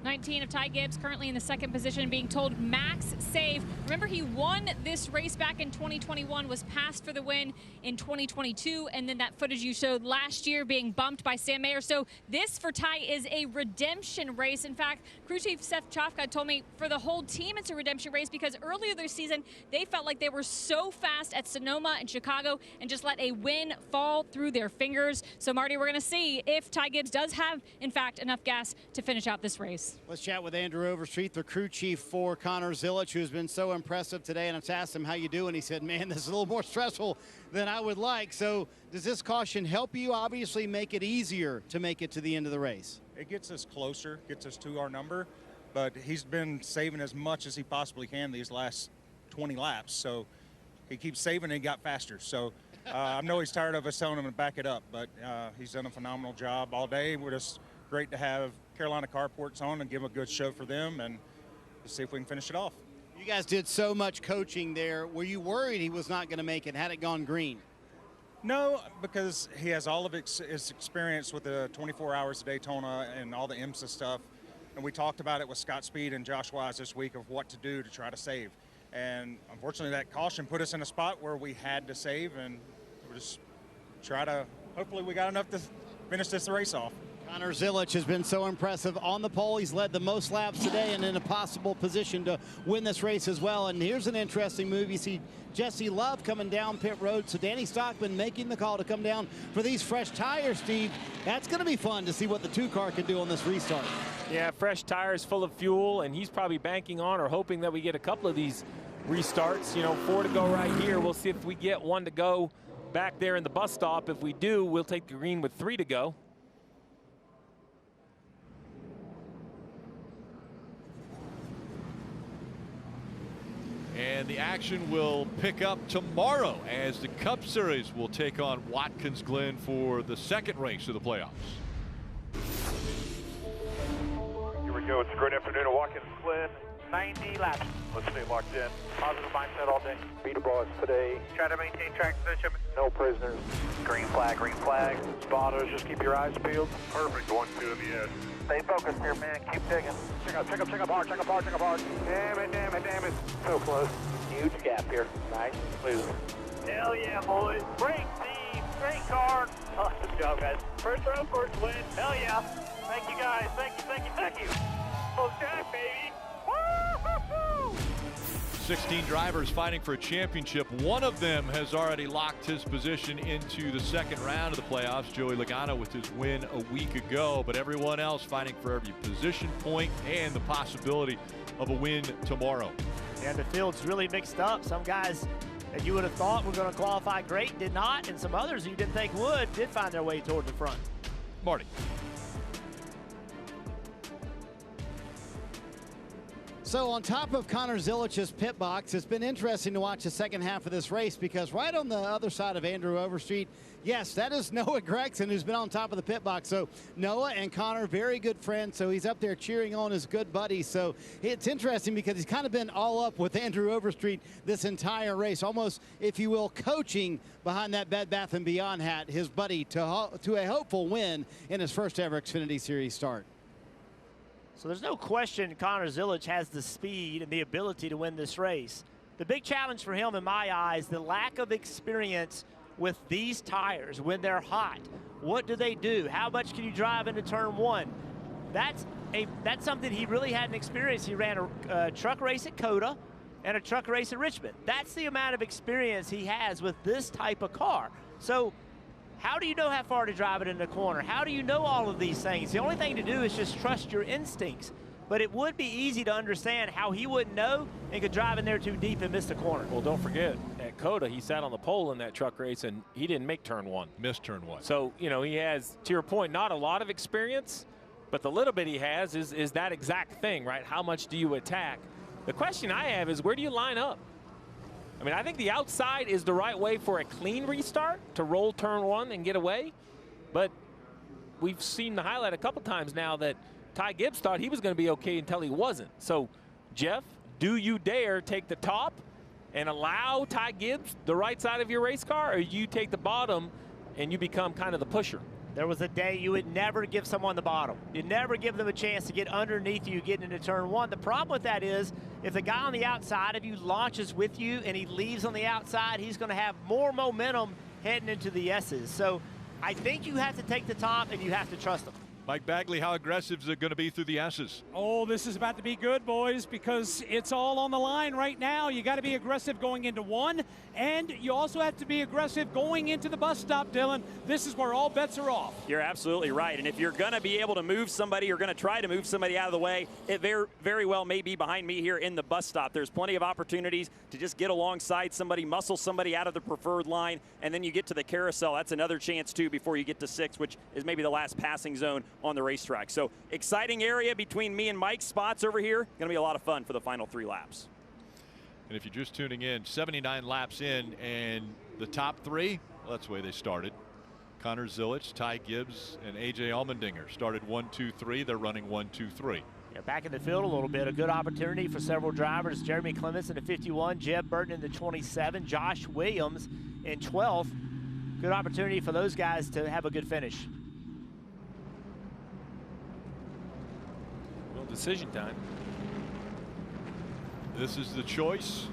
19 of Ty Gibbs, currently in the 2nd position, being told max save. Remember, he won this race back in 2021, was passed for the win in 2022, and then that footage you showed last year being bumped by Sam Mayer. So this for Ty is a redemption race. In fact, crew chief Seth Chofka told me for the whole team it's a redemption race because earlier this season they felt like they were so fast at Sonoma and Chicago and just let a win fall through their fingers. So Marty, we're going to see if Ty Gibbs does have, in fact, enough gas to finish out this race. Let's chat with Andrew Overstreet, the crew chief for Connor Zilisch, who's been so impressive today. And I've asked him how you do, and he said, man, this is a little more stressful than I would like. So does this caution help you obviously make it easier to make it to the end of the race? It gets us closer, gets us to our number, but he's been saving as much as he possibly can these last 20 laps. So he keeps saving and he got faster. So I know he's tired of us telling him to back it up, but he's done a phenomenal job all day. We're just great to have Carolina Carports on and give a good show for them and see if we can finish it off. You guys did so much coaching there. Were you worried he was not going to make it had it gone green? No, because he has all of his experience with the 24 Hours of Daytona and all the IMSA stuff. And we talked about it with Scott Speed and Josh Wise this week of what to do to try to save. And unfortunately, that caution put us in a spot where we had to save, and we'll just try to, hopefully we got enough to finish this race off. Connor Zilisch has been so impressive on the pole. He's led the most laps today and in a possible position to win this race as well. And here's an interesting move. You see Jesse Love coming down pit road. So Danny Stockman making the call to come down for these fresh tires, Steve. That's going to be fun to see what the 2-car can do on this restart. Yeah, fresh tires full of fuel, and he's probably banking on or hoping that we get a couple of these restarts. You know, 4 to go right here. We'll see if we get 1 to go back there in the bus stop. If we do, we'll take the green with 3 to go. And the action will pick up tomorrow as the Cup Series will take on Watkins Glen for the 2nd race of the playoffs. Here we go. It's a great afternoon at Watkins Glen. 90 laps. Let's stay locked in. Positive mindset all day. Be the boss today. Try to maintain track position. No prisoners. Green flag, green flag. Spotters, just keep your eyes peeled. Perfect. 1, 2 in the edge. Stay focused here, man. Keep digging. Check up hard, check up hard, check up hard. Damn it, damn it, damn it. So close. Huge gap here. Nice. Smooth. Hell yeah, boys. Great team. Great car. Awesome job, guys. First round course win. Hell yeah. Thank you, guys. Thank you, thank you, thank you. Oh, Jack, baby. Woo-hoo-hoo! 16 drivers fighting for a championship. One of them has already locked his position into the 2nd round of the playoffs, Joey Logano, with his win a week ago. But everyone else fighting for every position point and the possibility of a win tomorrow. And the field's really mixed up. Some guys that you would have thought were going to qualify great did not, and some others you didn't think would did find their way toward the front. Marty. So on top of Connor Zilisch's pit box, it's been interesting to watch the 2nd half of this race because right on the other side of Andrew Overstreet, yes, that is Noah Gregson who's been on top of the pit box. So Noah and Connor, very good friends. So he's up there cheering on his good buddy. So it's interesting because he's kind of been all up with Andrew Overstreet this entire race, almost, if you will, coaching behind that Bed Bath & Beyond hat, his buddy to a hopeful win in his first ever Xfinity Series start. So there's no question Connor Zilisch has the speed and the ability to win this race. The big challenge for him, in my eyes, the lack of experience with these tires when they're hot. What do they do? How much can you drive into turn 1? That's something he really hadn't experienced. He ran a truck race at Coda and a truck race at Richmond. That's the amount of experience he has with this type of car. So how do you know how far to drive it in the corner? How do you know all of these things? The only thing to do is just trust your instincts. But it would be easy to understand how he wouldn't know and could drive in there too deep and miss the corner. Well, don't forget, at Coda, he sat on the pole in that truck race, and he didn't make turn 1. Missed turn 1. So, you know, he has, to your point, not a lot of experience, But the little bit he has is that exact thing, right? How much do you attack? The question I have is, where do you line up? I mean, I think the outside is the right way for a clean restart, to roll turn one and get away. But we've seen the highlight a couple times now that Ty Gibbs thought he was going to be okay until he wasn't. So, Jeff, do you dare take the top and allow Ty Gibbs the right side of your race car, or you take the bottom and you become kind of the pusher? There was a day you would never give someone the bottom. You'd never give them a chance to get underneath you getting into turn one. The problem with that is if the guy on the outside of you launches with you and he leaves on the outside, he's going to have more momentum heading into the S's. So I think you have to take the top and you have to trust them. Mike Bagley, how aggressive is it going to be through the S's? Oh, this is about to be good, boys, because it's all on the line right now. You got to be aggressive going into one, and you also have to be aggressive going into the bus stop, Dylan. This is where all bets are off. You're absolutely right. And if you're going to be able to move somebody or going to try to move somebody out of the way, it very well may be behind me here in the bus stop. There's plenty of opportunities to just get alongside somebody, muscle somebody out of the preferred line, and then you get to the carousel. That's another chance, too, before you get to 6, which is maybe the last passing zone on the racetrack. So exciting area between me and Mike's spots over here. Going to be a lot of fun for the final 3 laps. And if you're just tuning in, 79 laps in, and the top 3, well, that's the way they started. Connor Zilich, Ty Gibbs, and A.J. Allmendinger started 1, 2, 3. They're running 1, 2, 3. Yeah, back in the field a little bit. A good opportunity for several drivers. Jeremy Clements in the 51, Jeb Burton in the 27, Josh Williams in 12th. Good opportunity for those guys to have a good finish. Decision time. This is the choice.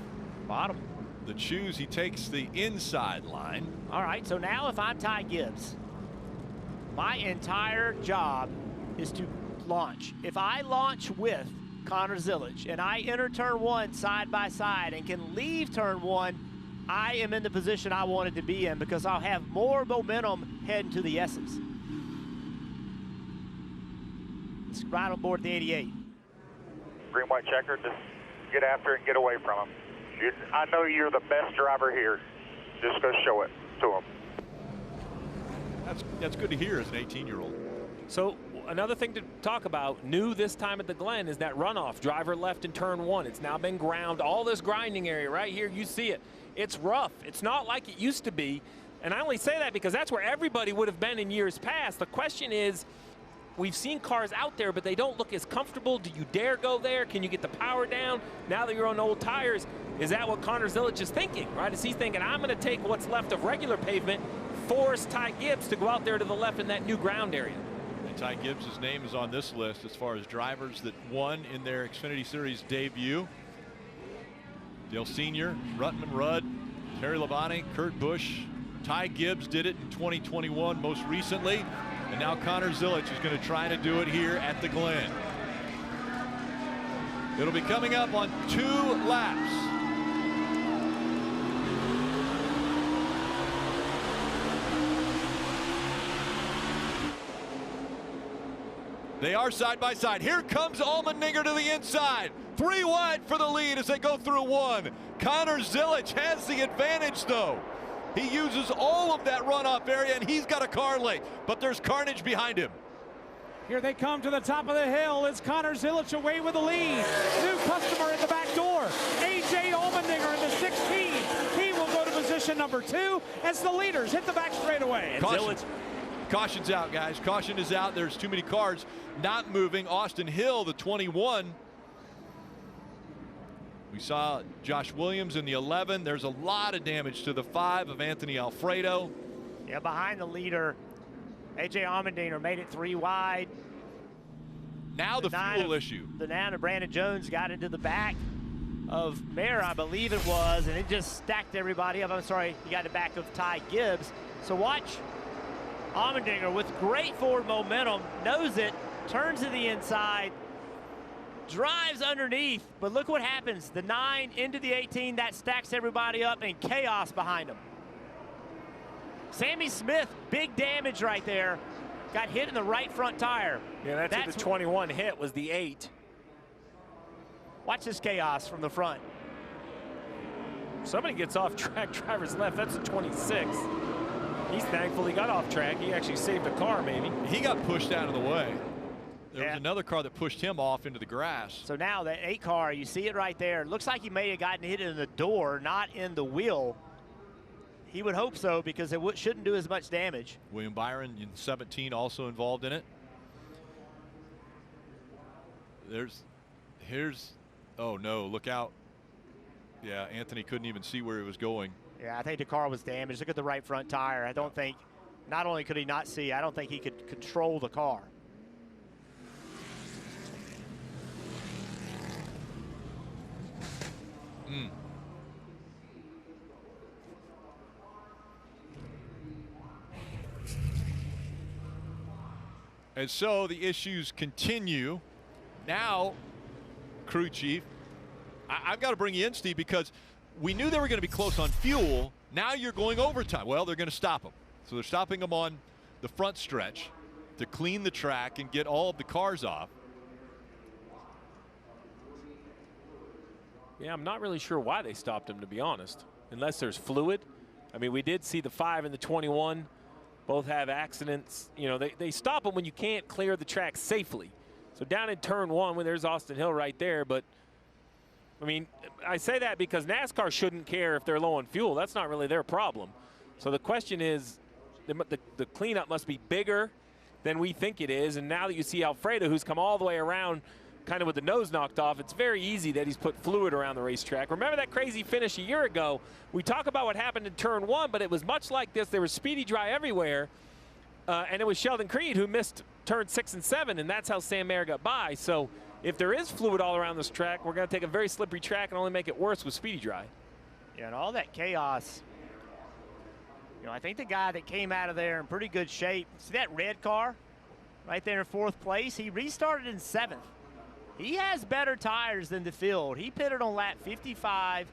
Bottom. The choose, he takes the inside line. All right, so now if I'm Ty Gibbs, my entire job is to launch. If I launch with Connor Zilich and I enter turn 1 side by side and can leave turn 1, I am in the position I wanted to be in because I'll have more momentum heading to the S's. Right on board the 88. Green, white checker, just get after it and get away from him. I know you're the best driver here. Just go show it to him. That's good to hear as an 18-year-old. So another thing to talk about, new this time at the Glen, is that runoff. Driver left in turn 1. It's now been ground. All this grinding area right here, you see it. It's rough. It's not like it used to be. And I only say that because that's where everybody would have been in years past. The question is, we've seen cars out there, but they don't look as comfortable. Do you dare go there? Can you get the power down? Now that you're on old tires, is that what Connor Zilich is thinking, right? Is he thinking, I'm going to take what's left of regular pavement, force Ty Gibbs to go out there to the left in that new ground area? And Ty Gibbs' name is on this list as far as drivers that won in their Xfinity Series debut. Dale Sr., Rutman Rudd, Terry Labonte, Kurt Busch. Ty Gibbs did it in 2021 most recently. And now Connor Zilich is going to try to do it here at the Glen. It'll be coming up on 2 laps. They are side by side. Here comes Allmendinger to the inside. 3 wide for the lead as they go through 1. Connor Zilich has the advantage, though. He uses all of that runoff area, and he's got a car late, but there's carnage behind him. Here they come to the top of the hill. It's Connor Zilich away with the lead. New customer in the back door. A.J. Allmendinger in the 16. He will go to position number 2 as the leaders hit the back straightaway. Caution's out, guys. Caution is out. There's too many cars not moving. Austin Hill, the 21. We saw Josh Williams in the 11. There's a lot of damage to the 5 of Anthony Alfredo. Yeah, behind the leader, A.J. Allmendinger made it 3 wide. Now the fuel issue. The 9 of Brandon Jones got into the back of Mayer, I believe it was, and it just stacked everybody up. I'm sorry, he got the back of Ty Gibbs. So watch Allmendinger with great forward momentum, knows it, turns to the inside, drives underneath, but look what happens. The 9 into the 18, that stacks everybody up, and chaos behind him. Sammy Smith, big damage right there. Got hit in the right front tire. Yeah, that's the 21 hit was the 8. Watch this chaos from the front. Somebody gets off track, driver's left. That's a 26. He's thankful he got off track. He actually saved the car, maybe. He got pushed out of the way. There was another car that pushed him off into the grass. So now that 8 car, you see it right there. Looks like he may have gotten hit in the door, not in the wheel. He would hope so because it shouldn't do as much damage. William Byron in 17 also involved in it. Here's, oh no, look out. Yeah, Anthony couldn't even see where he was going. Yeah, I think the car was damaged. Look at the right front tire. I don't think, not only could he not see, I don't think he could control the car. And so the issues continue. Now, crew chief, I've got to bring you in, Steve, because we knew they were going to be close on fuel. Now you're going overtime. Well, they're going to stop them. So they're stopping them on the front stretch to clean the track and get all of the cars off. Yeah, I'm not really sure why they stopped him, to be honest, unless there's fluid. I mean, we did see the 5 and the 21 both have accidents. You know, they stop them when you can't clear the track safely. So down in turn 1, when there's Austin Hill right there, but I mean, I say that because NASCAR shouldn't care if they're low on fuel. That's not really their problem. So the question is, the cleanup must be bigger than we think it is. And now that you see Alfredo, who's come all the way around kind of with the nose knocked off, it's very easy that he's put fluid around the racetrack. Remember that crazy finish a year ago? We talk about what happened in turn 1, but it was much like this. There was speedy dry everywhere. And it was Sheldon Creed who missed turn 6 and 7, and that's how Sam Mayer got by. So if there is fluid all around this track, we're going to take a very slippery track and only make it worse with speedy dry. Yeah, and all that chaos. You know, I think the guy that came out of there in pretty good shape, see that red car right there in 4th place? He restarted in 7th. He has better tires than the field. He pitted on lap 55,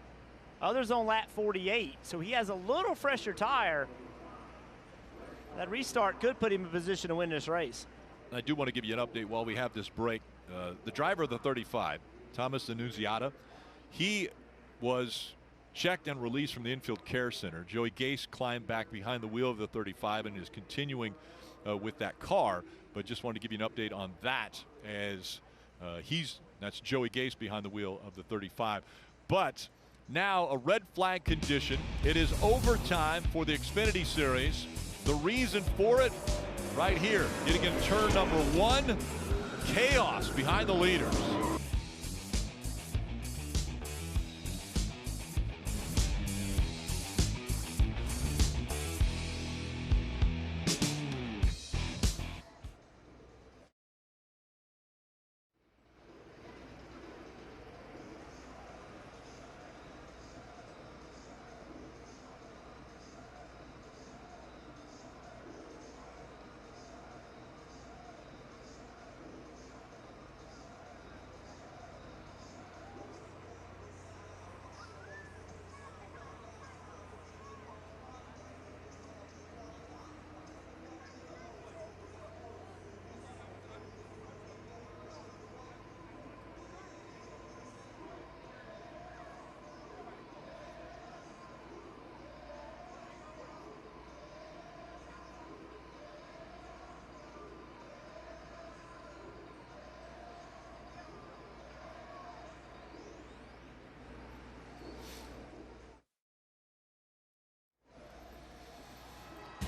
others on lap 48. So he has a little fresher tire. That restart could put him in position to win this race. I do want to give you an update while we have this break. The driver of the 35, Thomas Annunziata, he was checked and released from the infield care center. Joey Gase climbed back behind the wheel of the 35 and is continuing with that car. But just wanted to give you an update on that as that's Joey Gase behind the wheel of the 35. But now a red flag condition. It is overtime for the Xfinity Series. The reason for it, right here, getting in turn number 1, chaos behind the leaders.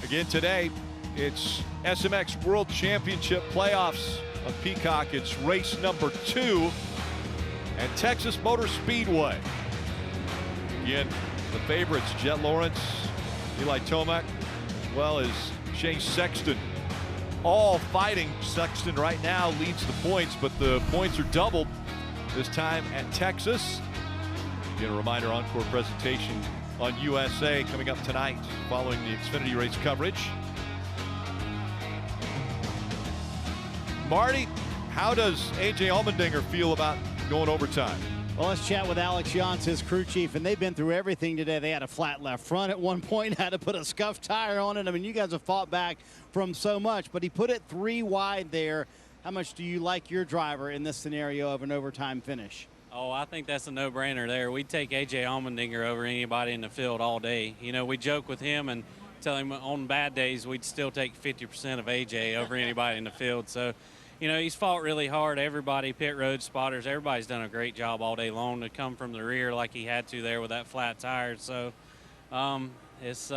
Again today, it's SMX World Championship playoffs on Peacock. It's race number 2 at Texas Motor Speedway. Again, the favorites, Jet Lawrence, Eli Tomac, as well as Shane Sexton, all fighting. Sexton right now leads the points, but the points are doubled this time at Texas. Again, a reminder, encore presentation on USA coming up tonight following the Xfinity race coverage. Marty, how does AJ Allmendinger feel about going overtime? Well, let's chat with Alex Yance, his crew chief, and they've been through everything today. They had a flat left front at one point, had to put a scuffed tire on it. I mean, you guys have fought back from so much, but he put it 3 wide there. How much do you like your driver in this scenario of an overtime finish? Oh, I think that's a no-brainer there. We'd take A.J. Allmendinger over anybody in the field all day. You know, we joke with him and tell him on bad days we'd still take 50% of A.J. over anybody in the field. So you know, he's fought really hard. Everybody, pit road spotters, everybody's done a great job all day long to come from the rear like he had to there with that flat tire. So it's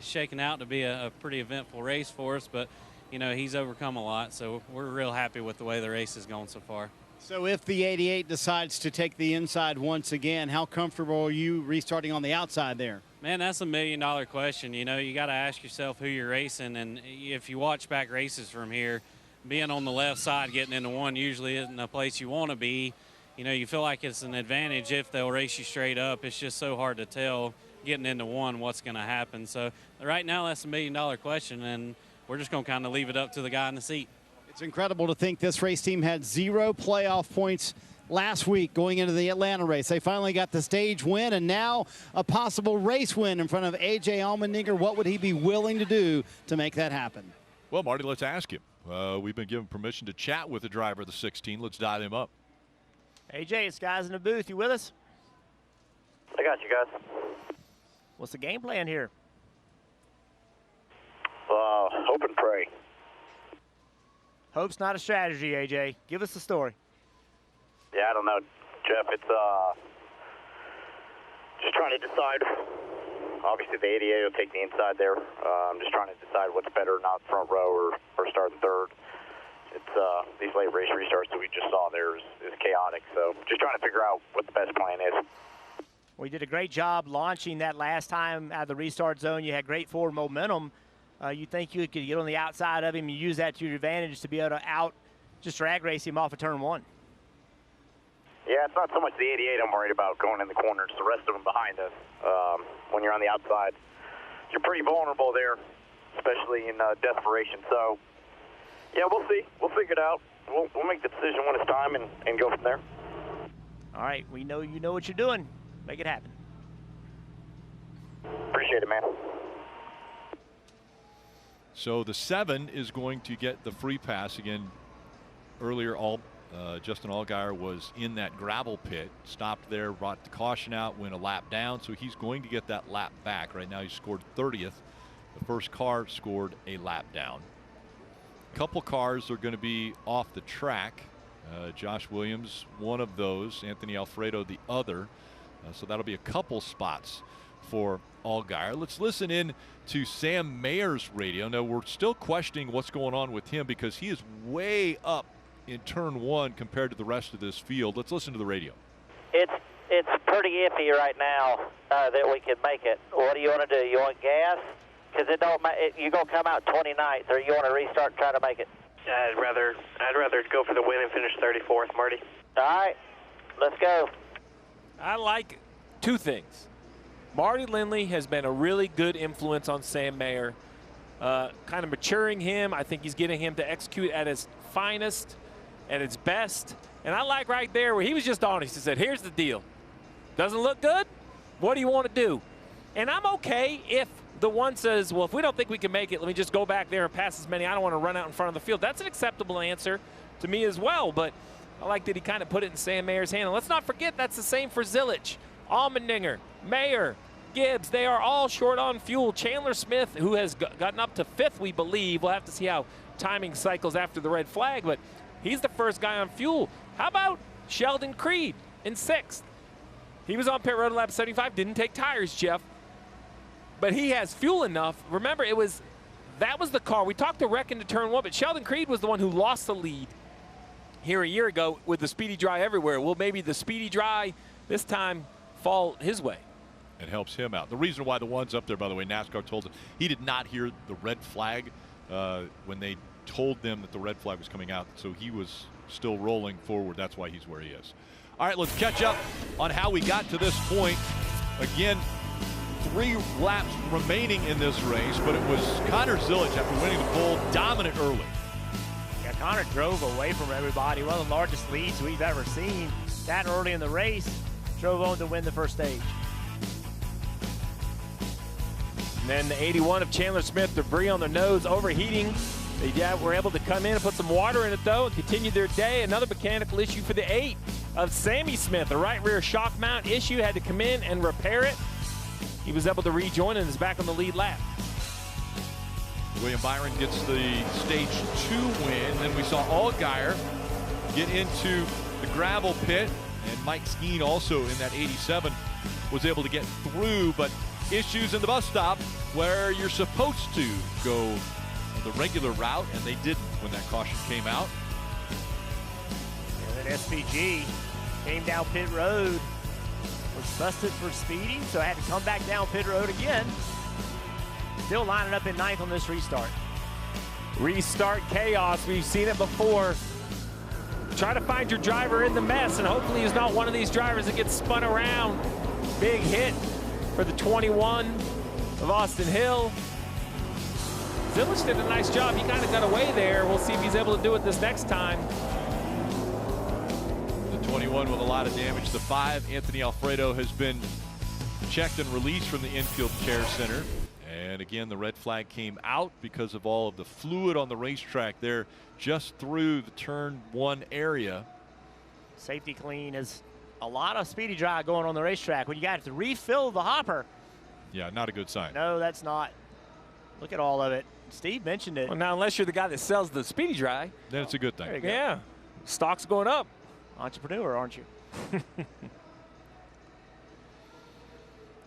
shaking out to be a pretty eventful race for us, but, you know, he's overcome a lot. So we're real happy with the way the race has gone so far. So if the 88 decides to take the inside once again, how comfortable are you restarting on the outside there? Man, that's $1 million question. You know, you got to ask yourself who you're racing. And if you watch back races from here, being on the left side, getting into one usually isn't a place you want to be. You know, you feel like it's an advantage if they'll race you straight up. It's just so hard to tell getting into one what's going to happen. So right now that's $1 million question, and we're just going to kind of leave it up to the guy in the seat. It's incredible to think this race team had 0 playoff points last week going into the Atlanta race. They finally got the stage win, and now a possible race win in front of A.J. Allmendinger. What would he be willing to do to make that happen? Well, Marty, let's ask him. We've been given permission to chat with the driver of the 16. Let's dial him up. AJ, it's guys in the booth. You with us? I got you guys. What's the game plan here? Hope and pray. Hope's not a strategy, AJ. Give us the story. Yeah, I don't know, Jeff. It's just trying to decide. Obviously, the 88 will take the inside there. I'm just trying to decide what's better, not front row or starting third. It's these late race restarts that we just saw there is chaotic. So just trying to figure out what the best plan is. Well, you did a great job launching that last time out of the restart zone. You had great forward momentum. You think you could get on the outside of him and use that to your advantage to be able to just drag race him off of turn one? Yeah, it's not so much the 88 I'm worried about going in the corner. It's the rest of them behind us. When you're on the outside, you're pretty vulnerable there, especially in desperation. So, yeah, we'll see. We'll figure it out. We'll make the decision when it's time and go from there. All right, we know you know what you're doing. Make it happen. Appreciate it, man. So the 7 is going to get the free pass. Again, earlier Justin Allgaier was in that gravel pit, stopped there, brought the caution out, went a lap down, so he's going to get that lap back. Right now he scored 30th. The first car scored a lap down. A couple cars are going to be off the track. Josh Williams, one of those, Anthony Alfredo, the other. So that'll be a couple spots for Allgaier. Let's listen in to Sam Mayer's radio. Now, we're still questioning what's going on with him because he is way up in turn one compared to the rest of this field. Let's listen to the radio. It's pretty iffy right now that we can make it. What do you want to do? You want gas? Because you're going to come out 29th, or you want to restart and try to make it? I'd rather go for the win and finish 34th, Marty. All right, let's go. I like two things. Marty Lindley has been a really good influence on Sam Mayer, kind of maturing him. I think he's getting him to execute at his finest, at its best. And I like right there where he was just honest. He said, here's the deal. Doesn't look good? What do you want to do? And I'm okay if the one says, well, if we don't think we can make it, let me just go back there and pass as many. I don't want to run out in front of the field. That's an acceptable answer to me as well. But I like that he kind of put it in Sam Mayer's hand. And let's not forget that's the same for Zilich, Allmendinger, Mayer, Gibbs. They are all short on fuel. Chandler Smith, who has gotten up to 5th, we believe. We'll have to see how timing cycles after the red flag, but he's the first guy on fuel. How about Sheldon Creed in 6th? He was on pit road lap 75, didn't take tires, Jeff. But he has fuel enough. Remember, that was the car. We talked to Wreck into turn 1, but Sheldon Creed was the one who lost the lead here a year ago with the speedy dry everywhere. Will maybe the speedy dry this time fall his way? It helps him out. The reason why the one's up there, by the way, NASCAR told him he did not hear the red flag when they told them that the red flag was coming out, so he was still rolling forward. That's why he's where he is. All right, let's catch up on how we got to this point. Again, 3 laps remaining in this race, but it was Connor Zilich, after winning the pole, dominant early. Yeah, Connor drove away from everybody. One of the largest leads we've ever seen that early in the race. Drove on to win the first stage. And then the 81 of Chandler Smith, debris on their nose, overheating. They were able to come in and put some water in it, though, and continue their day. Another mechanical issue for the 8 of Sammy Smith. The right rear shock mount issue, had to come in and repair it. He was able to rejoin and is back on the lead lap. William Byron gets the stage 2 win. Then we saw Allgaier get into the gravel pit, and Mike Skeen also in that 87 was able to get through, but issues in the bus stop where you're supposed to go on the regular route, and they didn't when that caution came out. And then SPG came down pit road, was busted for speeding, so had to come back down pit road again. Still lining up in 9th on this restart. Restart chaos. We've seen it before. Try to find your driver in the mess, and hopefully he's not one of these drivers that gets spun around. Big hit for the 21 of Austin Hill. Zilich did a nice job. He kind of got away there. We'll see if he's able to do it this next time. The 21 with a lot of damage. The 5, Anthony Alfredo, has been checked and released from the infield care center. And again, the red flag came out because of all of the fluid on the racetrack there just through the turn 1 area. Safety clean is a lot of speedy dry going on the racetrack. When you got to refill the hopper. Yeah, not a good sign. No, that's not. Look at all of it. Steve mentioned it. Well, now, unless you're the guy that sells the speedy dry, then it's a good thing. Yeah, stock's going up. Entrepreneur, aren't you?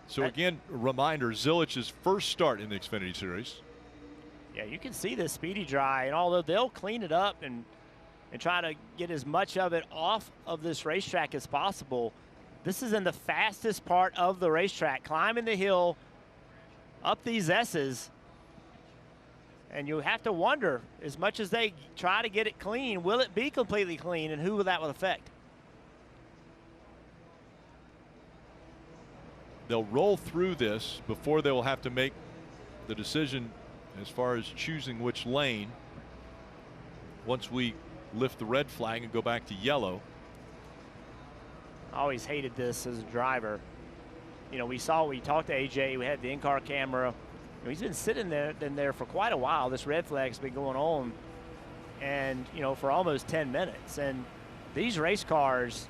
So again, reminder, Zilich's first start in the Xfinity Series. Yeah, you can see this speedy dry, and although they'll clean it up and try to get as much of it off of this racetrack as possible, this is in the fastest part of the racetrack, climbing the hill up these S's. And you have to wonder, as much as they try to get it clean, will it be completely clean, and who will that affect? They'll roll through this before they will have to make the decision as far as choosing which lane once we lift the red flag and go back to yellow. I always hated this as a driver. You know, we talked to AJ, we had the in-car camera. You know, he's been sitting there for quite a while. This red flag's been going on, and you know, for almost 10 minutes. And these race cars,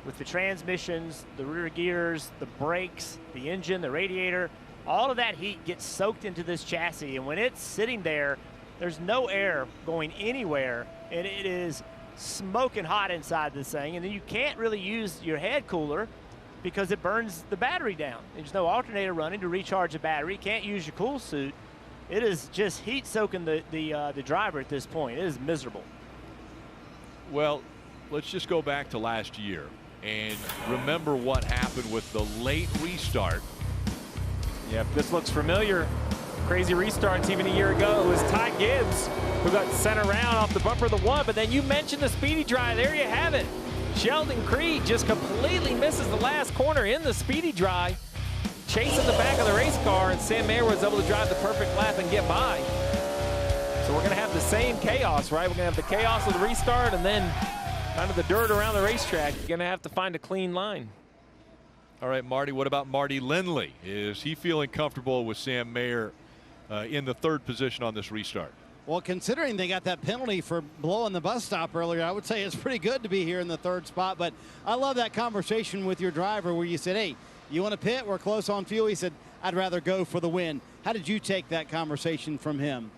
with the transmissions, the rear gears, the brakes, the engine, the radiator, all of that heat gets soaked into this chassis. And when it's sitting there, there's no air going anywhere, and it is smoking hot inside this thing. And then you can't really use your head cooler because it burns the battery down. There's no alternator running to recharge the battery. Can't use your cool suit. It is just heat soaking the driver at this point. It is miserable. Well, let's just go back to last year and remember what happened with the late restart. Yeah, this looks familiar. Crazy restarts even a year ago. It was Ty Gibbs who got sent around off the bumper of the 1, but then you mentioned the speedy dry. There you have it. Sheldon Creed just completely misses the last corner in the speedy dry, chasing the back of the race car, and Sam Mayer was able to drive the perfect lap and get by. So we're going to have the same chaos, right? We're going to have the chaos of the restart and then kind of the dirt around the racetrack. You're going to have to find a clean line. All right, Marty, what about Marty Lindley? Is he feeling comfortable with Sam Mayer in the 3rd position on this restart? Well, considering they got that penalty for blowing the bus stop earlier, I would say it's pretty good to be here in the 3rd spot. But I love that conversation with your driver where you said, hey, you want to pit? We're close on fuel. He said, I'd rather go for the win. How did you take that conversation from him?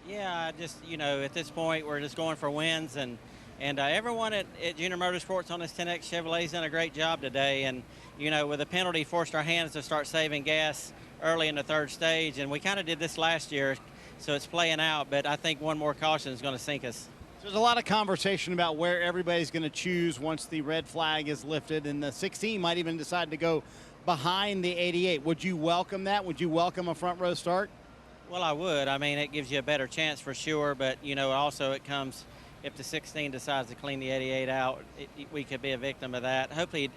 Yeah, just, you know, at this point, we're just going for wins. And everyone at Junior Motorsports on this 10X Chevrolet's done a great job today. And, you know, with the penalty, forced our hands to start saving gas early in the 3rd stage. And we kind of did this last year. So it's playing out, but I think one more caution is going to sink us. There's a lot of conversation about where everybody's going to choose once the red flag is lifted, and the 16 might even decide to go behind the 88. Would you welcome that? Would you welcome a front row start? Well, I would. I mean, it gives you a better chance for sure, but, you know, also it comes if the 16 decides to clean the 88 out, we could be a victim of that. Hopefully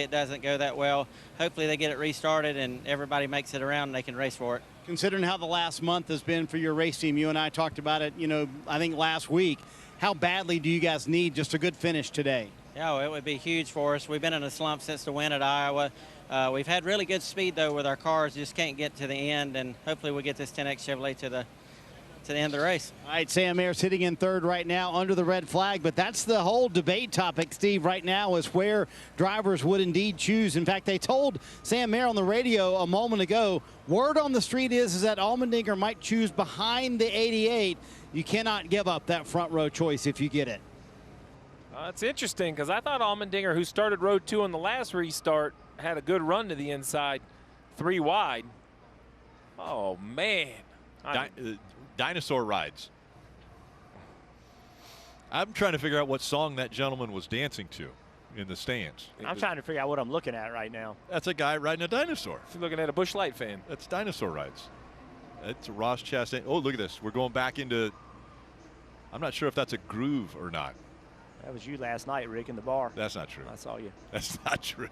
it doesn't go that well. Hopefully they get it restarted and everybody makes it around and they can race for it. Considering how the last month has been for your race team, you and I talked about it, you know, I think last week. How badly do you guys need just a good finish today? Yeah, well, it would be huge for us. We've been in a slump since the win at Iowa. We've had really good speed, though, with our cars. Just can't get to the end, and hopefully we'll get this 10X Chevrolet to to the end of the race. All right, Sam Mayer sitting in third right now under the red flag, but that's the whole debate topic, Steve, right now is where drivers would indeed choose. In fact, they told Sam Mayer on the radio a moment ago, word on the street is that Allmendinger might choose behind the 88. You cannot give up that front row choice if you get it. It's interesting because I thought Allmendinger, who started row 2 on the last restart, had a good run to the inside, 3 wide. Oh, man. Dinosaur rides. I'm trying to figure out what song that gentleman was dancing to in the stands. I'm trying to figure out what I'm looking at right now. That's a guy riding a dinosaur. You're looking at a Busch Light fan. That's Dinosaur Rides. That's Ross Chastain. Oh, look at this. We're going back into, I'm not sure if that's a groove or not. That was you last night, Rick, in the bar. That's not true. I saw you. That's not true.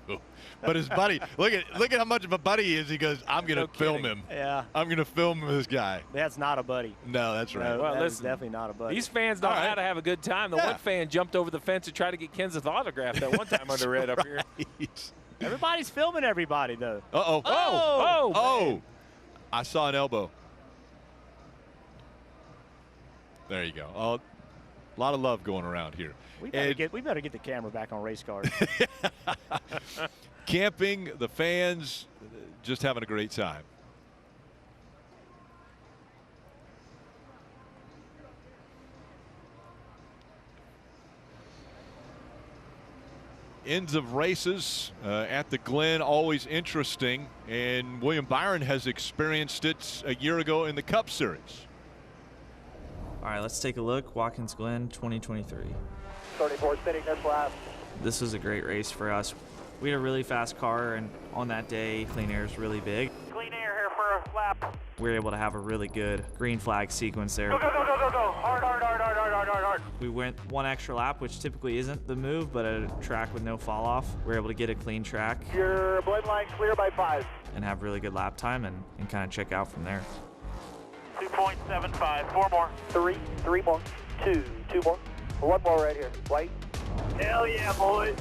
But his buddy, look at how much of a buddy he is. He goes, I'm going to film him. Yeah. I'm going to film this guy. That's not a buddy. No, that's right. No, well, that is listen, definitely not a buddy. These fans know how to have a good time. The one fan jumped over the fence and tried to get Kenseth autographed that one time under red up here. Everybody's filming everybody, though. Uh-oh. Oh! I saw an elbow. There you go. Oh, a lot of love going around here. We better get the camera back on race cars. Camping, the fans, just having a great time. Ends of races at the Glen, always interesting. And William Byron has experienced it a year ago in the Cup Series. All right, let's take a look. Watkins Glen 2023. 34 sitting this lap. This was a great race for us. We had a really fast car, and on that day, clean air is really big. Clean air here for a lap. We were able to have a really good green flag sequence there. Go, go, go, go, go, go. Hard, hard, hard, hard, hard, hard, hard, hard. We went one extra lap, which typically isn't the move, but at a track with no fall off, we were able to get a clean track. Your blend line clear by 5. And have really good lap time and kind of check out from there. 2.75, 4 more. 3 more. 2 more. 1 more right here. White. Hell yeah, boys.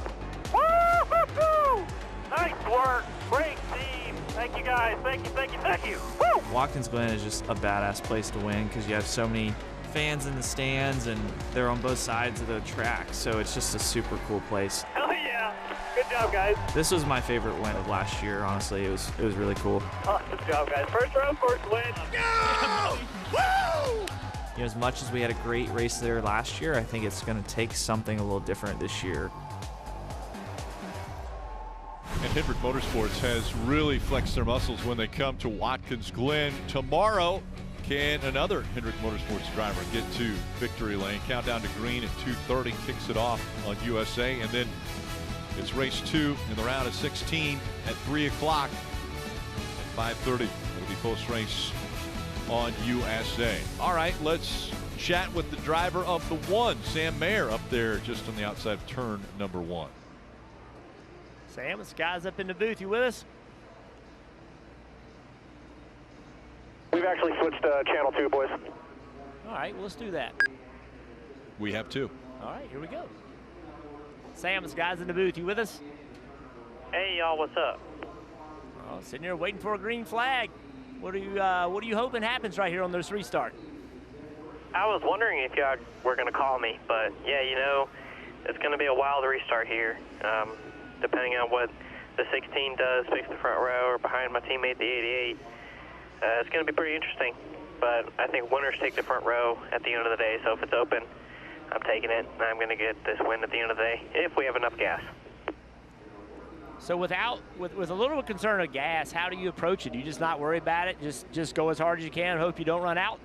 Woo-hoo-hoo! Nice work. Great team. Thank you, guys. Thank you, thank you, thank you. Woo! Watkins Glen is just a badass place to win because you have so many fans in the stands and they're on both sides of the track, so it's just a super cool place. Hell yeah. Good job, guys. This was my favorite win of last year, honestly. It was really cool. Good job, guys. First round, first win. Go! Woo! You know, as much as we had a great race there last year, I think it's going to take something a little different this year. And Hendrick Motorsports has really flexed their muscles when they come to Watkins Glen. Tomorrow, can another Hendrick Motorsports driver get to victory lane? Countdown to green at 2:30, kicks it off on USA. And then it's race 2 in the round of 16 at 3 o'clock. At 5:30, it'll be post-race on USA. All right, let's chat with the driver of the 1, Sam Mayer, up there just on the outside of turn number 1. Sam, this guy's up in the booth. You with us? We've actually switched to channel 2, boys. All right, well, let's do that. We have 2. All right, here we go. Sam, this guy's in the booth. You with us? Hey, y'all, what's up? Oh, sitting here waiting for a green flag. What are you hoping happens right here on this restart? I was wondering if y'all were going to call me, but yeah, you know, it's going to be a wild restart here. Depending on what the 16 does, fix the front row, or behind my teammate, the 88, it's going to be pretty interesting. But I think winners take the front row at the end of the day, so if it's open, I'm taking it, and I'm going to get this win at the end of the day, if we have enough gas. So with a little bit of concern of gas, how do you approach it? Do you just not worry about it? Just go as hard as you can and hope you don't run out?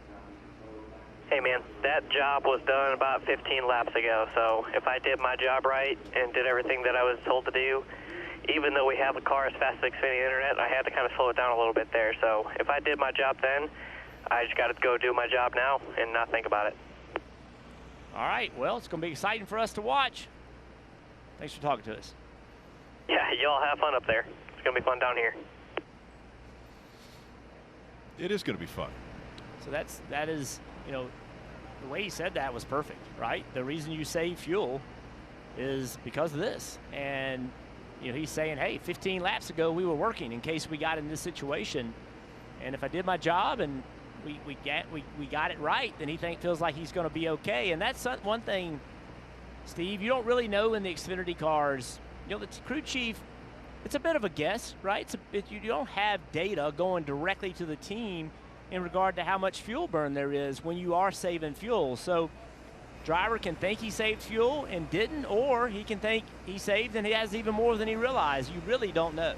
Hey, man, that job was done about 15 laps ago, so if I did my job right and did everything that I was told to do, even though we have a car as fast as Xfinity Internet, I had to kind of slow it down a little bit there. So if I did my job then, I just got to go do my job now and not think about it. All right, well, it's going to be exciting for us to watch. Thanks for talking to us. Yeah, y'all have fun up there. It's going to be fun down here. It is going to be fun. So that is, you know, the way he said that was perfect, right? The reason you save fuel is because of this. And, you know, he's saying, hey, 15 laps ago we were working in case we got in this situation. And if I did my job and we got it right, then he feels like he's going to be okay. And that's one thing, Steve, you don't really know in the Xfinity cars. You know, the crew chief, it's a bit of a guess, right? You don't have data going directly to the team in regard to how much fuel burn there is when you are saving fuel. So driver can think he saved fuel and didn't, or he can think he saved and he has even more than he realized. You really don't know.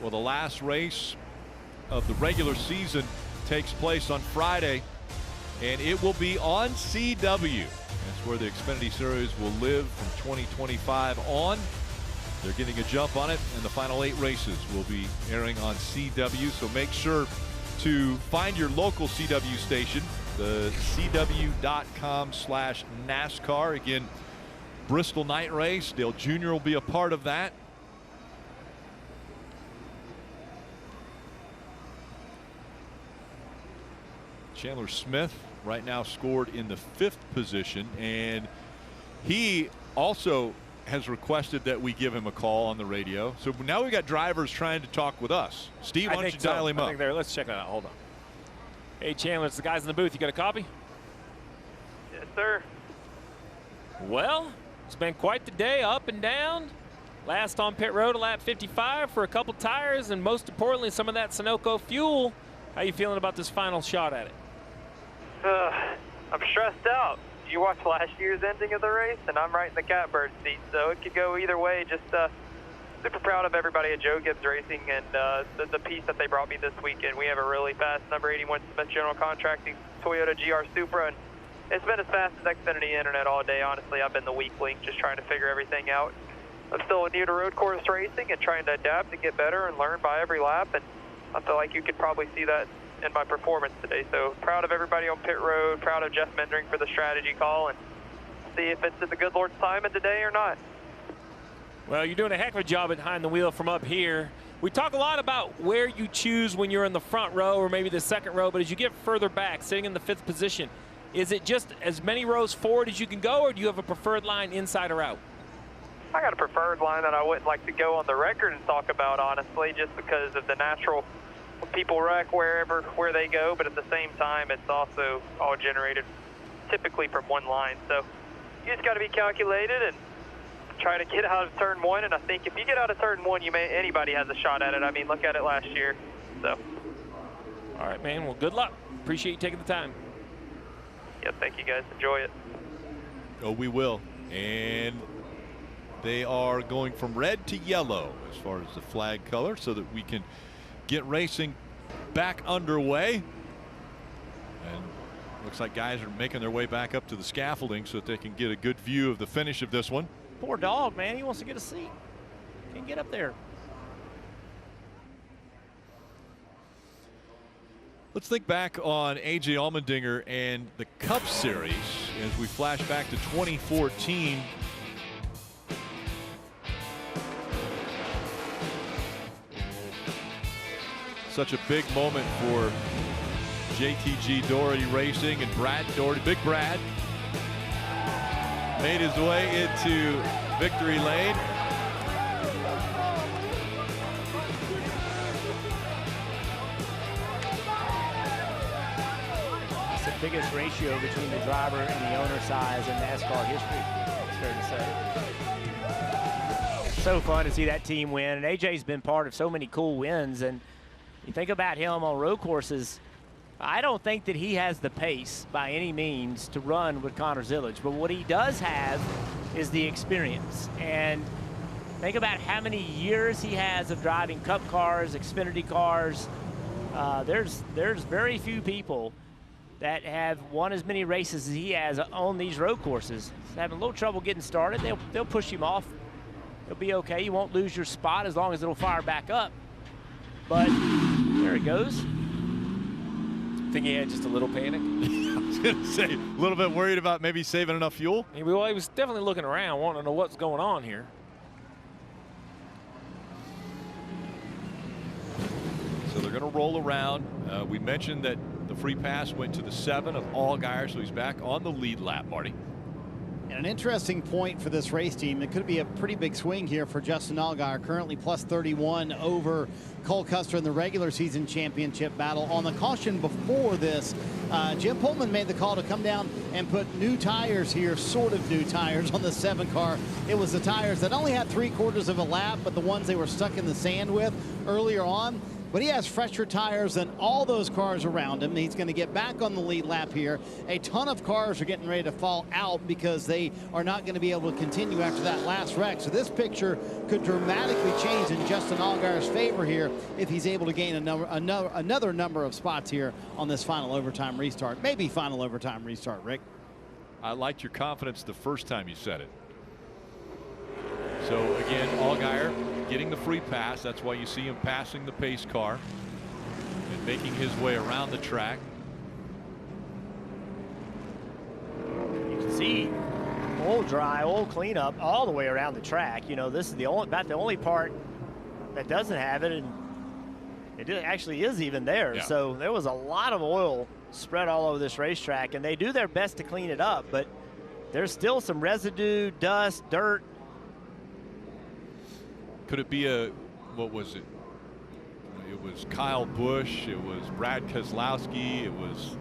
Well, the last race of the regular season takes place on Friday, and it will be on CW. That's where the Xfinity Series will live from 2025 on. They're getting a jump on it, and the final 8 races will be airing on CW. So make sure to find your local CW station, the cw.com/NASCAR. Again, Bristol night race. Dale Jr. will be a part of that. Chandler Smith right now scored in the 5th position, and he also has requested that we give him a call on the radio. So now we've got drivers trying to talk with us. Steve, why don't you dial him up? Let's check that out. Hold on. Hey, Chandler, it's the guys in the booth. You got a copy? Yes, sir. Well, it's been quite the day, up and down. Last on pit road, a lap 55 for a couple tires, and most importantly, some of that Sunoco fuel. How you feeling about this final shot at it? I'm stressed out. You watched last year's ending of the race, and I'm right in the catbird seat, so it could go either way. Just super proud of everybody at Joe Gibbs Racing and the piece that they brought me this weekend. We have a really fast number 81 Smith General Contracting Toyota GR Supra, and it's been as fast as Xfinity Internet all day. Honestly, I've been the weak link, just trying to figure everything out. I'm still new to road course racing and trying to adapt and get better and learn by every lap, and I feel like you could probably see that in my performance today. So proud of everybody on pit road, proud of Jeff Mendring for the strategy call, and see if it's in the good Lord's timing today or not. Well, you're doing a heck of a job behind the wheel from up here. We talk a lot about where you choose when you're in the front row or maybe the second row, but as you get further back, sitting in the 5th position, is it just as many rows forward as you can go, or do you have a preferred line inside or out? I got a preferred line that I wouldn't like to go on the record and talk about, honestly, just because of the natural people wreck where they go, but at the same time, it's also all generated typically from one line. So you just got to be calculated and try to get out of turn 1. And I think if you get out of turn 1, anybody has a shot at it. I mean, look at it last year. So. All right, man. Well, good luck. Appreciate you taking the time. Yeah, thank you, guys. Enjoy it. Oh, we will. And they are going from red to yellow as far as the flag color so that we can get racing back underway. And looks like guys are making their way back up to the scaffolding so that they can get a good view of the finish of this one. Poor dog, man. He wants to get a seat. Can't get up there. Let's think back on A.J. Allmendinger and the Cup Series as we flash back to 2014. Such a big moment for JTG Doherty Racing, and Brad Doherty, Big Brad, made his way into victory lane. It's the biggest ratio between the driver and the owner size in NASCAR history, it's fair to say. So fun to see that team win, and AJ's been part of so many cool wins. And you think about him on road courses, I don't think that he has the pace by any means to run with Connor Zillage, but what he does have is the experience. And think about how many years he has of driving Cup cars, Xfinity cars. There's very few people that have won as many races as he has on these road courses. He's having a little trouble getting started. They'll push him off. He'll be okay. You won't lose your spot as long as it'll fire back up. But there it goes. Think he had just a little panic? I was going to say, a little bit worried about maybe saving enough fuel. Well, he was definitely looking around, wanting to know what's going on here. So they're going to roll around. We mentioned that the free pass went to the 7 of Allgaier, so he's back on the lead lap, Marty. And an interesting point for this race team. It could be a pretty big swing here for Justin Allgaier, currently plus 31 over Cole Custer in the regular season championship battle. On the caution before this, Jim Pullman made the call to come down and put new tires here, sort of new tires on the 7 car. It was the tires that only had 3/4 of a lap, but the ones they were stuck in the sand with earlier on. But he has fresher tires than all those cars around him. He's going to get back on the lead lap here. A ton of cars are getting ready to fall out because they are not going to be able to continue after that last wreck. So this picture could dramatically change in Justin Allgaier's favor here if he's able to gain another number of spots here on this final overtime restart. Maybe final overtime restart, Rick. I liked your confidence the first time you said it. So again, Allgaier getting the free pass. That's why you see him passing the pace car and making his way around the track. You can see oil dry, oil cleanup all the way around the track. You know, this is about the only part that doesn't have it, and it actually is even there. Yeah. So there was a lot of oil spread all over this racetrack, and they do their best to clean it up, but there's still some residue, dust, dirt. Could it be what was it? It was Kyle Busch. It was Brad Keselowski. It was.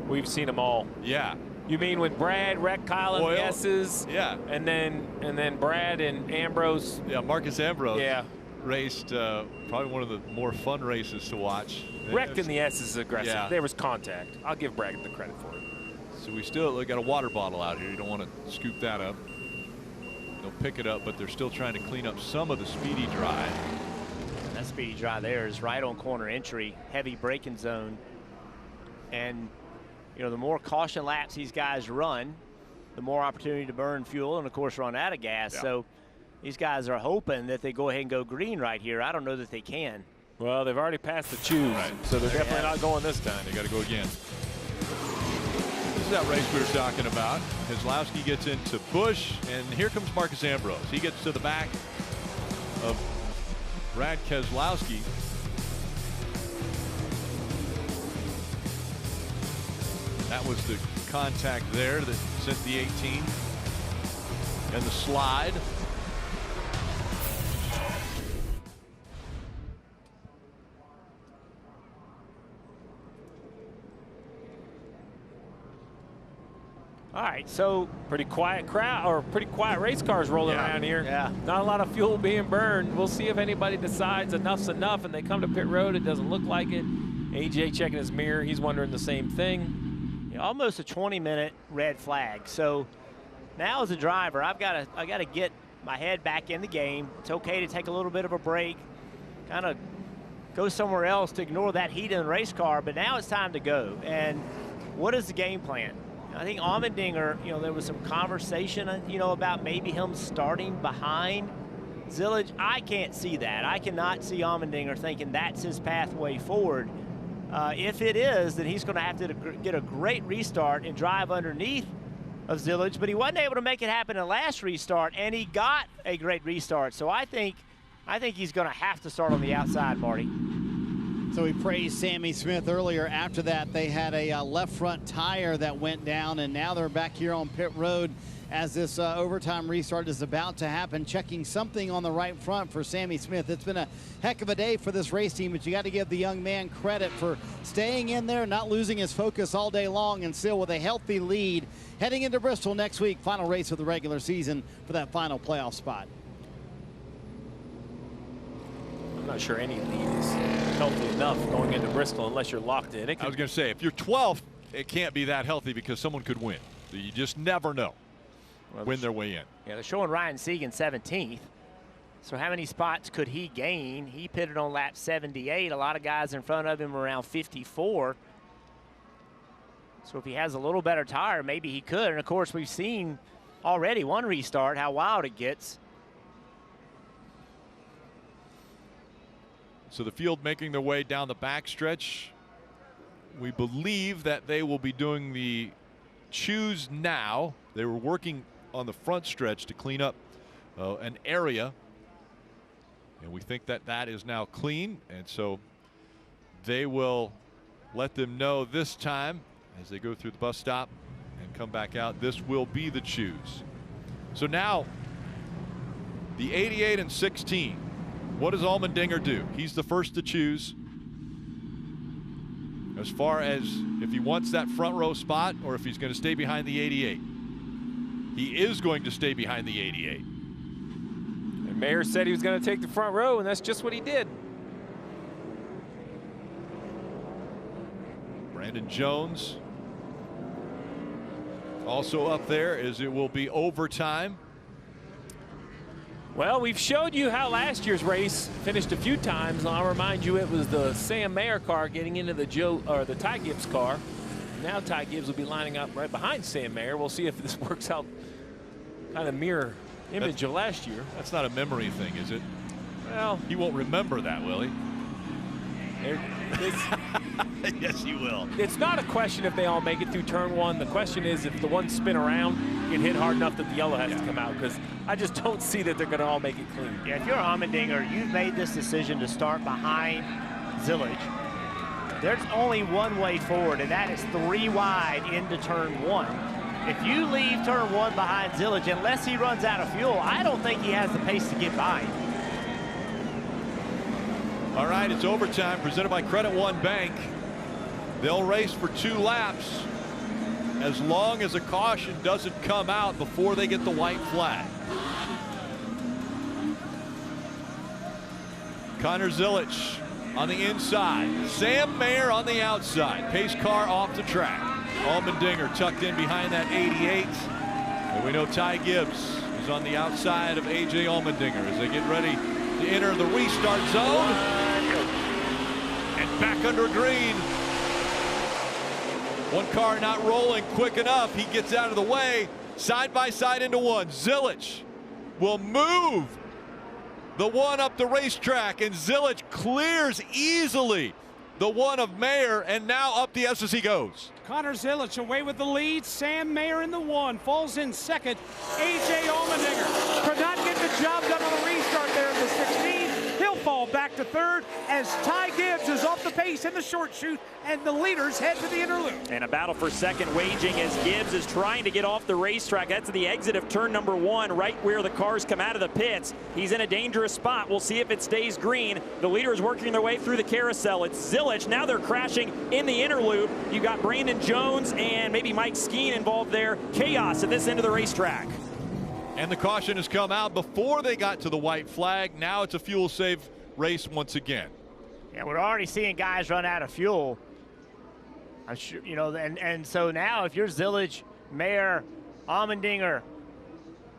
We've seen them all. Yeah. You mean when Brad wrecked Kyle in the S's? Yeah. And then Brad and Ambrose. Yeah, Marcus Ambrose. Yeah. Raced probably one of the more fun races to watch. Wrecked in the S's is aggressive. Yeah. There was contact. I'll give Brad the credit for it. So we still got a water bottle out here. You don't want to scoop that up. They'll pick it up, but they're still trying to clean up some of the speedy dry. That speedy dry there is right on corner entry, heavy braking zone. And, you know, the more caution laps these guys run, the more opportunity to burn fuel and, of course, run out of gas. Yeah. So these guys are hoping that they go ahead and go green right here. I don't know that they can. Well, they've already passed the choose, so they're definitely not going this time. They got to go again. This is that race we were talking about. Keselowski gets into Busch, and here comes Marcus Ambrose. He gets to the back of Brad Keselowski. That was the contact there that sent the 18 and the slide. All right, so pretty quiet crowd, or pretty quiet race cars rolling around here. Yeah. Not a lot of fuel being burned. We'll see if anybody decides enough's enough and they come to pit road. It doesn't look like it. AJ checking his mirror. He's wondering the same thing. Yeah, almost a 20-minute red flag. So now as a driver, I got to get my head back in the game. It's okay to take a little bit of a break, kind of go somewhere else to ignore that heat in the race car. But now it's time to go. And what is the game plan? I think Allmendinger, you know, there was some conversation, you know, about maybe him starting behind Zillage. I can't see that. I cannot see Allmendinger thinking that's his pathway forward. If it is, then he's going to have to get a great restart and drive underneath of Zillage. But he wasn't able to make it happen in the last restart, and he got a great restart. So I think he's going to have to start on the outside, Marty. So we praised Sammy Smith earlier. After that, they had a left front tire that went down, and now they're back here on pit road as this overtime restart is about to happen, checking something on the right front for Sammy Smith. It's been a heck of a day for this race team, but you got to give the young man credit for staying in there, not losing his focus all day long, and still with a healthy lead heading into Bristol next week, final race of the regular season for that final playoff spot. I'm not sure any lead is healthy enough going into Bristol unless you're locked in. I was going to say, if you're 12th, it can't be that healthy because someone could win. You just never know. Win their way in. Yeah, they're showing Ryan Segan 17th. So how many spots could he gain? He pitted on lap 78. A lot of guys in front of him around 54. So if he has a little better tire, maybe he could. And, of course, we've seen already one restart, how wild it gets. So the field making their way down the backstretch. We believe that they will be doing the choose now. They were working on the front stretch to clean up an area. And we think that that is now clean. And so they will let them know this time as they go through the bus stop and come back out. This will be the choose. So now the 88 and 16. What does Allmendinger do? He's the first to choose. As far as if he wants that front row spot or if he's going to stay behind the 88. He is going to stay behind the 88. And Mayer said he was going to take the front row, and that's just what he did. Brandon Jones also up there, as it will be overtime. Well, we've showed you how last year's race finished a few times. I'll remind you it was the Sam Mayer car getting into the Ty Gibbs car. Now Ty Gibbs will be lining up right behind Sam Mayer. We'll see if this works out kind of mirror image of last year. That's not a memory thing, is it? Well, he won't remember that, will he? Yes, he will. It's not a question if they all make it through turn one. The question is if the ones spin around, get hit hard enough that the yellow has to come out, because I just don't see that they're going to all make it clean. Yeah, if you're Allmendinger, you've made this decision to start behind Zillage. There's only one way forward, and that is 3 wide into turn 1. If you leave turn 1 behind Zillage, unless he runs out of fuel, I don't think he has the pace to get by. All right, it's overtime presented by Credit One Bank. They'll race for 2 laps as long as a caution doesn't come out before they get the white flag. Connor Zillage on the inside. Sam Mayer on the outside. Pace car off the track. Allmendinger tucked in behind that 88. And we know Ty Gibbs is on the outside of A.J. Allmendinger as they get ready to enter the restart zone. And back under green. One car not rolling quick enough. He gets out of the way. Side by side into one. Zillage will move the one up the racetrack, and Zillage clears easily the one of Mayer, and now up the S as he goes. Connor Zillage away with the lead. Sam Mayer in the 1, falls in second. A.J. Allmendinger could not get the job done on the restart there in the 16. He'll fall back to third as Ty Gibbs is off the pace in the short chute, and the leaders head to the inner loop. And a battle for second waging as Gibbs is trying to get off the racetrack. That's the exit of turn number 1, right where the cars come out of the pits. He's in a dangerous spot. We'll see if it stays green. The leaders working their way through the carousel. It's Zillage. Now they're crashing in the inner loop. You got Brandon Jones and maybe Mike Skeen involved there. Chaos at this end of the racetrack. And the caution has come out before they got to the white flag. Now it's a fuel save race once again. Yeah, we're already seeing guys run out of fuel. I'm sure, you know, and so now if you're Zillage, Mayer, Allmendinger,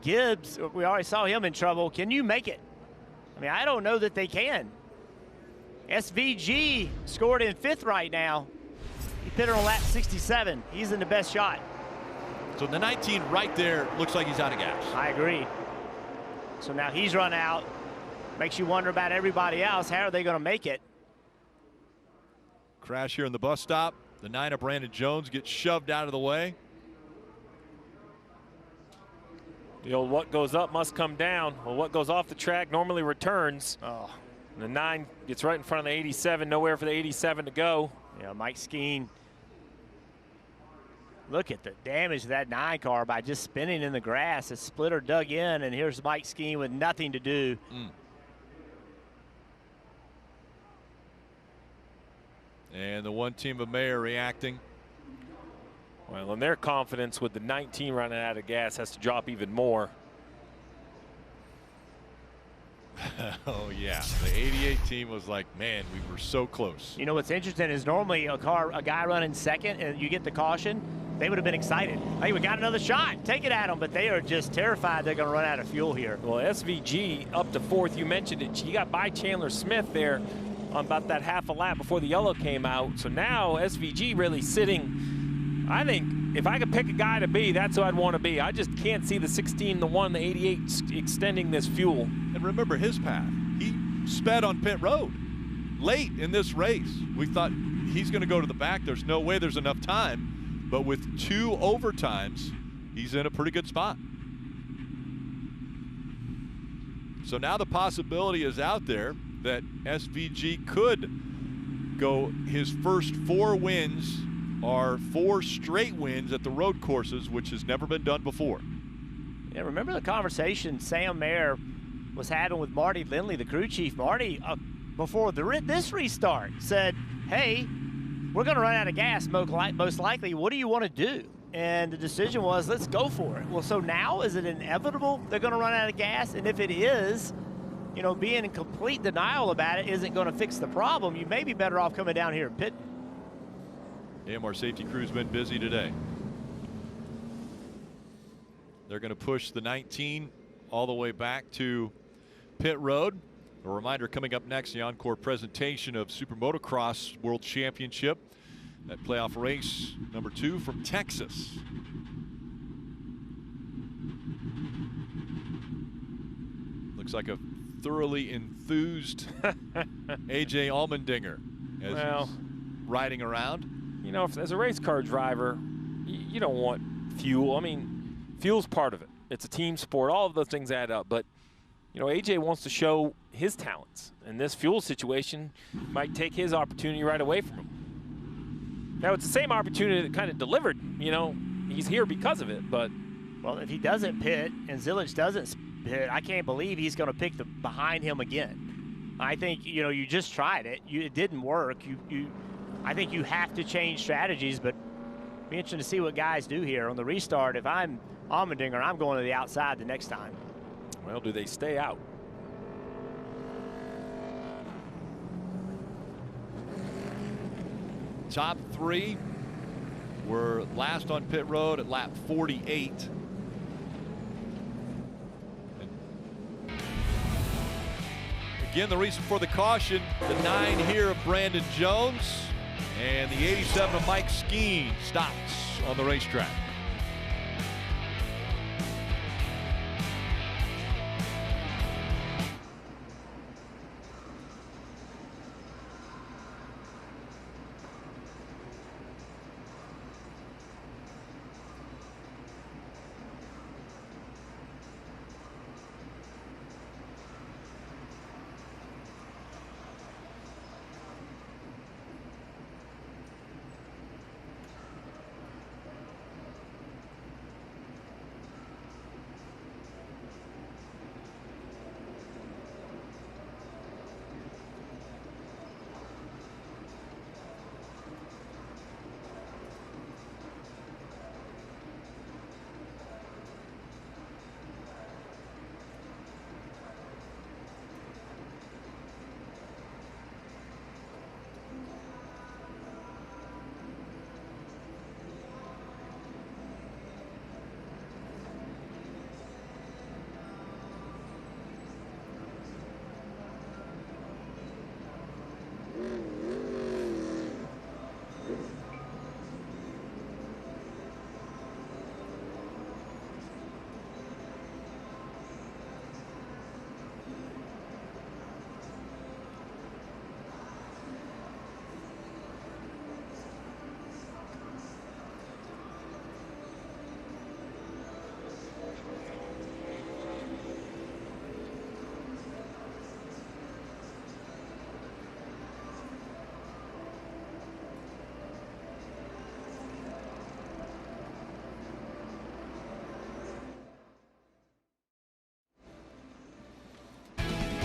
Gibbs, we already saw him in trouble. Can you make it? I mean, I don't know that they can. SVG scored in 5th right now. He pitted on lap 67. He's in the best shot. So the 19 right there looks like he's out of gas. I agree. So now he's run out. Makes you wonder about everybody else. How are they going to make it? Crash here in the bus stop. The 9 of Brandon Jones gets shoved out of the way. The old what goes up must come down. Well, what goes off the track normally returns. Oh. And the 9 gets right in front of the 87. Nowhere for the 87 to go. Yeah, Mike Skeen. Look at the damage to that 9 car by just spinning in the grass. A splitter dug in, and here's Mike Skeen with nothing to do. And the one team of Mayer reacting. Well, and their confidence with the 19 running out of gas has to drop even more. Oh, yeah. The 88 team was like, man, we were so close. You know what's interesting is normally a guy running second and you get the caution, they would have been excited. Hey, we got another shot. Take it at them, but they are just terrified they're going to run out of fuel here. Well, SVG up to 4th. You mentioned it. You got by Chandler Smith there on about that half a lap before the yellow came out. So now SVG really sitting. I think if I could pick a guy to be, that's who I'd want to be. I just can't see the 16, the 1, the 88 extending this fuel. And remember his path. He sped on pit road late in this race. We thought he's going to go to the back. There's no way there's enough time. But with 2 overtimes, he's in a pretty good spot. So now the possibility is out there that SVG could go his first 4 wins are 4 straight wins at the road courses, which has never been done before. Yeah, remember the conversation Sam Mayer was having with Marty Lindley, the crew chief. Marty, before this restart, said, hey, we're going to run out of gas most likely. What do you want to do? And the decision was, let's go for it. Well, so now is it inevitable they're going to run out of gas? And if it is, you know, being in complete denial about it isn't going to fix the problem. You may be better off coming down here and pitting. AMR safety crew's been busy today. They're going to push the 19 all the way back to pit road. A reminder coming up next, the encore presentation of Super Motocross World Championship. That playoff race number 2 from Texas. Looks like a thoroughly enthused AJ Allmendinger as he's riding around. You know, as a race car driver, you don't want fuel. I mean, fuel's part of it. It's a team sport. All of those things add up. But, you know, AJ wants to show his talents. And this fuel situation might take his opportunity right away from him. Now, it's the same opportunity that kind of delivered. You know, he's here because of it. But, well, if he doesn't pit and Zilic doesn't pit, I can't believe he's going to pick behind him again. I think, you know, you just tried it. It didn't work. I think you have to change strategies, but it'll be interesting to see what guys do here on the restart. If I'm Allmendinger, I'm going to the outside the next time. Well, do they stay out? Top 3 were last on pit road at lap 48. Again, the reason for the caution, the 9 here of Brandon Jones, and the 87 of Mike Skeen stops on the racetrack.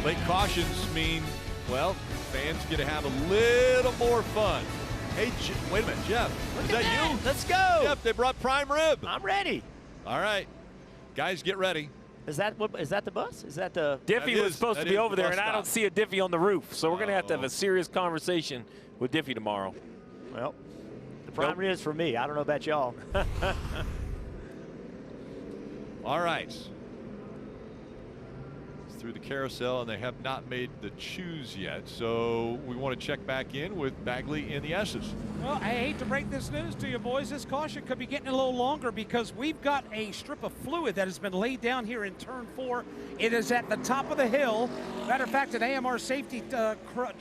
Late cautions mean, well, fans get to have a little more fun. Hey, wait a minute, Jeff. Is that you? Let's go. Jeff, they brought prime rib. I'm ready. All right. Guys, get ready. Is that the bus? Is that the... Diffie was supposed to be over there, and I don't see a Diffie on the roof. So we're going to have a serious conversation with Diffie tomorrow. Well, the prime rib is for me. I don't know about y'all. All right. Through the carousel, and they have not made the choose yet. So we want to check back in with Bagley and the S's. Well, I hate to break this news to you, boys. This caution could be getting a little longer because we've got a strip of fluid that has been laid down here in turn 4. It is at the top of the hill. Matter of fact, an AMR safety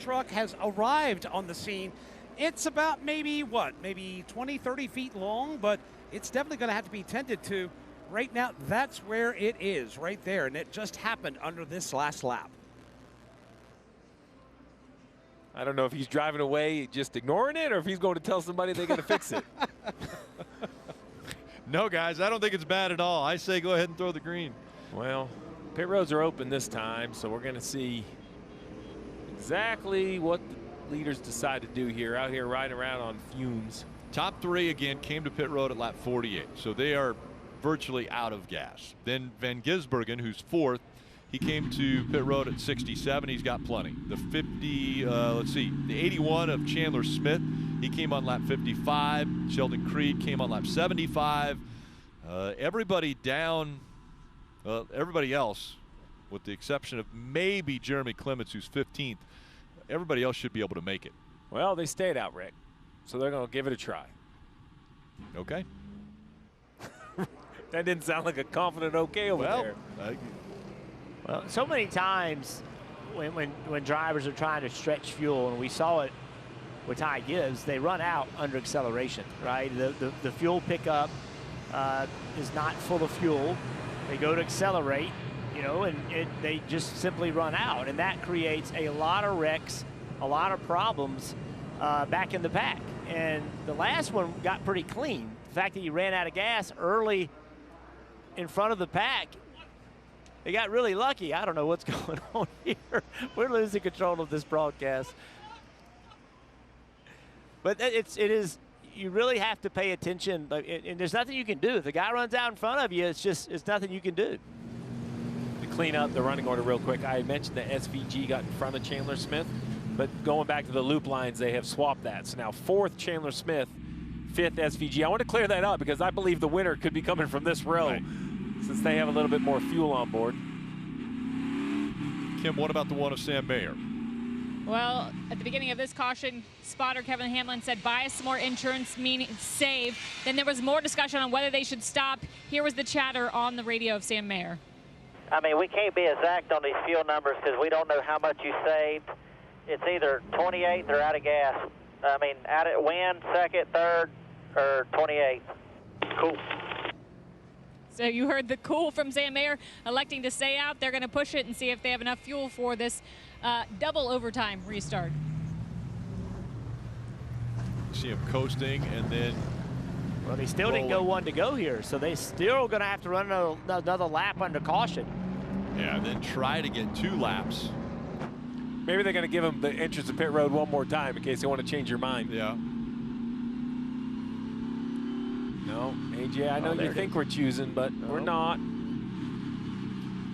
truck has arrived on the scene. It's about maybe 20, 30 feet long, but it's definitely going to have to be tended to. Right now, that's where it is, right there, and it just happened under this last lap. I don't know if he's driving away just ignoring it or if he's going to tell somebody they're going to fix it. No, guys, I don't think it's bad at all. I say go ahead and throw the green. Well, pit roads are open this time, so we're going to see exactly what the leaders decide to do here, out here riding around on fumes. Top 3 again came to pit road at lap 48, so they are virtually out of gas. Then Van Gisbergen, who's 4th, he came to pit road at 67. He's got plenty. The 50, let's see, the 81 of Chandler Smith, he came on lap 55. Sheldon Creed came on lap 75. Everybody down, everybody else, with the exception of maybe Jeremy Clements, who's 15th, everybody else should be able to make it. Well, they stayed out, Rick, so they're going to give it a try. Okay. That didn't sound like a confident okay over there. Well, so many times when drivers are trying to stretch fuel, and we saw it with Ty Gibbs, they run out under acceleration, right? The fuel pickup is not full of fuel. They go to accelerate, you know, and they just simply run out. And that creates a lot of wrecks, a lot of problems back in the pack. And the last one got pretty clean. The fact that you ran out of gas early in front of the pack, they got really lucky. I don't know what's going on here. We're losing control of this broadcast. But it is, you really have to pay attention, and there's nothing you can do. If the guy runs out in front of you, it's nothing you can do. To clean up the running order real quick, I had mentioned that SVG got in front of Chandler Smith, but going back to the loop lines, they have swapped that. So now 4th Chandler Smith, 5th SVG. I want to clear that up because I believe the winner could be coming from this row, right, since they have a little bit more fuel on board. Kim, what about the one of Sam Mayer? Well, at the beginning of this caution, spotter Kevin Hamlin said, buy us some more insurance, meaning save. Then there was more discussion on whether they should stop. Here was the chatter on the radio of Sam Mayer. I mean, we can't be exact on these fuel numbers because we don't know how much you saved. It's either 28th or out of gas. I mean, out at win, 2nd, 3rd, or 28th. Cool. So you heard the cool from Sam Mayer electing to stay out. They're going to push it and see if they have enough fuel for this double overtime restart. See him coasting, and then well, they still didn't go 1 to go here, so they still going to have to run another lap under caution. Yeah, and then try to get 2 laps. Maybe they're going to give them the entrance to pit road one more time in case they want to change your mind. Yeah. No, AJ, I know you think we're choosing, but we're not.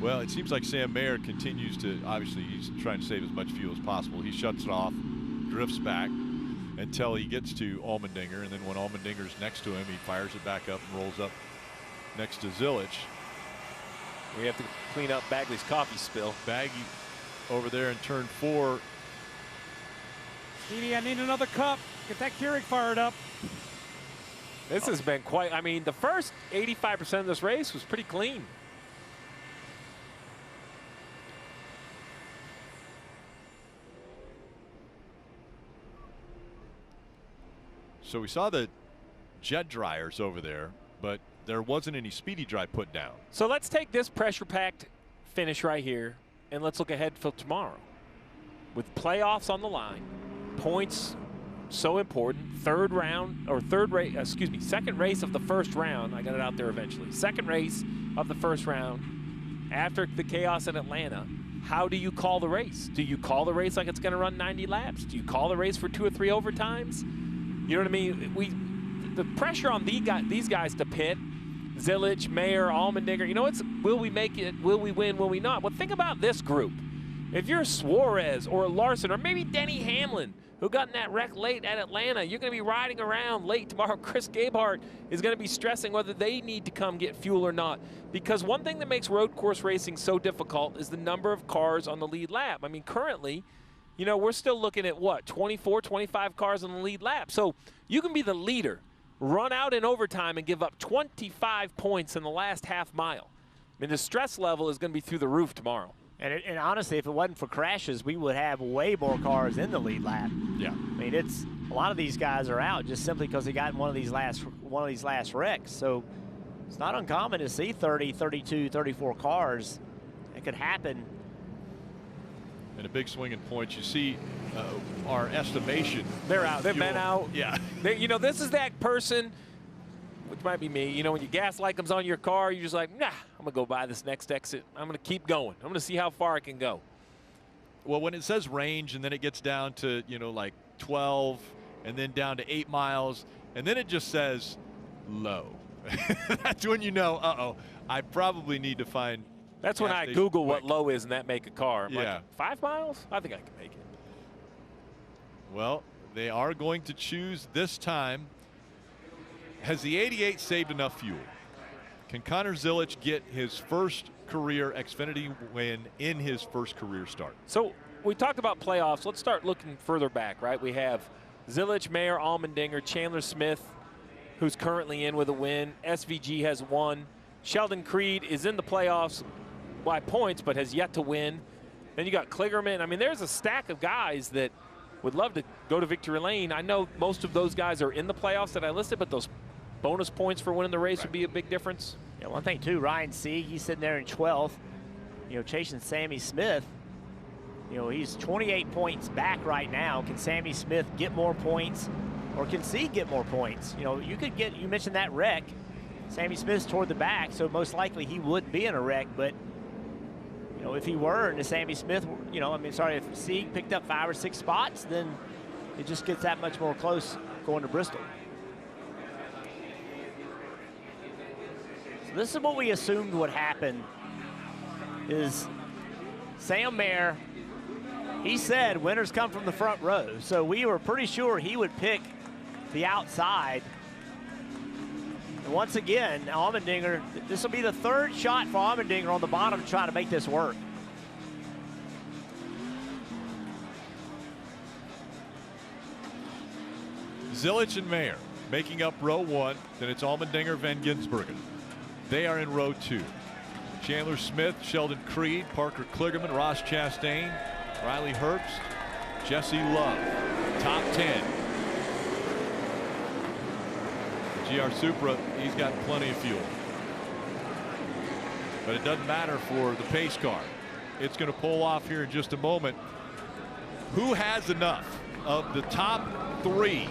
Well, it seems like Sam Mayer continues to, obviously he's trying to save as much fuel as possible. He shuts it off, drifts back until he gets to Allmendinger, and then when Allmendinger's next to him, he fires it back up and rolls up next to Zilich. We have to clean up Bagley's coffee spill. Baggy over there in turn 4. Edie, I need another cup. Get that Keurig fired up. This has been quite, I mean, the first 85% of this race was pretty clean. So we saw the jet dryers over there, but there wasn't any speedy dry put down. So let's take this pressure-packed finish right here, and let's look ahead for tomorrow. With playoffs on the line, points so important, second race of the first round. I got it out there eventually. Second race of the first round after the chaos in Atlanta. How do you call the race? Do you call the race like it's going to run 90 laps? Do you call the race for 2 or 3 overtimes? You know what I mean? The pressure on these guys to pit, Zilich, Mayer, Allmendinger, you know, it's will we make it, will we win, will we not? Well, think about this group. If you're Suarez or Larson or maybe Denny Hamlin, who got in that wreck late at Atlanta, you're going to be riding around late tomorrow. Chris Gabehart is going to be stressing whether they need to come get fuel or not. Because one thing that makes road course racing so difficult is the number of cars on the lead lap. I mean, currently, you know, we're still looking at what, 24, 25 cars on the lead lap. So you can be the leader, run out in overtime and give up 25 points in the last half mile. I mean, the stress level is going to be through the roof tomorrow. And honestly, if it wasn't for crashes, we would have way more cars in the lead lap. Yeah. I mean, it's a lot of these guys are out just simply because they got in one of these last wrecks. So it's not uncommon to see 30, 32, 34 cars. It could happen And a big swing in points. You see our estimation. They're out. They've been out. Yeah. You know, this is that person, which might be me. You know, when your gas light comes on your car, you're just like, nah, I'm going to go by this next exit. I'm going to keep going. I'm going to see how far I can go. Well, when it says range and then it gets down to, you know, like 12 and then down to 8 miles and then it just says low. That's when you know, uh-oh, I probably need to find. That's when I Google what low is and that make a car. I'm like, 5 miles? I think I can make it. Well, they are going to choose this time. Has the 88 saved enough fuel? Can Connor Zilisch get his first career Xfinity win in his first career start? So we talked about playoffs. Let's start looking further back, right? We have Zilisch, Mayer, Allmendinger, Chandler Smith, who's currently in with a win. SVG has won. Sheldon Creed is in the playoffs by points, but has yet to win. Then you got Kligerman. I mean, there's a stack of guys that would love to go to victory lane. I know most of those guys are in the playoffs that I listed, but those bonus points for winning the race would be a big difference. Yeah, one thing too, Ryan Sieg, he's sitting there in 12th, you know, chasing Sammy Smith. You know, he's 28 points back right now. Can Sammy Smith get more points, or can Sieg get more points? You know, you mentioned that wreck. Sammy Smith's toward the back, so most likely he would be in a wreck, but you know, if he were and Sammy Smith, you know, I mean, sorry, if Sieg picked up 5 or 6 spots, then it just gets that much more close going to Bristol. So this is what we assumed would happen is Sam Mayer, he said winners come from the front row. So we were pretty sure he would pick the outside. And once again, Allmendinger, this will be the 3rd shot for Allmendinger on the bottom to try to make this work. Zilisch and Mayer making up row 1. Then it's Allmendinger, Van Gisbergen. They are in row 2. Chandler Smith, Sheldon Creed, Parker Kligerman, Ross Chastain, Riley Herbst, Jesse Love. Top 10. GR Supra, he's got plenty of fuel. But it doesn't matter for the pace car. It's going to pull off here in just a moment. Who has enough of the top 3?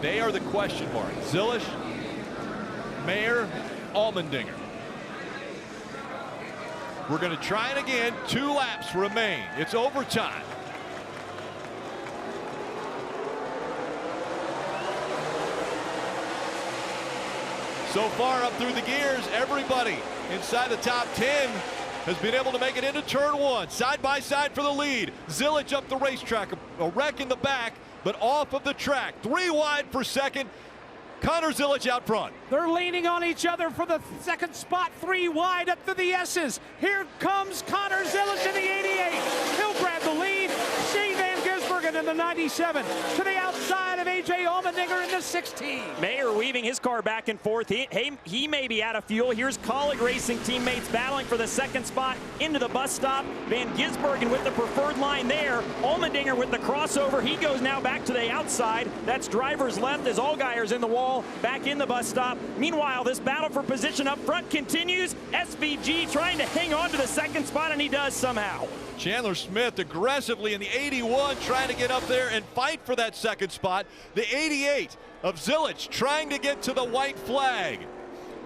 They are the question mark. Zilisch, Mayer, Allmendinger. We're going to try it again. 2 laps remain. It's overtime. So far up through the gears, everybody inside the top 10 has been able to make it into turn 1. Side by side for the lead. Zilisch up the racetrack. A wreck in the back, but off of the track. 3 wide for second. Connor Zilisch out front. They're leaning on each other for the 2nd spot. 3 wide up to the S's. Here comes Connor Zilisch in the 88. He'll grab the lead. Shane Van Gisbergen in the 97. To the outside of A.J. Allmendinger in the 16. Mayer weaving his car back and forth. He may be out of fuel. Here's Colleague Racing teammates battling for the 2nd spot into the bus stop. Van Gisbergen with the preferred line there. Allmendinger with the crossover. He goes now back to the outside. That's driver's left as Allgaier's in the wall, back in the bus stop. Meanwhile, this battle for position up front continues. SVG trying to hang on to the 2nd spot, and he does somehow. Chandler Smith aggressively in the 81 trying to get up there and fight for that 2nd spot. The 88 of Zilisch trying to get to the white flag.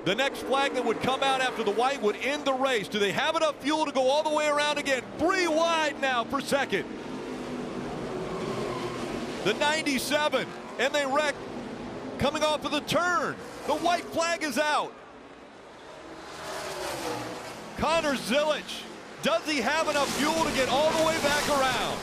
The next flag that would come out after the white would end the race. Do they have enough fuel to go all the way around again? 3 wide now for second. The 97, and they wreck coming off of the turn. The white flag is out. Connor Zilisch, does he have enough fuel to get all the way back around?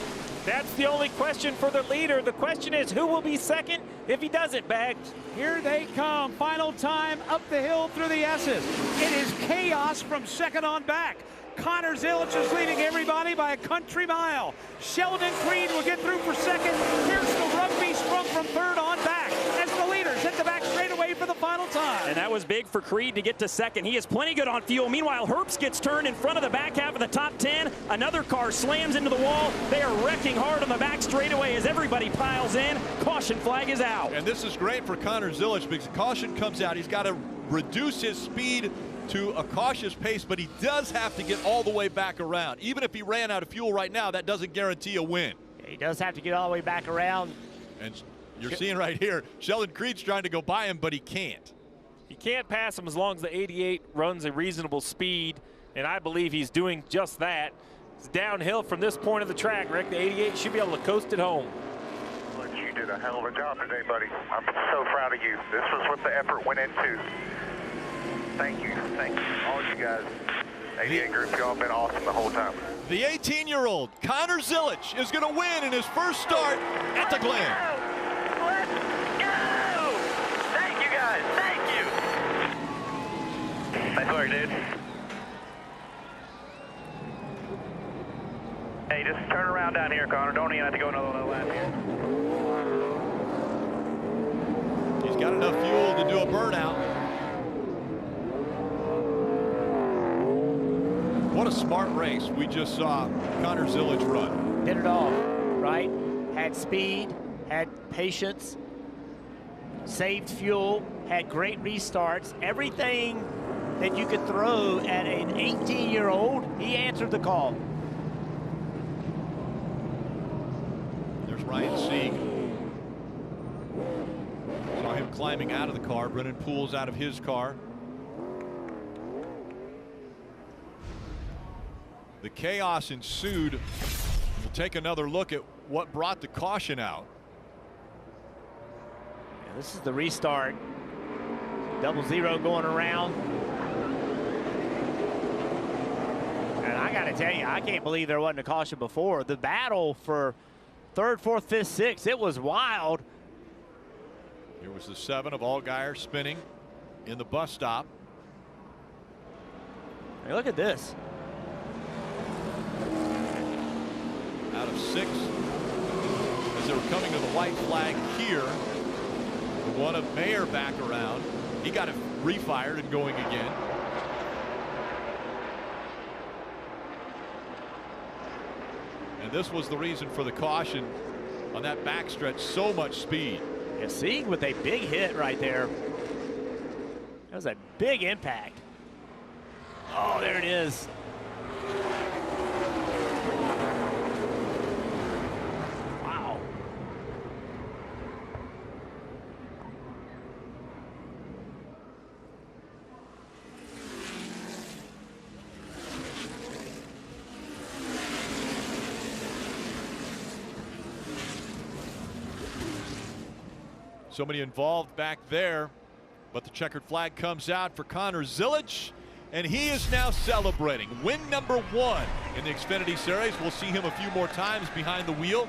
That's the only question for the leader. The question is, who will be second if he doesn't, Bags? Here they come. Final time up the hill through the S's. It is chaos from second on back. Connor Zilisch is leading everybody by a country mile. Sheldon Creed will get through for second. Here's the rugby sprung from third on back as the leaders hit the back straightaway for the final time. And that was big for Creed to get to second. He is plenty good on fuel. Meanwhile, Herbst gets turned in front of the back half of the top 10. Another car slams into the wall. They are wrecking hard on the back straightaway as everybody piles in. Caution flag is out. And this is great for Connor Zilisch because caution comes out. He's got to reduce his speed to a cautious pace, but he does have to get all the way back around. Even if he ran out of fuel right now, that doesn't guarantee a win. He does have to get all the way back around. And you're seeing right here, Sheldon Creed's trying to go by him, but he can't. You can't pass him as long as the 88 runs a reasonable speed, and I believe he's doing just that. It's downhill from this point of the track, Rick. The 88 should be able to coast it home. Look, you did a hell of a job today, buddy. I'm so proud of you. This was what the effort went into. Thank you, all you guys. 88 group, y'all been awesome the whole time. The 18-year-old Connor Zilic is going to win in his first start at the Glen. Let's go! Thank you, guys. Thank you. Nice work, dude. Hey, just turn around down here, Connor. Don't even have to go another lap here. He's got enough fuel to do a burnout. What a smart race we just saw Connor Zilic run. Did it all, right? Had speed, had patience, saved fuel, had great restarts. Everything that you could throw at an 18-year-old, he answered the call. There's Ryan Sieg. Saw him climbing out of the car. Brennan Poole's out of his car. The chaos ensued. We'll take another look at what brought the caution out. Yeah, this is the restart. 0-0 going around. And I got to tell you, I can't believe there wasn't a caution before. The battle for 3rd, 4th, 5th, 6th, it was wild. Here was the 7 of Allgaier spinning in the bus stop. Hey, look at this. Out of 6 as they were coming to the white flag here. The one of Mayer back around. He got it refired and going again. And this was the reason for the caution on that backstretch. So much speed. Yeah, Sieg with a big hit right there. That was a big impact. Oh, there it is. Wow. Somebody involved back there, but the checkered flag comes out for Connor Zilic, and he is now celebrating win number 1 in the Xfinity Series. We'll see him a few more times behind the wheel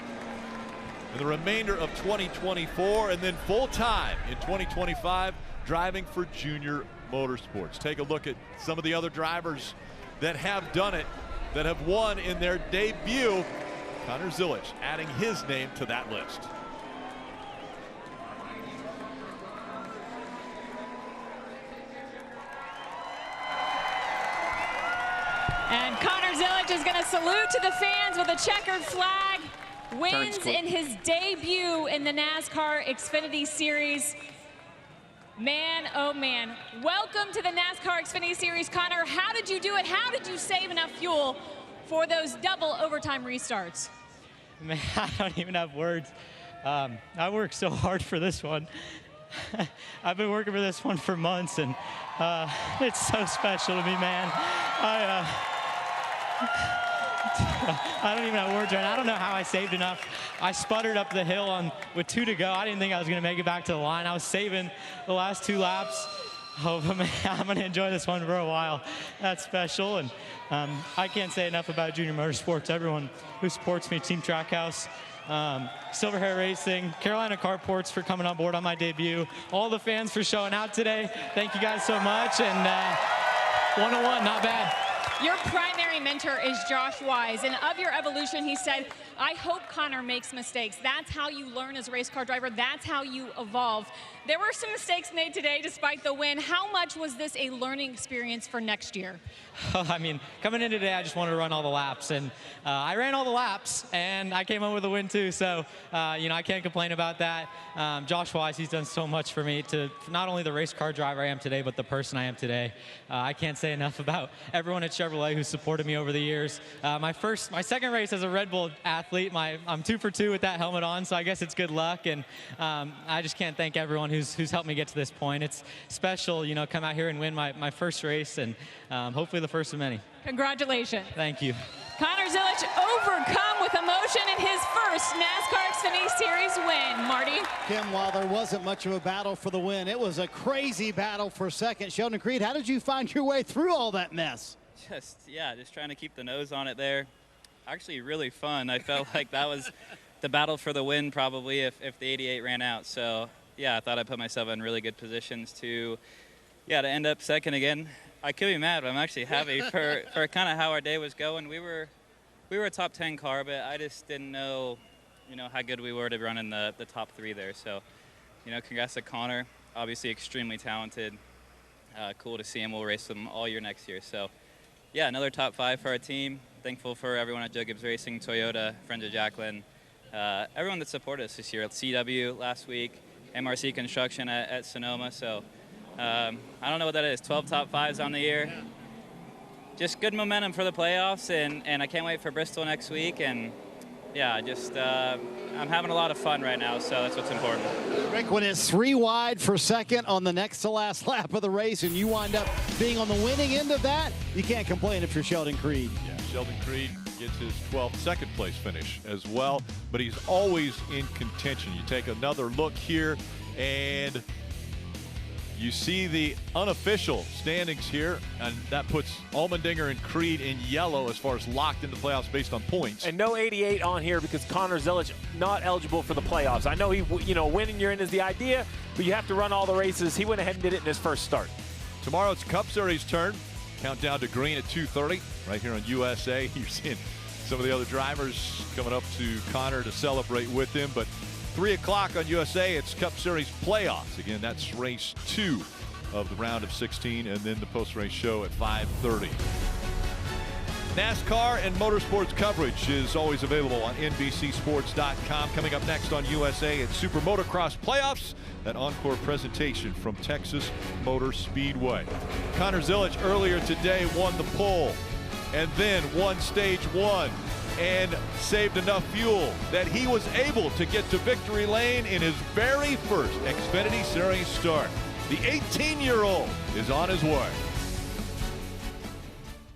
in the remainder of 2024, and then full time in 2025 driving for Junior Motorsports. Take a look at some of the other drivers that have done it, that have won in their debut. Connor Zilic adding his name to that list. And Connor Zilic is going to salute to the fans with a checkered flag. Wins in his debut in the NASCAR Xfinity Series. Man, oh man. Welcome to the NASCAR Xfinity Series, Connor. How did you do it? How did you save enough fuel for those double overtime restarts? Man, I don't even have words. I worked so hard for this one. I've been working for this one for months, and it's so special to me, man. I don't even have words right now. I don't know how I saved enough. I sputtered up the hill with 2 to go. I didn't think I was going to make it back to the line. I was saving the last 2 laps. Oh, but man, I'm going to enjoy this one for a while. That's special, and I can't say enough about Junior Motorsports. Everyone who supports me, Team Trackhouse, Silver Hair Racing, Carolina Carports for coming on board on my debut, all the fans for showing out today. Thank you guys so much, and 101, not bad. Your primary mentor is Josh Wise, and of your evolution, he said, I hope Connor makes mistakes. That's how you learn as a race car driver. That's how you evolve. There were some mistakes made today despite the win. How much was this a learning experience for next year? I mean, coming in today, I just wanted to run all the laps, and I ran all the laps, and I came home with a win too. So, you know, I can't complain about that. Josh Wise, he's done so much for me, to not only the race car driver I am today, but the person I am today. I can't say enough about everyone at Chevrolet who supported me over the years. My second race as a Red Bull athlete, I'm 2 for 2 with that helmet on, so I guess it's good luck. And I just can't thank everyone who's helped me get to this point. It's special, you know, come out here and win my first race, and hopefully the first of many. Congratulations. Thank you. Connor Zilic overcome with emotion in his first NASCAR Xfinity Series win. Marty? Kim, while there wasn't much of a battle for the win, it was a crazy battle for second. Sheldon Creed, how did you find your way through all that mess? Just trying to keep the nose on it there. Actually really fun. I felt like that was the battle for the win probably if the 88 ran out. So yeah, I thought I put myself in really good positions to end up second again. I could be mad, but I'm actually happy for kind of how our day was going. We were a top 10 car, but I just didn't know, you know, how good we were to run in the top 3 there. So, you know, congrats to Connor. Obviously extremely talented. Cool to see him. We'll race him all year next year. So, yeah, another top 5 for our team. Thankful for everyone at Joe Gibbs Racing, Toyota, friends of Jacqueline, everyone that supported us this year. CW last week, MRC Construction at Sonoma. So. I don't know what that is, 12 top 5s on the year. Just good momentum for the playoffs, and I can't wait for Bristol next week. And yeah, I'm having a lot of fun right now, so that's what's important. Rick, when it's 3 wide for second on the next to last lap of the race, and you wind up being on the winning end of that, you can't complain if you're Sheldon Creed. Yeah, Sheldon Creed gets his 12th second place finish as well, but he's always in contention. You take another look here, and you see the unofficial standings here, and that puts Allmendinger and Creed in yellow as far as locked in the playoffs based on points. And no 88 on here because Connor Zilic not eligible for the playoffs. I know winning you're in is the idea, but you have to run all the races. He went ahead and did it in his first start. Tomorrow it's Cup Series turn. Countdown to green at 2:30 right here on USA. You're seeing some of the other drivers coming up to Connor to celebrate with him, but 3 o'clock on USA, it's Cup Series playoffs. Again, that's race 2 of the round of 16, and then the post-race show at 5:30. NASCAR and motorsports coverage is always available on NBCSports.com. Coming up next on USA, it's Super Motocross Playoffs, that encore presentation from Texas Motor Speedway. Connor Zilic earlier today won the pole and then won stage 1. And saved enough fuel that he was able to get to victory lane in his very first Xfinity Series start. The 18-year-old is on his way.